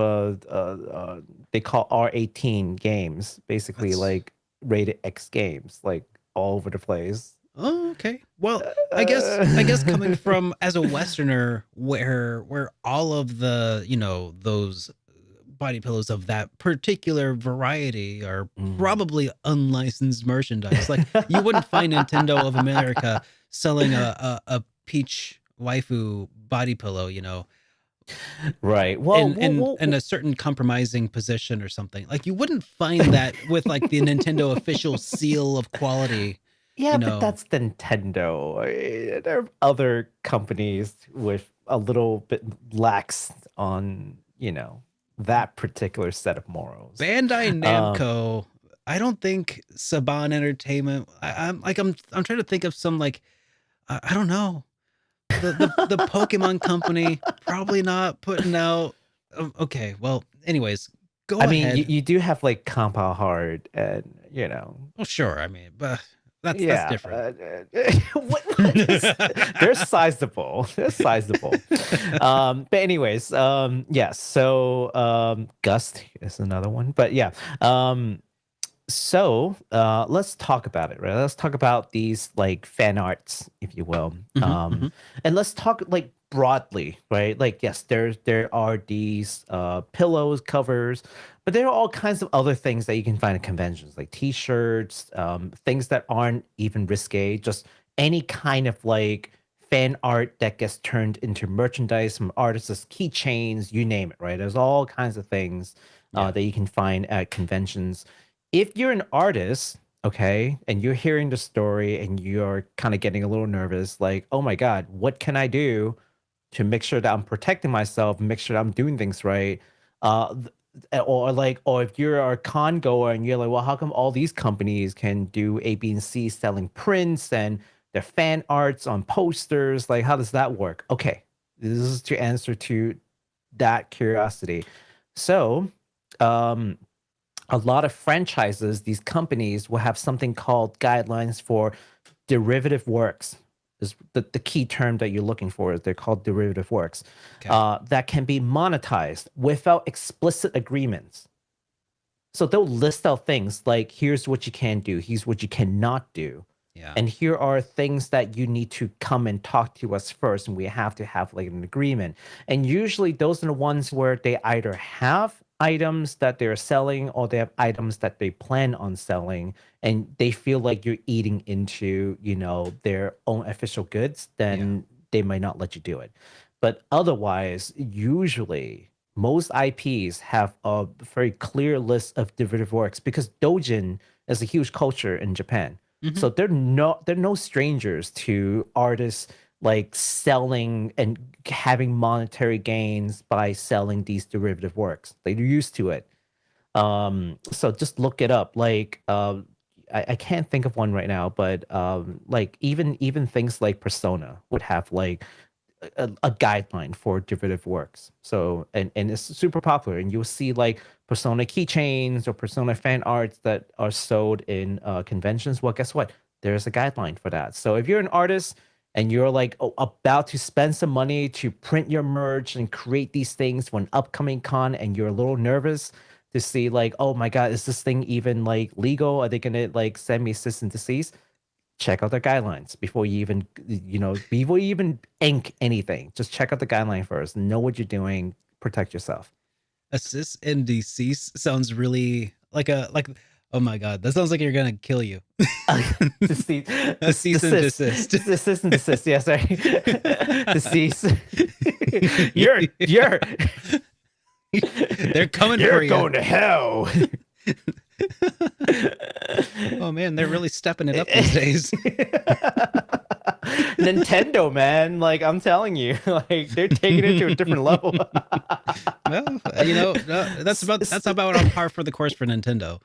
[SPEAKER 2] they call R18 games, basically like rated X games, like all over the place.
[SPEAKER 1] Oh, okay. Well, I guess coming from as a Westerner, where all of the those body pillows of that particular variety are probably unlicensed merchandise. Like you wouldn't find Nintendo of America selling a peach waifu body pillow,
[SPEAKER 2] right? Well,
[SPEAKER 1] in a certain compromising position or something. Like you wouldn't find that with like the Nintendo official seal of quality.
[SPEAKER 2] Yeah, but that's Nintendo. There are other companies with a little bit lax on, that particular set of morals.
[SPEAKER 1] Bandai Namco, I don't think Saban Entertainment. I'm trying to think of some like I don't know. The Pokemon company probably not putting out. Okay, well, anyways, go ahead.
[SPEAKER 2] I mean, you do have like Compound Hard, and
[SPEAKER 1] Well, sure. I mean, but that's different.
[SPEAKER 2] They're sizable. But anyways, yes. So Gust is another one, but yeah. So let's talk about it, right? Let's talk about these like fan arts, if you will. And let's talk like broadly, right? Like, yes, there are these pillows, covers, but there are all kinds of other things that you can find at conventions, like t-shirts, things that aren't even risque, just any kind of like fan art that gets turned into merchandise from artists, keychains, you name it, right? There's all kinds of things that you can find at conventions. If you're an artist, okay, and you're hearing the story and you're kind of getting a little nervous, like, oh my God, what can I do to make sure that I'm protecting myself, make sure that I'm doing things right? Or if you're a con goer and you're like, well, how come all these companies can do A, B, and C selling prints and their fan arts on posters? Like, how does that work? Okay, this is to answer to that curiosity. So, a lot of franchises, these companies will have something called guidelines for derivative works. is the key term that you're looking for. They're called derivative works.
[SPEAKER 1] Okay.
[SPEAKER 2] That can be monetized without explicit agreements. So they'll list out things like, here's what you can do, here's what you cannot do.
[SPEAKER 1] Yeah.
[SPEAKER 2] And here are things that you need to come and talk to us first, and we have to have like an agreement. And usually those are the ones where they either have items that they're selling or they have items that they plan on selling, and they feel like you're eating into, you know, their own official goods, then they might not let you do it. But otherwise, usually most IPs have a very clear list of derivative works, because doujin is a huge culture in Japan. So they're no strangers to artists like selling and having monetary gains by selling these derivative works. They're used to it. So just look it up. Like I can't think of one right now, but like even things like Persona would have like a guideline for derivative works. So and it's super popular, and you'll see like Persona keychains or Persona fan arts that are sold in conventions. Well, guess what? There's a guideline for that. So if you're an artist and you're like about to spend some money to print your merch and create these things for an upcoming con, and you're a little nervous to see like, oh my God, is this thing even like legal? Are they gonna like send me cease and desist? Check out their guidelines before you even, you know, before you even ink anything. Just check out the guideline first. Know what you're doing. Protect yourself.
[SPEAKER 1] Assist and decease sounds really like oh my God, that sounds like you're gonna kill you.
[SPEAKER 2] Cease and desist. Desist and desist. Yeah, sorry. Decease. you're
[SPEAKER 1] They're coming for you.
[SPEAKER 2] You're going to hell.
[SPEAKER 1] Oh man, they're really stepping it up these days.
[SPEAKER 2] Nintendo, man, like I'm telling you, like they're taking it to a different level.
[SPEAKER 1] Well, you know, that's about on par for the course for Nintendo.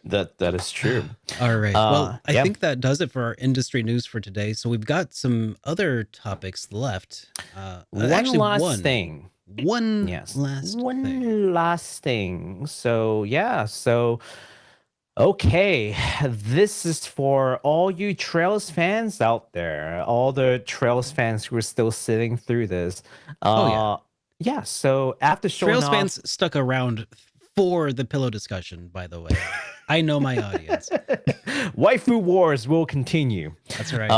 [SPEAKER 2] That is true.
[SPEAKER 1] All right. Well, I think that does it for our industry news for today. So we've got some other topics left.
[SPEAKER 2] One last thing.
[SPEAKER 1] One
[SPEAKER 2] last thing. So okay, this is for all you Trails fans out there, all the Trails fans who are still sitting through this. Yeah, so after showing
[SPEAKER 1] Trails
[SPEAKER 2] off...
[SPEAKER 1] fans stuck around for the pillow discussion, by the way. I know my audience.
[SPEAKER 2] Waifu wars will continue.
[SPEAKER 1] That's right.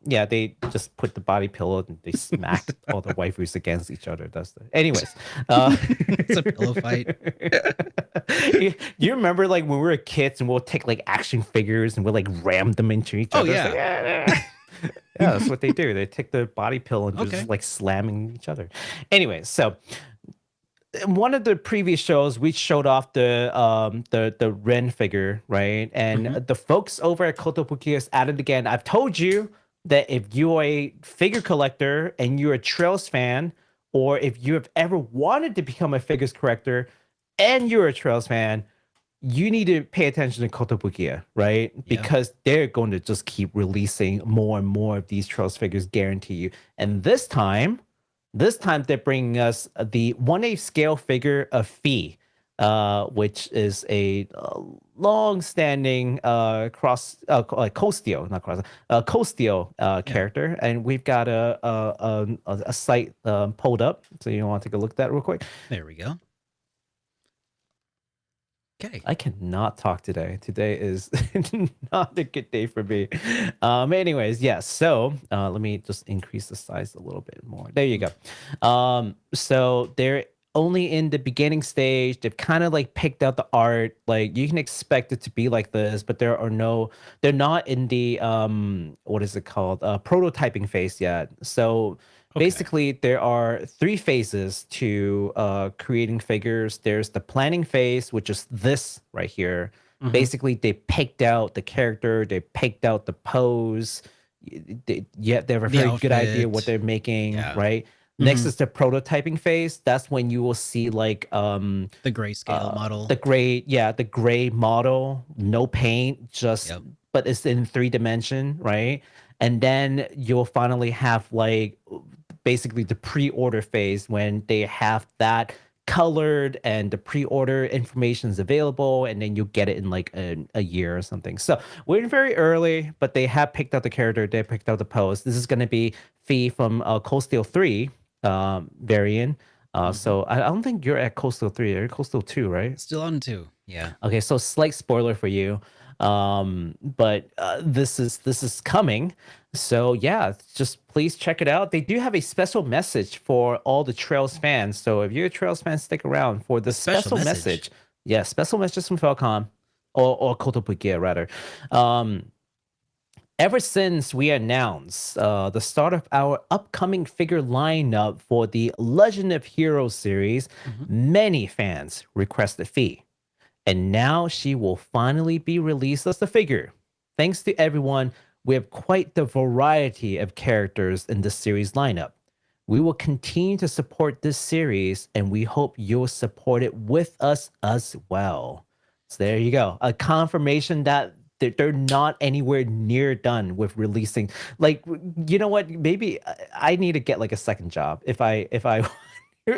[SPEAKER 2] Yeah, they just put the body pillow and they smacked all the waifus against each other. Anyways.
[SPEAKER 1] It's a pillow fight.
[SPEAKER 2] You remember like when we were kids and we'll take like action figures and we'll like ram them into each other?
[SPEAKER 1] Yeah.
[SPEAKER 2] Yeah, that's what they do. They take the body pillow and just like slamming each other. Anyway, so in one of the previous shows, we showed off the Ren figure, right? And the folks over at Kotobukiya is at it again. I've told you that if you're a figure collector and you're a Trails fan, or if you have ever wanted to become a figures collector and you're a Trails fan, you need to pay attention to Kotobukiya, right?
[SPEAKER 1] Yeah.
[SPEAKER 2] Because they're going to just keep releasing more and more of these Trails figures, guarantee you. And this time they're bringing us the 1/8 scale figure of Fee, which is a long-standing Kostyo character, and we've got a site pulled up, so you want to take a look at that real quick.
[SPEAKER 1] There we go. Okay.
[SPEAKER 2] I cannot talk today. Today is not a good day for me. Anyways, yes. So let me just increase the size a little bit more. There you go. So they're only in the beginning stage. They've kind of like picked out the art. Like you can expect it to be like this, but they're not in the what is it called? Prototyping phase yet. So basically, there are 3 phases to creating figures. There's the planning phase, which is this right here. Basically, they picked out the character, they picked out the pose. They have a very good idea what they're making, right? Next is the prototyping phase. That's when you will see like
[SPEAKER 1] the grayscale model.
[SPEAKER 2] The gray model, no paint, just but it's in 3 dimension, right? And then you'll finally have like basically the pre-order phase when they have that colored, and the pre-order information is available, and then you'll get it in like a year or something. So we're very early, but they have picked out the character, they picked out the pose. This is going to be Fee from Coastal 3 variant. So I don't think you're at Coastal 3, you're Coastal 2, right?
[SPEAKER 1] Still on 2. Yeah.
[SPEAKER 2] Okay, so slight spoiler for you. But this is coming. So yeah, just please check it out. They do have a special message for all the Trails fans. So if you're a Trails fan, stick around for the special message. Yeah, special message from Falcom or Kotobukiya rather. Ever since we announced the start of our upcoming figure lineup for the Legend of Heroes series, many fans requested Fee. And now she will finally be released as the figure. Thanks to everyone, we have quite the variety of characters in this series lineup. We will continue to support this series, and we hope you'll support it with us as well. So there you go. A confirmation that they're not anywhere near done with releasing. Like, you know what? Maybe I need to get like a second job if I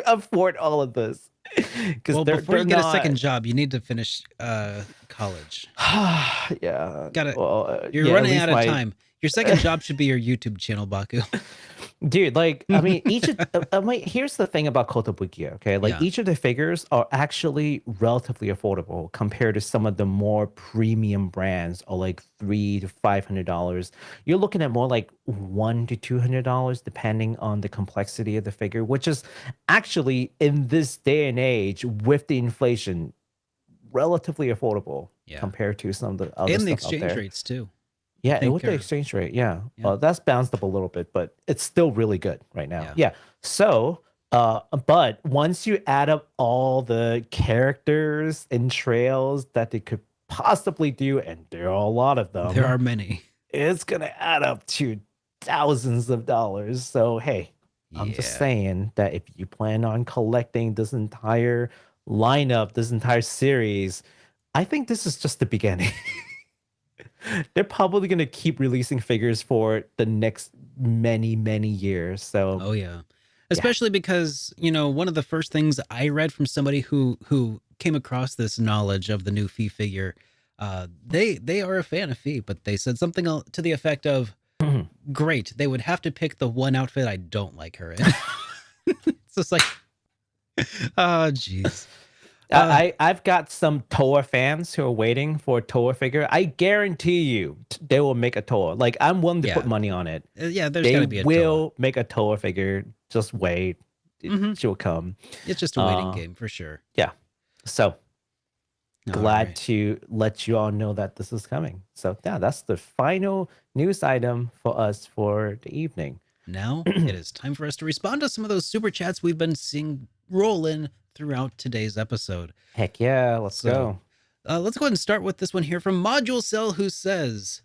[SPEAKER 2] afford all of this.
[SPEAKER 1] Well, before you get a second job, you need to finish college.
[SPEAKER 2] Yeah.
[SPEAKER 1] You're running out of time. Your second job should be your YouTube channel, Baku.
[SPEAKER 2] Dude, like, I mean, here's the thing about Kotobukiya, okay? Like, each of the figures are actually relatively affordable compared to some of the more premium brands, or like $300 to $500. You're looking at more like $100 to $200, depending on the complexity of the figure, which is actually, in this day and age, with the inflation, relatively affordable compared to some of the other
[SPEAKER 1] and the
[SPEAKER 2] stuff
[SPEAKER 1] exchange rates too.
[SPEAKER 2] Yeah, and with the exchange rate, that's bounced up a little bit, but it's still really good right now. Yeah. So, but once you add up all the characters and trails that they could possibly do, and there are a lot of them.
[SPEAKER 1] There are many.
[SPEAKER 2] It's gonna add up to thousands of dollars. So hey, I'm just saying that if you plan on collecting this entire lineup, this entire series, I think this is just the beginning. They're probably going to keep releasing figures for the next many, many years. So,
[SPEAKER 1] especially because, you know, one of the first things I read from somebody who came across this knowledge of the new Fee figure, they are a fan of Fee, but they said something to the effect of, great, they would have to pick the one outfit I don't like her in. It's just like, oh, jeez.
[SPEAKER 2] I've got some Toa fans who are waiting for a Toa figure. I guarantee you they will make a Toa. Like, I'm willing to put money on it.
[SPEAKER 1] There's going to be a Toa.
[SPEAKER 2] They will make a Toa figure. Just wait. She'll come.
[SPEAKER 1] It's just a waiting game for sure.
[SPEAKER 2] Yeah. So, glad to let you all know that this is coming. So, yeah, that's the final news item for us for the evening.
[SPEAKER 1] Now, it is time for us to respond to some of those super chats we've been seeing roll in throughout today's episode.
[SPEAKER 2] Heck yeah, let's go.
[SPEAKER 1] Let's go ahead and start with this one here from Module Cell, who says,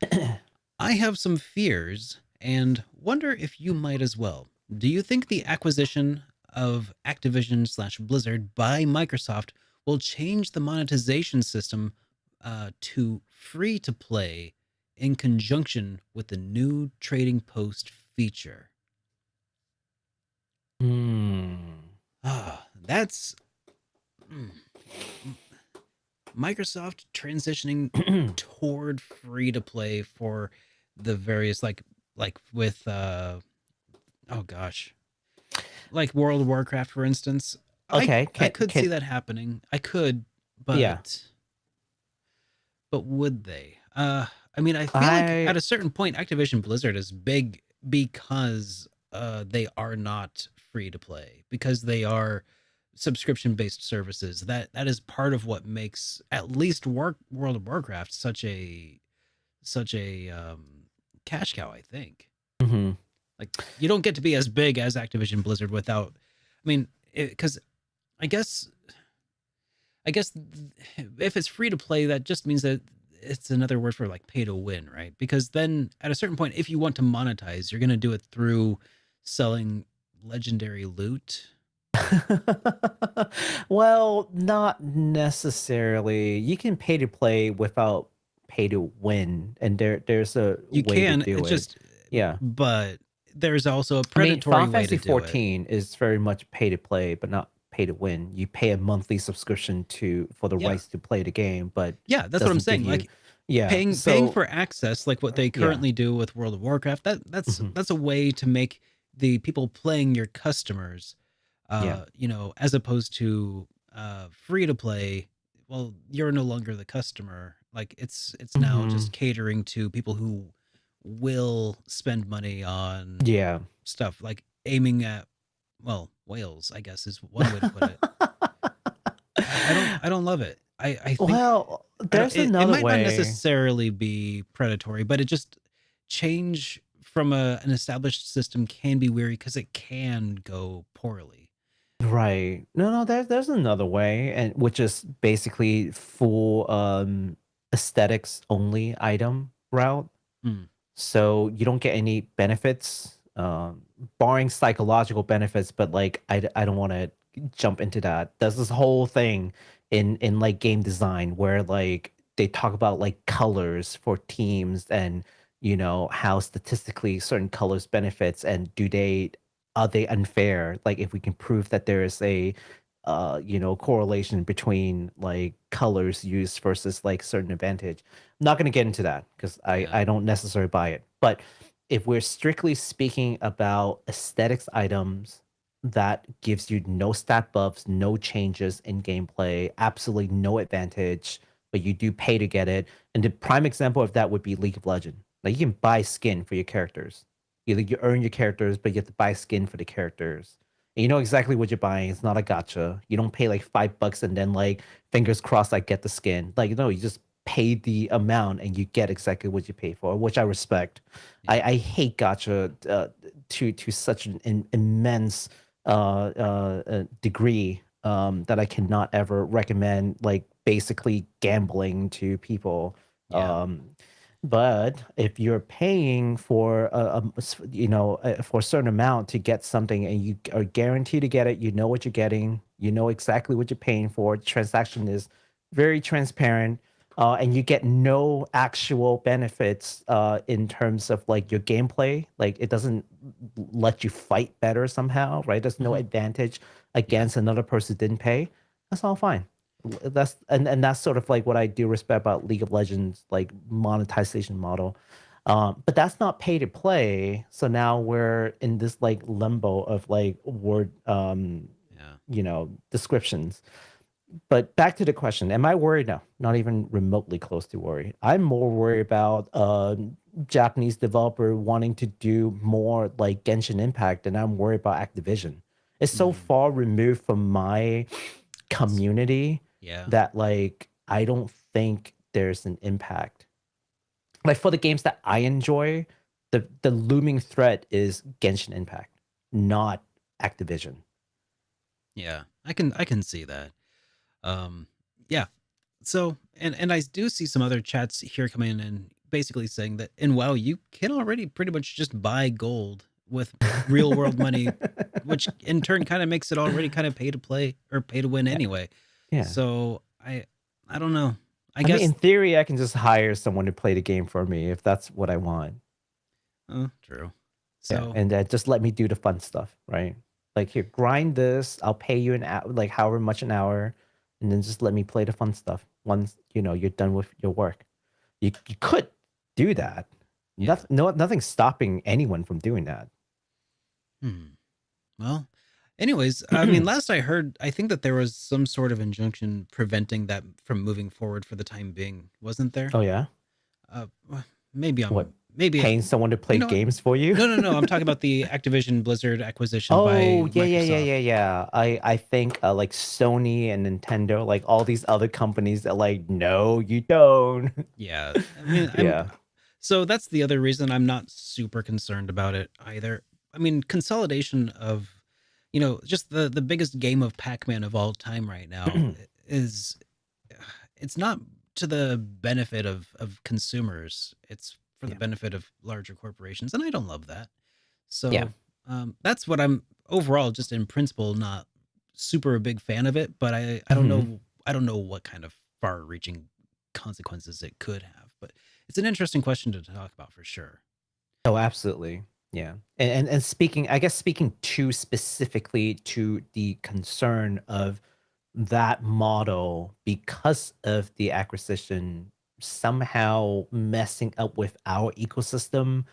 [SPEAKER 1] I have some fears and wonder if you might as well. Do you think the acquisition of Activision/Blizzard by Microsoft will change the monetization system to free to play in conjunction with the new trading post feature? That's Microsoft transitioning toward free to play for the various like with like World of Warcraft, for instance.
[SPEAKER 2] Okay,
[SPEAKER 1] I could see that happening. I could, but but would they? I mean, I feel like at a certain point, Activision Blizzard is big because they are not free to play, because they are subscription-based services. That is part of what makes at least World of Warcraft such a cash cow, I think. Like, you don't get to be as big as Activision Blizzard without, I mean, because I guess if it's free to play, that just means that it's another word for like pay to win, right? Because then at a certain point, if you want to monetize, you're going to do it through selling legendary loot.
[SPEAKER 2] Well, not necessarily. You can pay to play without pay to win, and there's a
[SPEAKER 1] you
[SPEAKER 2] way
[SPEAKER 1] can
[SPEAKER 2] to do
[SPEAKER 1] it's
[SPEAKER 2] it.
[SPEAKER 1] just
[SPEAKER 2] but
[SPEAKER 1] there's also a predatory
[SPEAKER 2] Final
[SPEAKER 1] way
[SPEAKER 2] Fantasy
[SPEAKER 1] to do it.
[SPEAKER 2] 14 is very much pay to play, but not pay to win. You pay a monthly subscription for the rights to play the game, but
[SPEAKER 1] yeah, that's what I'm saying. Like, paying for access, like what they currently do with World of Warcraft. That's a way to make the people playing your customers, you know, as opposed to free to play. Well, you're no longer the customer. Like it's now just catering to people who will spend money on stuff, like aiming at, well, whales, I guess is one way to put it. I don't love it. I think,
[SPEAKER 2] well, there's another way.
[SPEAKER 1] It might not necessarily be predatory, but it just change from an established system can be weary because it can go poorly.
[SPEAKER 2] Right. No, there's another way, and which is basically full aesthetics only item route. So you don't get any benefits, barring psychological benefits, but like I don't want to jump into that. There's this whole thing in like game design where like they talk about like colors for teams and you know how statistically certain colors benefits and are they unfair? Like if we can prove that there is a you know correlation between like colors used versus like certain advantage. I'm not going to get into that because I don't necessarily buy it. But if we're strictly speaking about aesthetics items that gives you no stat buffs, no changes in gameplay, absolutely no advantage, but you do pay to get it. And the prime example of that would be League of Legends. Like you can buy skin for your characters. You earn your characters, but you have to buy skin for the characters. And you know exactly what you're buying. It's not a gotcha. You don't pay like $5 and then like fingers crossed I get the skin. Like no, you just pay the amount and you get exactly what you pay for, which I respect. I hate gotcha to such an immense degree that I cannot ever recommend like basically gambling to people. But if you're paying for for a certain amount to get something and you are guaranteed to get it, you know what you're getting, you know exactly what you're paying for. The transaction is very transparent, and you get no actual benefits in terms of like your gameplay. Like it doesn't let you fight better somehow, right? There's no advantage against another person who didn't pay. That's all fine. That's that's sort of like what I do respect about League of Legends like monetization model, but that's not pay to play. So now we're in this like limbo of like word you know descriptions. But back to the question, am I worried? No, not even remotely close to worried. I'm more worried about Japanese developer wanting to do more like Genshin Impact than I'm worried about Activision. It's so far removed from my community that like I don't think there's an impact. Like for the games that I enjoy, the looming threat is Genshin Impact, not Activision.
[SPEAKER 1] Yeah, I can see that. Yeah. So and I do see some other chats here coming in and basically saying that in WoW you can already pretty much just buy gold with real world money, which in turn kind of makes it already kind of pay to play or pay to win anyway.
[SPEAKER 2] Yeah.
[SPEAKER 1] So I don't know. I
[SPEAKER 2] mean,
[SPEAKER 1] guess
[SPEAKER 2] in theory, I can just hire someone to play the game for me if that's what I want.
[SPEAKER 1] Oh, true. So
[SPEAKER 2] and just let me do the fun stuff, right? Like here, grind this. I'll pay you like however much an hour, and then just let me play the fun stuff once you know you're done with your work. You could do that. Nothing's stopping anyone from doing that.
[SPEAKER 1] Well, anyways, I mean, last I heard, I think that there was some sort of injunction preventing that from moving forward for the time being, wasn't there?
[SPEAKER 2] Oh yeah.
[SPEAKER 1] Maybe I'm
[SPEAKER 2] what? Maybe paying someone to play games for you?
[SPEAKER 1] No. I'm talking about the Activision Blizzard acquisition by
[SPEAKER 2] Microsoft. Yeah. I think like Sony and Nintendo, like all these other companies that like, no, you don't.
[SPEAKER 1] Yeah. I mean, so that's the other reason I'm not super concerned about it either. I mean, consolidation of, you know, just the biggest game of Pac-Man of all time right now it's not to the benefit of consumers. It's for the benefit of larger corporations, and I don't love that. So that's what I'm overall just in principle not super a big fan of it, but I don't know what kind of far-reaching consequences it could have, but it's an interesting question to talk about for sure.
[SPEAKER 2] Oh, absolutely. Yeah. And speaking, I guess speaking too specifically to the concern of that model because of the acquisition somehow messing up with our ecosystem,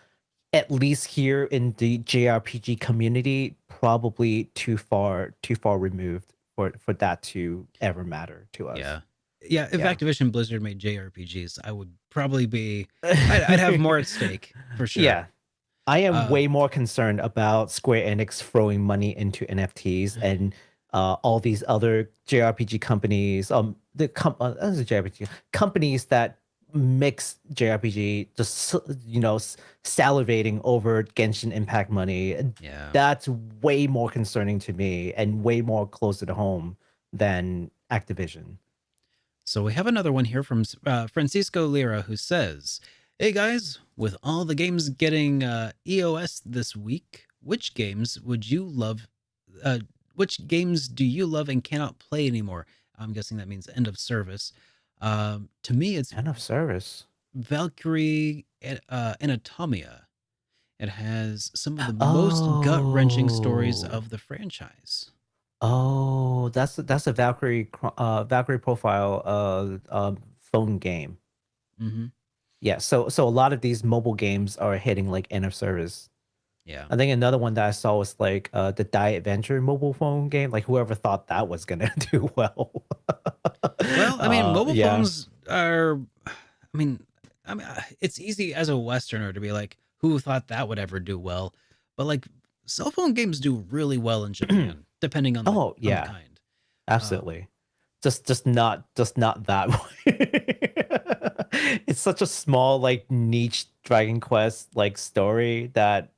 [SPEAKER 2] at least here in the JRPG community, probably too far removed for that to ever matter to us.
[SPEAKER 1] Yeah. Yeah, if
[SPEAKER 2] Yeah.
[SPEAKER 1] Activision Blizzard made JRPGs, I would probably be I'd have more at stake for sure.
[SPEAKER 2] Yeah. I am way more concerned about Square Enix throwing money into NFTs and all these other JRPG companies, JRPG companies that mix JRPG, just salivating over Genshin Impact money.
[SPEAKER 1] Yeah.
[SPEAKER 2] That's way more concerning to me and way more closer to home than Activision.
[SPEAKER 1] So we have another one here from Francisco Lira, who says, "Hey guys, with all the games getting EOS this week, which games would you love? Which games do you love and cannot play anymore?" I'm guessing that means end of service. To me, it's
[SPEAKER 2] End of service.
[SPEAKER 1] Valkyrie Anatomia. It has some of the most gut-wrenching stories of the franchise.
[SPEAKER 2] Oh, that's a Valkyrie profile phone game.
[SPEAKER 1] Mm-hmm.
[SPEAKER 2] Yeah, so a lot of these mobile games are hitting like end of service.
[SPEAKER 1] Yeah.
[SPEAKER 2] I think another one that I saw was like the Die Adventure mobile phone game. Like whoever thought that was gonna do well.
[SPEAKER 1] Well, I mean, mobile
[SPEAKER 2] yeah.
[SPEAKER 1] phones are. I mean, it's easy as a Westerner to be like, "Who thought that would ever do well?" But like, cell phone games do really well in Japan, depending on on the kind.
[SPEAKER 2] Absolutely. Just not that way. It's such a small like niche Dragon Quest like story that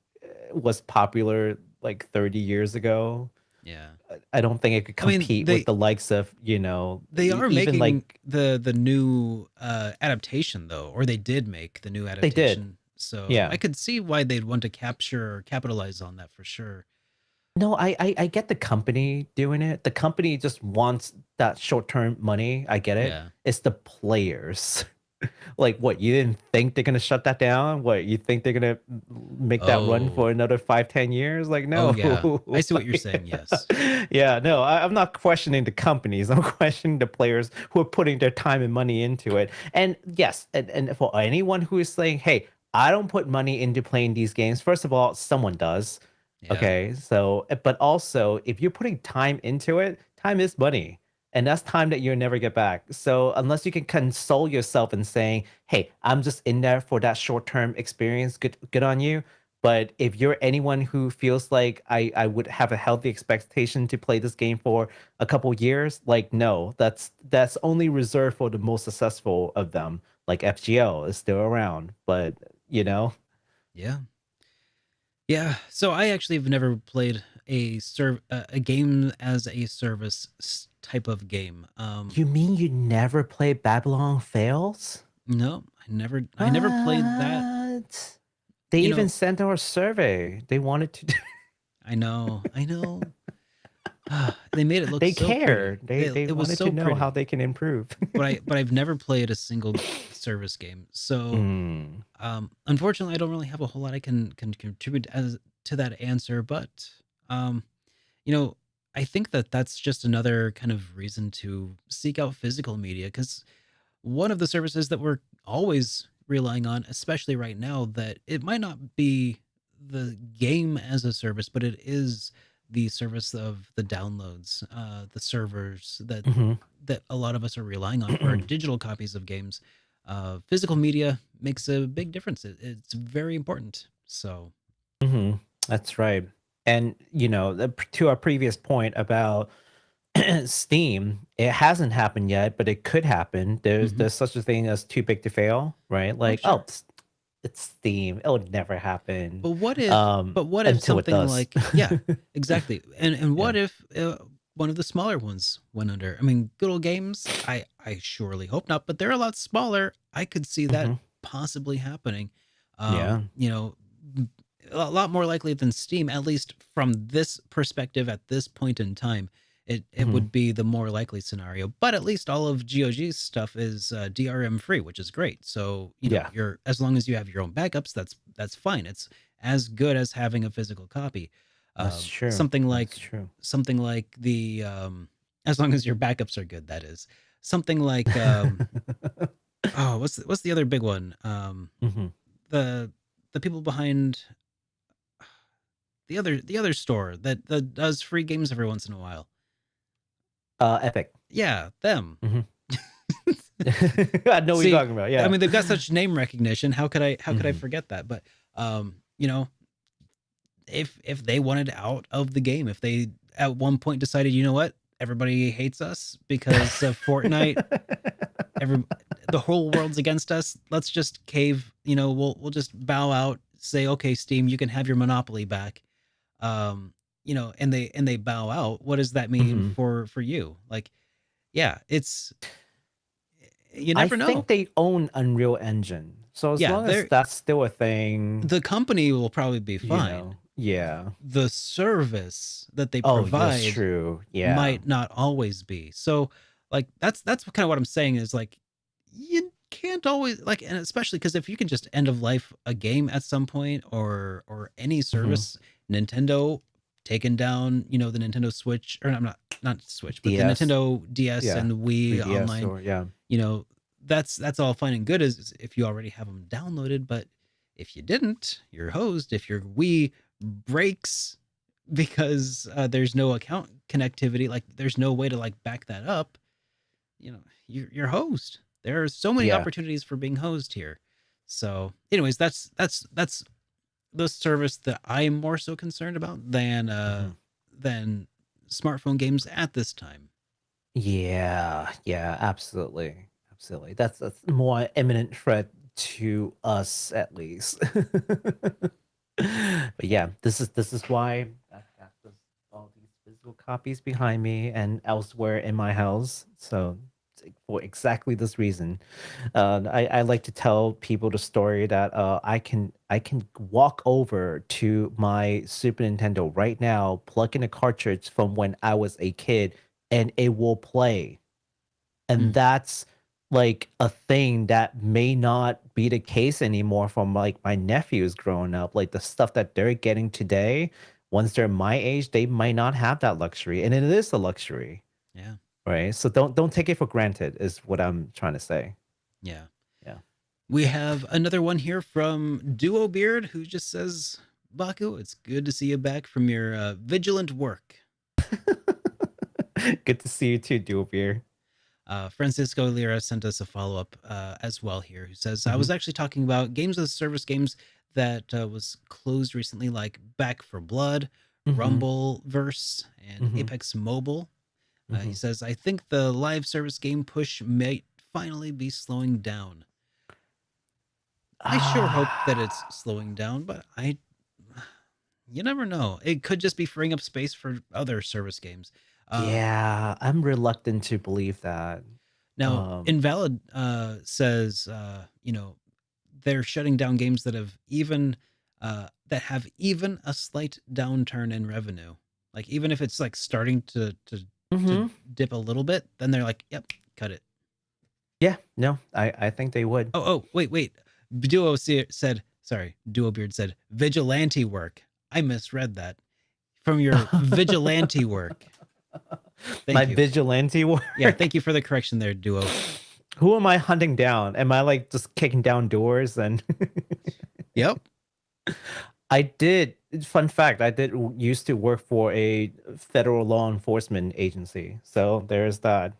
[SPEAKER 2] was popular like 30 years ago.
[SPEAKER 1] Yeah.
[SPEAKER 2] I don't think it could compete with the likes of,
[SPEAKER 1] they are
[SPEAKER 2] even
[SPEAKER 1] making
[SPEAKER 2] like
[SPEAKER 1] the new adaptation though, or they did make the new adaptation.
[SPEAKER 2] They did.
[SPEAKER 1] So
[SPEAKER 2] Yeah.
[SPEAKER 1] I could see why they'd want to capture or capitalize on that for sure.
[SPEAKER 2] No, I get the company doing it. The company just wants that short-term money. I get it.
[SPEAKER 1] Yeah.
[SPEAKER 2] It's the players. Like, what, you didn't think they're gonna shut that down? What, you think they're gonna make that run for another 5-10 years? Like, no.
[SPEAKER 1] Oh, yeah. I see what you're saying, yes.
[SPEAKER 2] Yeah, no, I'm not questioning the companies. I'm questioning the players who are putting their time and money into it. And yes, and for anyone who is saying, hey, I don't put money into playing these games, first of all, someone does.
[SPEAKER 1] Yeah.
[SPEAKER 2] Okay, so, but also, if you're putting time into it, time is money. And that's time that you'll never get back. So unless you can console yourself in saying, hey, I'm just in there for that short-term experience, good on you. But if you're anyone who feels like I would have a healthy expectation to play this game for a couple years, like, no, that's only reserved for the most successful of them. Like FGO is still around, but
[SPEAKER 1] Yeah. Yeah. So I actually have never played a game as a service type of game.
[SPEAKER 2] You mean you never played Babylon Fails?
[SPEAKER 1] No, I never played that.
[SPEAKER 2] They even sent our survey. They wanted to.
[SPEAKER 1] I know. They made it look.
[SPEAKER 2] They
[SPEAKER 1] so
[SPEAKER 2] cared.
[SPEAKER 1] Pretty.
[SPEAKER 2] They
[SPEAKER 1] it was
[SPEAKER 2] wanted
[SPEAKER 1] so
[SPEAKER 2] to know
[SPEAKER 1] pretty.
[SPEAKER 2] how they can improve.
[SPEAKER 1] but I've never played a single service game. So, unfortunately, I don't really have a whole lot I can contribute to that answer. But, I think that's just another kind of reason to seek out physical media, because one of the services that we're always relying on, especially right now, that it might not be the game as a service, but it is the service of the downloads, the servers that a lot of us are relying on for our digital copies of games. Physical media makes a big difference. It's very important. So
[SPEAKER 2] That's right. And to our previous point about Steam, it hasn't happened yet, but it could happen. There's such a thing as too big to fail, right? Like,
[SPEAKER 1] sure.
[SPEAKER 2] it's Steam. It'll never happen.
[SPEAKER 1] But what if?
[SPEAKER 2] Until
[SPEAKER 1] something
[SPEAKER 2] it does.
[SPEAKER 1] like exactly. And what if one of the smaller ones went under? I mean, Good Old Games. I surely hope not, but they're a lot smaller. I could see that possibly happening. A lot more likely than Steam, at least from this perspective at this point in time. It would be the more likely scenario, but at least all of GOG's stuff is DRM free, which is great. So you're, as long as you have your own backups, that's fine. It's as good as having a physical copy.
[SPEAKER 2] That's true.
[SPEAKER 1] Something like
[SPEAKER 2] That's true.
[SPEAKER 1] something like the as long as your backups are good, that is. Something like oh, what's the other big one?
[SPEAKER 2] Mhm.
[SPEAKER 1] The people behind the other store that does free games every once in a while.
[SPEAKER 2] Epic.
[SPEAKER 1] Yeah, them.
[SPEAKER 2] Mhm. I know what
[SPEAKER 1] See,
[SPEAKER 2] you're talking about. Yeah.
[SPEAKER 1] I mean, they've got such name recognition. How could I
[SPEAKER 2] Mhm.
[SPEAKER 1] forget that? But you know, if they wanted out of the game, if they at one point decided, you know what, everybody hates us because of Fortnite, the whole world's against us. Let's just cave. You know, we'll just bow out. Say, okay, Steam, you can have your monopoly back. You know, and they bow out. What does that mean
[SPEAKER 2] Mhm.
[SPEAKER 1] for you? Like, yeah, it's you
[SPEAKER 2] I
[SPEAKER 1] never know.
[SPEAKER 2] think they own Unreal Engine, so as
[SPEAKER 1] Yeah,
[SPEAKER 2] long as that's still a thing,
[SPEAKER 1] the company will probably be
[SPEAKER 2] you
[SPEAKER 1] fine.
[SPEAKER 2] know, yeah.
[SPEAKER 1] The service that they
[SPEAKER 2] Oh, that's
[SPEAKER 1] provide
[SPEAKER 2] true. Yeah.
[SPEAKER 1] might not always be. So, like, that's kind of what I'm saying is like, you can't always like, and especially because if you can just end of life a game at some point or any service, Nintendo taking down, you know, the Nintendo Switch, or not Switch, but the
[SPEAKER 2] DS.
[SPEAKER 1] Nintendo DS
[SPEAKER 2] Yeah.
[SPEAKER 1] and the Wii
[SPEAKER 2] 3DS
[SPEAKER 1] online.
[SPEAKER 2] or yeah.
[SPEAKER 1] You know, that's all fine and good is if you already have them downloaded, but if you didn't, you're hosed. If your Wii breaks because there's no account connectivity, like there's no way to like back that up, you know, you're hosed. There are so many
[SPEAKER 2] Yeah.
[SPEAKER 1] opportunities for being hosed here. So, anyways, that's the service that I'm more so concerned about than smartphone games at this time.
[SPEAKER 2] Yeah, yeah, absolutely. Absolutely. That's more imminent threat to us at least. But yeah, this is why I have all these physical copies behind me and elsewhere in my house. So for exactly this reason, I like to tell people the story that I can walk over to my Super Nintendo right now, plug in a cartridge from when I was a kid, and it will play. And that's like a thing that may not be the case anymore from like my nephews growing up. Like the stuff that they're getting today, once they're my age, they might not have that luxury. And it is a luxury.
[SPEAKER 1] Yeah.
[SPEAKER 2] Right. So don't take it for granted is what I'm trying to say.
[SPEAKER 1] Yeah.
[SPEAKER 2] Yeah.
[SPEAKER 1] We have another one here from Duo Beard who just says, Baku, it's good to see you back from your vigilant work.
[SPEAKER 2] Good to see you too, Dual Beer.
[SPEAKER 1] Francisco Lira sent us a follow-up as well here, who says, I was actually talking about games as a service games that was closed recently, like Back for Blood, Rumbleverse, and Apex Mobile. He says, I think the live service game push might finally be slowing down. I sure hope that it's slowing down, but you never know. It could just be freeing up space for other service games.
[SPEAKER 2] Yeah, I'm reluctant to believe that.
[SPEAKER 1] Now, Invalid says, you know, they're shutting down games that have even a slight downturn in revenue. Like even if it's like starting to dip a little bit, then they're like, yep, cut it.
[SPEAKER 2] Yeah, no, I think they would.
[SPEAKER 1] Oh, wait. Duo Beard said vigilante work. I misread that. From your vigilante work.
[SPEAKER 2] Thank you. Vigilante work?
[SPEAKER 1] Yeah, thank you for the correction there, Duo.
[SPEAKER 2] Who am I hunting down? Am I like just kicking down doors and
[SPEAKER 1] Yep.
[SPEAKER 2] I did, fun fact, I did used to work for a federal law enforcement agency. So there's that.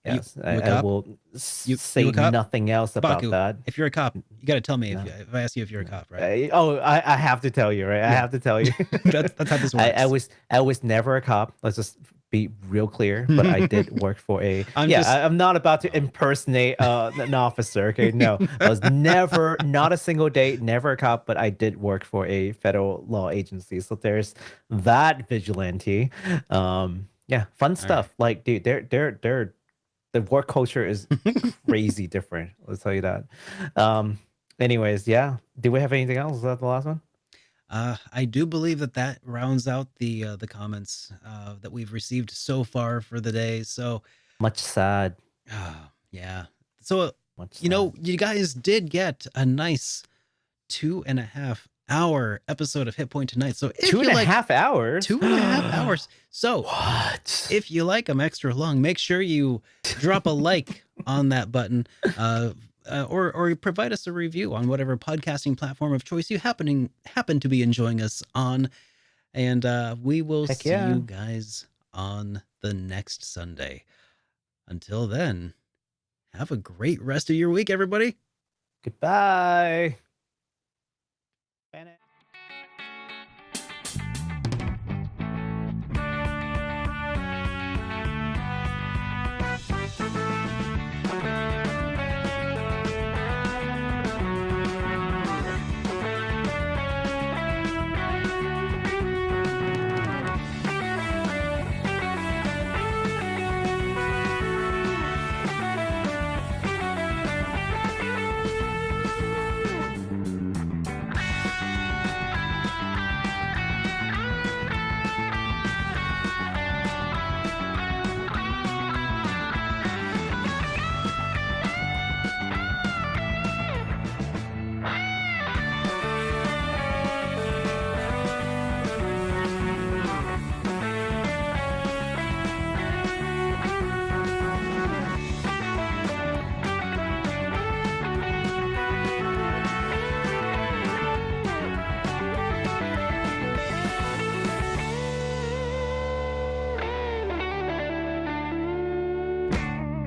[SPEAKER 2] Yes, I will say nothing else about
[SPEAKER 1] Baku,
[SPEAKER 2] that.
[SPEAKER 1] If you're a cop, you got to tell me if I ask you if you're a cop, right?
[SPEAKER 2] I have to tell you, right? Yeah. I have to tell you.
[SPEAKER 1] That's how this works.
[SPEAKER 2] I was never a cop. Let's just be real clear. But I did work for a. I'm not about to impersonate an officer. Okay, no, I was never, not a single day, never a cop. But I did work for a federal law agency. So there's that vigilante. Yeah, fun stuff. Right. Like, dude, they're the work culture is crazy different. Let's tell you that. Anyways, yeah. Do we have anything else? Is that the last one?
[SPEAKER 1] I do believe that rounds out the comments that we've received so far for the day. So
[SPEAKER 2] much sad.
[SPEAKER 1] Yeah. So you know, you guys did get a nice 2.5-hour episode of Hitpoint tonight. So if
[SPEAKER 2] 2.5 hours?
[SPEAKER 1] 2.5 hours. So
[SPEAKER 2] what?
[SPEAKER 1] If you like them extra long, make sure you drop a like on that button, or provide us a review on whatever podcasting platform of choice you happen to be enjoying us on. And we will see you guys on the next Sunday. Until then, have a great rest of your week, everybody.
[SPEAKER 2] Goodbye.